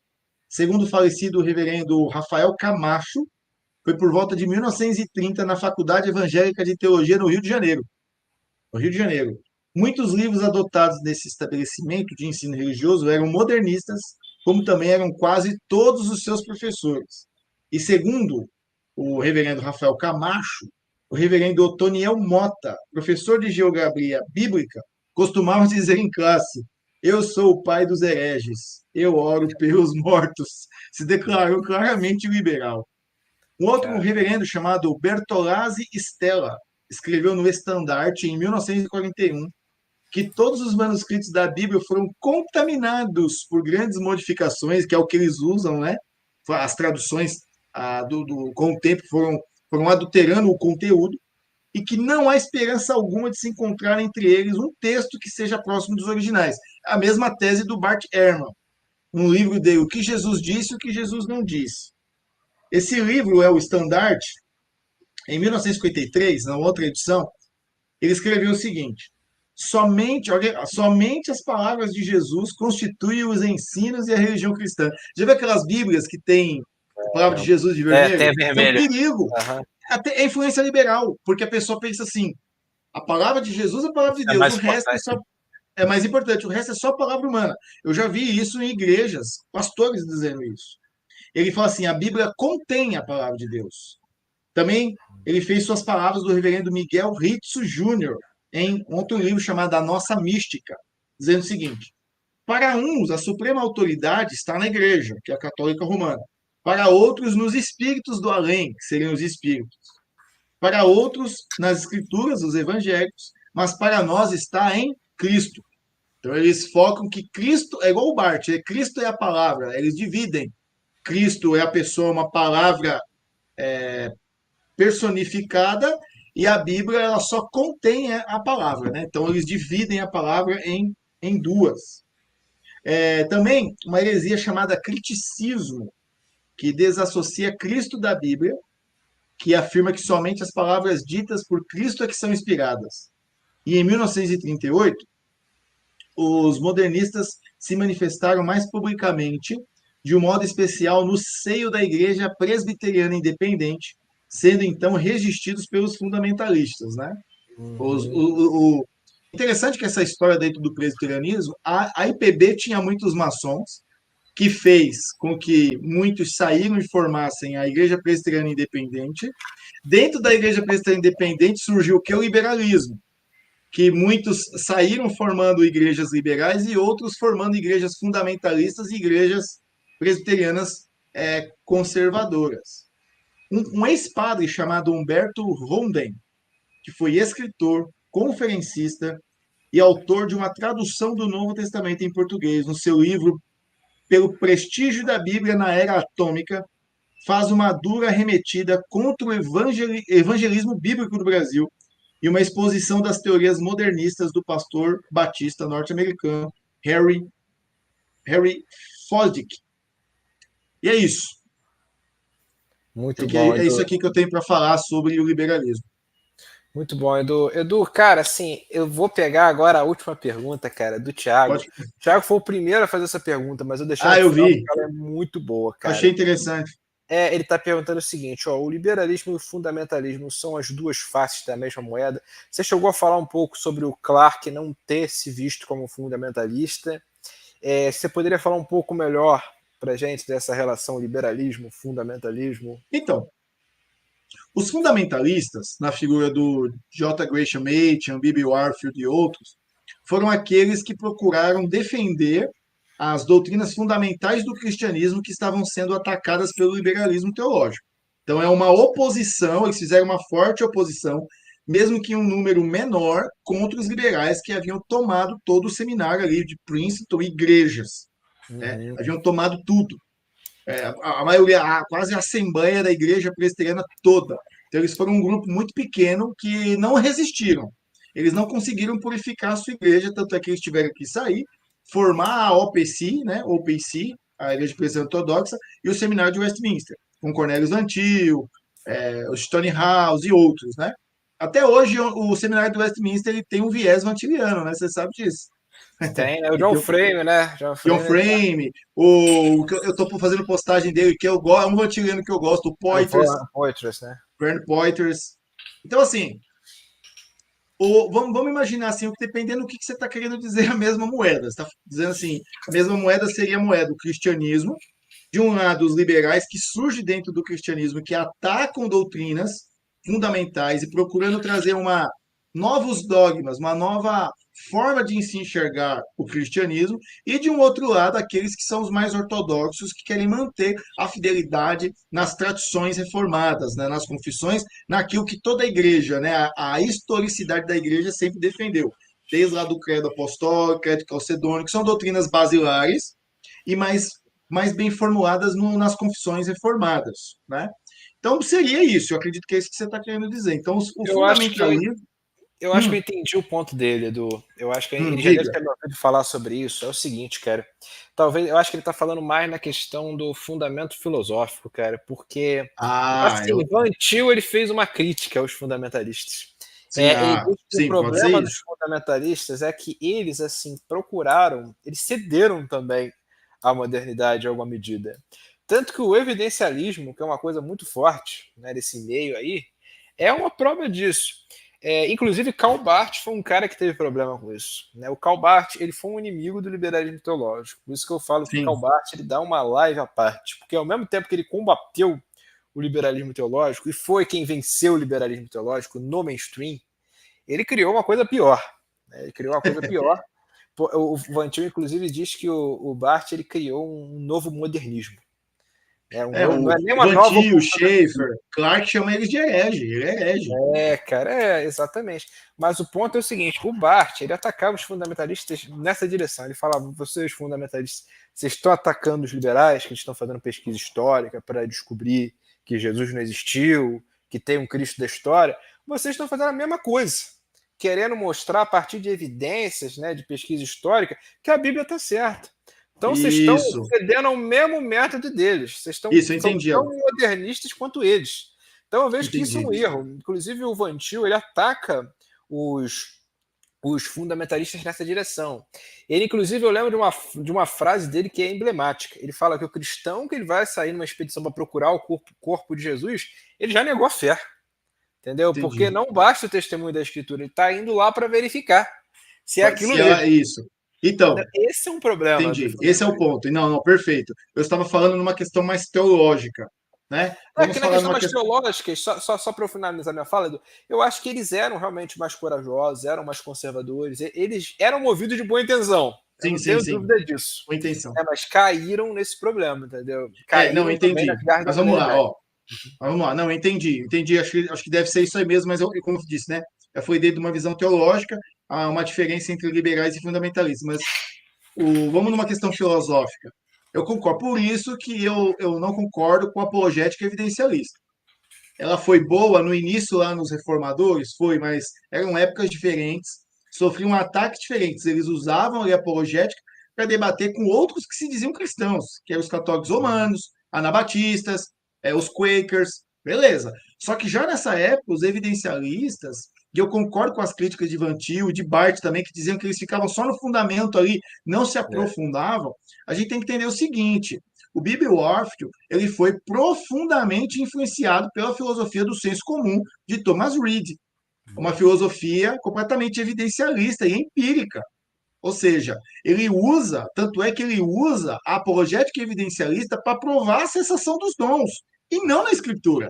segundo o falecido reverendo Rafael Camacho, foi por volta de 1930 na Faculdade Evangélica de Teologia no Rio de Janeiro. No Rio de Janeiro. Muitos livros adotados nesse estabelecimento de ensino religioso eram modernistas, como também eram quase todos os seus professores. E segundo o reverendo Rafael Camacho, o reverendo Otoniel Mota, professor de geografia bíblica, costumava dizer em classe: eu sou o pai dos hereges, eu oro pelos mortos. Se declarou claramente liberal. Um outro reverendo chamado Bertolazzi Stella escreveu no Estandarte, em 1941, que todos os manuscritos da Bíblia foram contaminados por grandes modificações, que é o que eles usam, né? As traduções com o tempo foram adulterando o conteúdo, e que não há esperança alguma de se encontrar entre eles um texto que seja próximo dos originais. A mesma tese do Bart Ehrman, um livro dele, O que Jesus disse e o que Jesus não disse. Esse livro é o Estandarte. Em 1953, na outra edição, ele escreveu o seguinte: somente as palavras de Jesus constituem os ensinos e a religião cristã. Já viu aquelas Bíblias que tem a palavra de Jesus de vermelho? Tem vermelho. É um perigo. Uhum. Até é influência liberal, porque a pessoa pensa assim: a palavra de Jesus é a palavra de Deus, o resto é mais importante, o resto é só palavra humana. Eu já vi isso em igrejas, pastores dizendo isso. Ele fala assim: a Bíblia contém a palavra de Deus. Também ele fez suas palavras do reverendo Miguel Ritso Júnior em outro livro chamado A Nossa Mística, dizendo o seguinte: para uns, a suprema autoridade está na igreja, que é a católica romana. Para outros, nos espíritos do além, que seriam os espíritos. Para outros, nas escrituras, os evangélicos. Mas para nós está em Cristo. Então, eles focam que Cristo é igual o Bart, Cristo é a palavra, eles dividem. Cristo é a pessoa, uma palavra personificada, e a Bíblia ela só contém a palavra, né? Então eles dividem a palavra em duas. Também uma heresia chamada criticismo, que desassocia Cristo da Bíblia, que afirma que somente as palavras ditas por Cristo é que são inspiradas. E em 1938, os modernistas se manifestaram mais publicamente, de um modo especial no seio da Igreja Presbiteriana Independente, sendo então resistidos pelos fundamentalistas, né? Uhum. Interessante que essa história dentro do presbiterianismo, a IPB tinha muitos maçons, que fez com que muitos saíram e formassem a Igreja Presbiteriana Independente. Dentro da Igreja Presbiteriana Independente surgiu o que? O liberalismo, que muitos saíram formando igrejas liberais e outros formando igrejas fundamentalistas e igrejas presbiterianas conservadoras. Um ex-padre chamado Humberto Ronden, que foi escritor, conferencista e autor de uma tradução do Novo Testamento em português, no seu livro Pelo Prestígio da Bíblia na Era Atômica, faz uma dura arremetida contra o evangelismo bíblico do Brasil e uma exposição das teorias modernistas do pastor batista norte-americano Harry Fosdick. E é isso. Muito bom. É isso aqui que eu tenho para falar sobre o liberalismo. Muito bom, Edu. Edu, cara, assim, eu vou pegar agora a última pergunta, cara, do Thiago. O Thiago foi o primeiro a fazer essa pergunta, mas eu deixei eu vi. porque ela é muito boa, cara. Achei interessante. Ele está perguntando o seguinte: ó, o liberalismo e o fundamentalismo são as duas faces da mesma moeda. Você chegou a falar um pouco sobre o Clarke não ter se visto como fundamentalista. Você poderia falar um pouco melhor para a gente dessa relação liberalismo-fundamentalismo? Então, os fundamentalistas, na figura do J. Gresham Machen, B.B. Warfield e outros, foram aqueles que procuraram defender as doutrinas fundamentais do cristianismo que estavam sendo atacadas pelo liberalismo teológico. Então, é uma oposição, eles fizeram uma forte oposição, mesmo que em um número menor, contra os liberais que haviam tomado todo o seminário ali de Princeton, igrejas. Né? Uhum. Haviam tomado tudo. A maioria, quase a assembleia da igreja presbiteriana toda. Então, eles foram um grupo muito pequeno que não resistiram. Eles não conseguiram purificar a sua igreja, tanto é que eles tiveram que sair, formar a OPC, né, OPC, a Igreja Presbiteriana Ortodoxa, e o Seminário de Westminster, com Cornelius Antil, o Stone House e outros, né? Até hoje, o Seminário de Westminster ele tem um viés vantiliano, né? Você sabe disso. Tem, né? O John Frame, né? John Frame, o que eu estou fazendo postagem dele, que eu gosto, é um vantiliano que eu gosto, o É o Poitras, Poitras, né? Bernd Poitras. Então, assim, vamos imaginar assim, dependendo do que você está querendo dizer a mesma moeda. Você está dizendo assim, a mesma moeda seria a moeda do cristianismo, de um lado, os liberais que surgem dentro do cristianismo, que atacam doutrinas fundamentais e procurando trazer novos dogmas, uma nova forma de se enxergar o cristianismo, e de um outro lado, aqueles que são os mais ortodoxos, que querem manter a fidelidade nas tradições reformadas, né, nas confissões, naquilo que toda a igreja, né, a historicidade da igreja sempre defendeu, desde lá do credo apostólico, credo calcedônico, que são doutrinas basilares e mais bem formuladas nas confissões reformadas, né? Então seria isso, eu acredito que é isso que você está querendo dizer. Então o Eu acho que fundamentalismo. eu acho que eu entendi o ponto dele, Edu. Eu acho que ele já deve Diga. ter me ouvido falar sobre isso. É o seguinte, cara. Talvez eu acho que ele está falando mais na questão do fundamento filosófico, cara, porque assim, Eu. Van Til ele fez uma crítica aos fundamentalistas. Sim, Ele disse que o sim, pode ser problema dos isso. fundamentalistas é que eles assim procuraram, eles cederam também à modernidade em alguma medida. Tanto que o evidencialismo, que é uma coisa muito forte, né, desse meio aí, é uma prova disso. Inclusive, Karl Barth foi um cara que teve problema com isso. Né? O Karl Barth ele foi um inimigo do liberalismo teológico. Por isso que eu falo que Karl Sim, Barth ele dá uma live à parte. Porque ao mesmo tempo que ele combateu o liberalismo teológico e foi quem venceu o liberalismo teológico no mainstream, ele criou uma coisa pior. Né? Ele criou uma coisa pior. O Van Til, inclusive, diz que o Barth ele criou um novo modernismo. Não o é nem uma nova Vantil, o cultura. Schaefer, Clark chama eles de herege, ele é herege. Cara, exatamente. Mas o ponto é o seguinte: o Barth ele atacava os fundamentalistas nessa direção. Ele falava: vocês, fundamentalistas, vocês estão atacando os liberais que estão fazendo pesquisa histórica para descobrir que Jesus não existiu, que tem um Cristo da história. Vocês estão fazendo a mesma coisa, querendo mostrar a partir de evidências, né, de pesquisa histórica, que a Bíblia está certa. Então vocês estão Isso, cedendo ao mesmo método deles. Vocês isso, eu são entendi, tão modernistas quanto eles. Então eu vejo que isso é entendi. um erro. Inclusive o Van Til, ele ataca os fundamentalistas nessa direção. Ele, inclusive, eu lembro de uma frase dele que é emblemática. Ele fala que o cristão que ele vai sair numa expedição para procurar o corpo de Jesus, ele já negou a fé. Entendeu? Porque Entendi. não basta o testemunho da Escritura, ele está indo lá para verificar se é aquilo Se mesmo. ela, isso. Então, Esse é um problema do entendi. Esse é o fundamentalismo. ponto. Não, não, perfeito. Eu estava falando numa questão mais teológica, né? Vamos Que na falar questão numa das questão. teológicas, só para eu finalizar minha fala, Edu, eu acho que eles eram realmente mais corajosos, eram mais conservadores, eles eram movidos de boa intenção, eu Sim, não sim, tenho sim. dúvida disso. Com intenção. Mas caíram nesse problema, entendeu? Não, Caíram também entendi. nas garras da Mas vamos lá, modernidade. ó. Vamos lá. Não, entendi. Acho que deve ser isso aí mesmo, mas como eu disse, né? Foi dentro de uma visão teológica, há uma diferença entre liberais e fundamentalistas. Mas vamos numa questão filosófica. Eu concordo. Por isso que eu não concordo com a apologética evidencialista. Ela foi boa no início lá nos reformadores, foi, mas eram épocas diferentes, sofriam ataques diferentes. Eles usavam a apologética para debater com outros que se diziam cristãos, que eram os católicos romanos, anabatistas, os quakers, beleza. Só que já nessa época, os evidencialistas, e eu concordo com as críticas de Van Til e de Barth também, que diziam que eles ficavam só no fundamento ali, não se É, aprofundavam, a gente tem que entender o seguinte, o Bibi Warfield, ele foi profundamente influenciado pela filosofia do senso comum de Thomas Reid, uma boa. filosofia completamente evidencialista e empírica. Ou seja, ele usa, tanto é que ele usa a apologética evidencialista para provar a cessação dos dons, e não na escritura.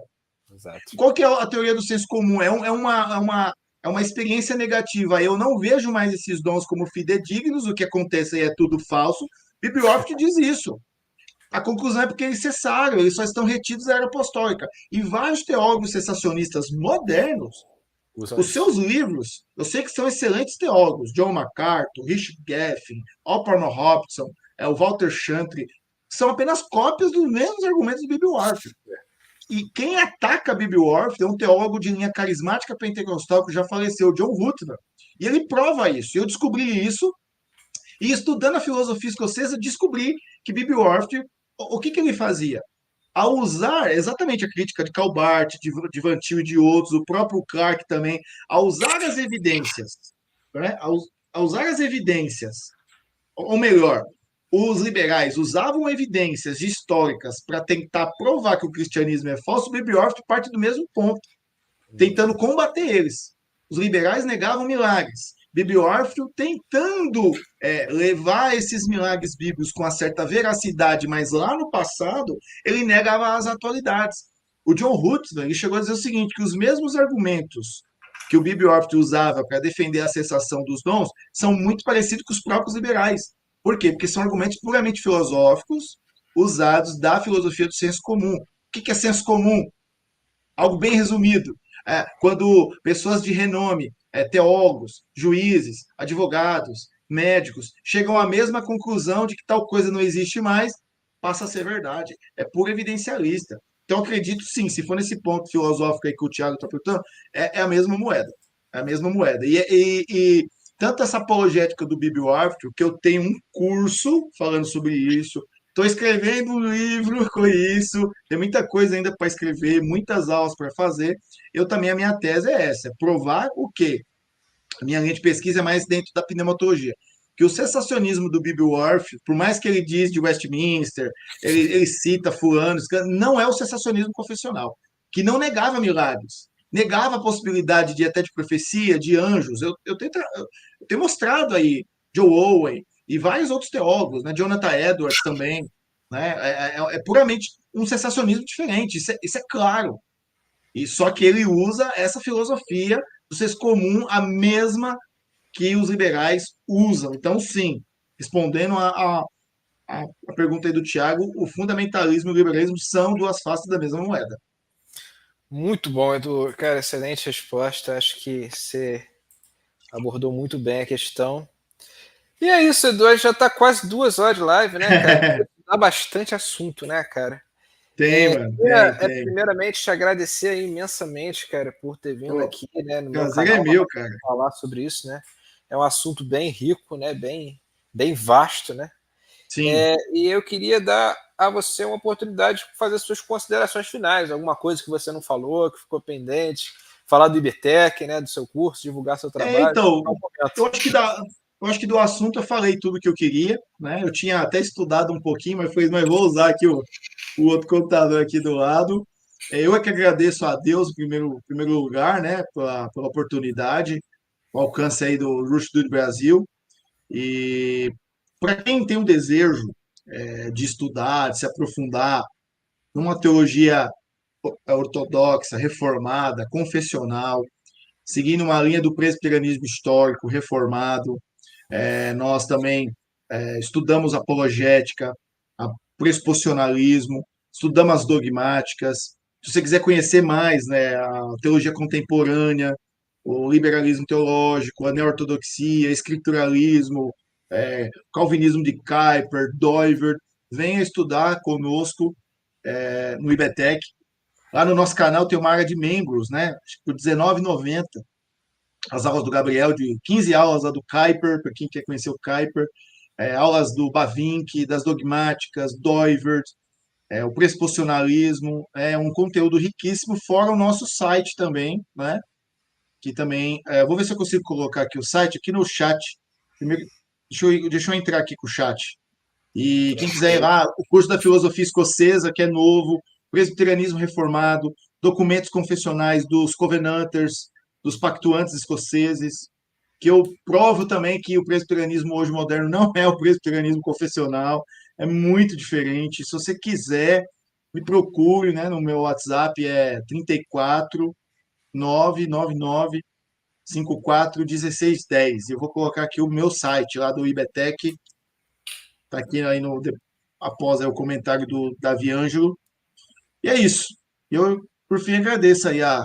Exato. Qual que é a teoria do senso comum? É uma experiência negativa. Eu não vejo mais esses dons como fidedignos, o que acontece aí é tudo falso. Bibliófilo diz isso. A conclusão é porque eles cessaram, eles só estão retidos à era apostólica. E vários teólogos cessacionistas modernos, Usam os isso. seus livros, eu sei que são excelentes teólogos, John MacArthur, Richard Geffen, Alparno Hobson, o Walter Chantre, são apenas cópias dos mesmos argumentos do Bibi Warfield. E quem ataca Bibi Warfield é um teólogo de linha carismática pentecostal que já faleceu, John Hutner. E ele prova isso. Eu descobri isso e estudando a filosofia escocesa, descobri que Bibi Warfield, o que ele fazia? Ao usar exatamente a crítica de Calbart, de Van Til e de outros, o próprio Clark também, ao usar as evidências, né? Ao usar as evidências, ou melhor, os liberais usavam evidências históricas para tentar provar que o cristianismo é falso, o Bibliófilo parte do mesmo ponto, tentando combater eles. Os liberais negavam milagres. Bibliófilo tentando levar esses milagres bíblicos com uma certa veracidade, mas lá no passado ele negava as atualidades. O John Hutton ele chegou a dizer o seguinte, que os mesmos argumentos que o Bibliófilo usava para defender a cessação dos dons são muito parecidos com os próprios liberais. Por quê? Porque são argumentos puramente filosóficos usados da filosofia do senso comum. O que é senso comum? Algo bem resumido. Quando pessoas de renome, teólogos, juízes, advogados, médicos, chegam à mesma conclusão de que tal coisa não existe mais, passa a ser verdade. É puro evidencialista. Então, acredito sim, se for nesse ponto filosófico aí que o Tiago está perguntando, é a mesma moeda. É a mesma moeda. E tanto essa apologética do Bibi Warfield, que eu tenho um curso falando sobre isso, estou escrevendo um livro com isso, tem muita coisa ainda para escrever, muitas aulas para fazer. Eu também, a minha tese é essa, é provar o quê? A minha linha de pesquisa é mais dentro da pneumatologia. Que o sensacionismo do Bibi Warfield, por mais que ele diz de Westminster, ele cita fulano, não é o sensacionismo confessional, que não negava milagres, negava a possibilidade de até de profecia, de anjos. Eu tenho mostrado aí Joe Owen e vários outros teólogos, né? Jonathan Edwards também, né? É puramente um sensacionismo diferente, isso é claro. E só que ele usa essa filosofia do senso comum, a mesma que os liberais usam. Então, sim, respondendo a pergunta aí do Tiago, o fundamentalismo e o liberalismo são duas faces da mesma moeda. Muito bom, Edu. Cara, excelente resposta. Acho que você abordou muito bem a questão. E é isso, Edu. Já está quase 2 horas de live, né, cara? Dá bastante assunto, né, cara? Tem, mano, tem. Primeiramente, te agradecer imensamente, cara, por ter vindo Pô, aqui, né, no meu prazer é canal meu, cara. falar sobre isso, né? É um assunto bem rico, né? Bem vasto, né? Sim. E eu queria dar a você uma oportunidade de fazer suas considerações finais, alguma coisa que você não falou, que ficou pendente, falar do IBTEC, né, do seu curso, divulgar seu trabalho. Então, É um momento. eu acho que do assunto eu falei tudo que eu queria, né? Eu tinha até estudado um pouquinho, mas vou usar aqui o outro computador aqui do lado. Eu é que agradeço a Deus, em primeiro lugar, né, pela oportunidade, o alcance aí do Rush do Brasil. E para quem tem um desejo de estudar, de se aprofundar numa teologia ortodoxa, reformada, confessional, seguindo uma linha do presbiterianismo histórico reformado, nós também estudamos apologética, a presposicionalismo, estudamos as dogmáticas. Se você quiser conhecer mais, né, a teologia contemporânea, o liberalismo teológico, a neo-ortodoxia, escrituralismo, calvinismo de Kuyper, Doivert, venha estudar conosco no IBTEC. Lá no nosso canal tem uma área de membros, né? Por R$19,90 as aulas do Gabriel, de 15 aulas lá do Kuyper, para quem quer conhecer o Kuyper, aulas do Bavinck, das dogmáticas, Doivert, o presposicionalismo, é um conteúdo riquíssimo, fora o nosso site também, né? que também. Vou ver se eu consigo colocar aqui o site, aqui no chat. Primeiro, deixa eu entrar aqui com o chat. E quem quiser ir lá, o curso da filosofia escocesa, que é novo, presbiterianismo reformado, documentos confessionais dos covenanters, dos pactuantes escoceses, que eu provo também que o presbiterianismo hoje moderno não é o presbiterianismo confessional, é muito diferente. Se você quiser, me procure, né, no meu WhatsApp, é 34 999 54 1610. Eu vou colocar aqui o meu site lá do IBTEC, tá aqui aí após aí, o comentário do Davi Ângelo. E é isso. Eu, por fim, agradeço aí a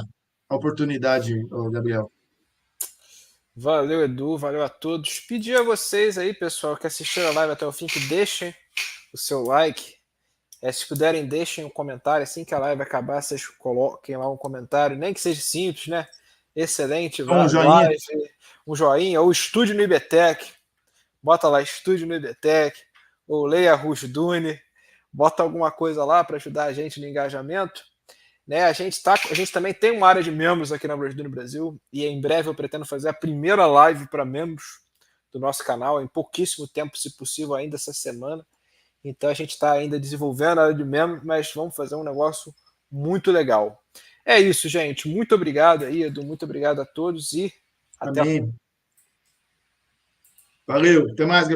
oportunidade, ô, Gabriel. Valeu, Edu, valeu a todos. Pedir a vocês aí, pessoal, que assistiram a live até o fim, que deixem o seu like. Se puderem, deixem um comentário. Assim que a live acabar, vocês coloquem lá um comentário, nem que seja simples, né? Excelente Então, um joinha. live, um joinha, ou estúdio no IBTEC. Bota lá, estúdio no IBTEC, ou leia Rushduni, bota alguma coisa lá para ajudar a gente no engajamento. Né, a gente também tem uma área de membros aqui na Rushduni Brasil, e em breve eu pretendo fazer a primeira live para membros do nosso canal, em pouquíssimo tempo, se possível, ainda essa semana. Então a gente está ainda desenvolvendo a área de membros, mas vamos fazer um negócio muito legal. É isso, gente. Muito obrigado aí, Edu. Muito obrigado a todos e até a próxima. Amém. Valeu. Até mais, Gabriel.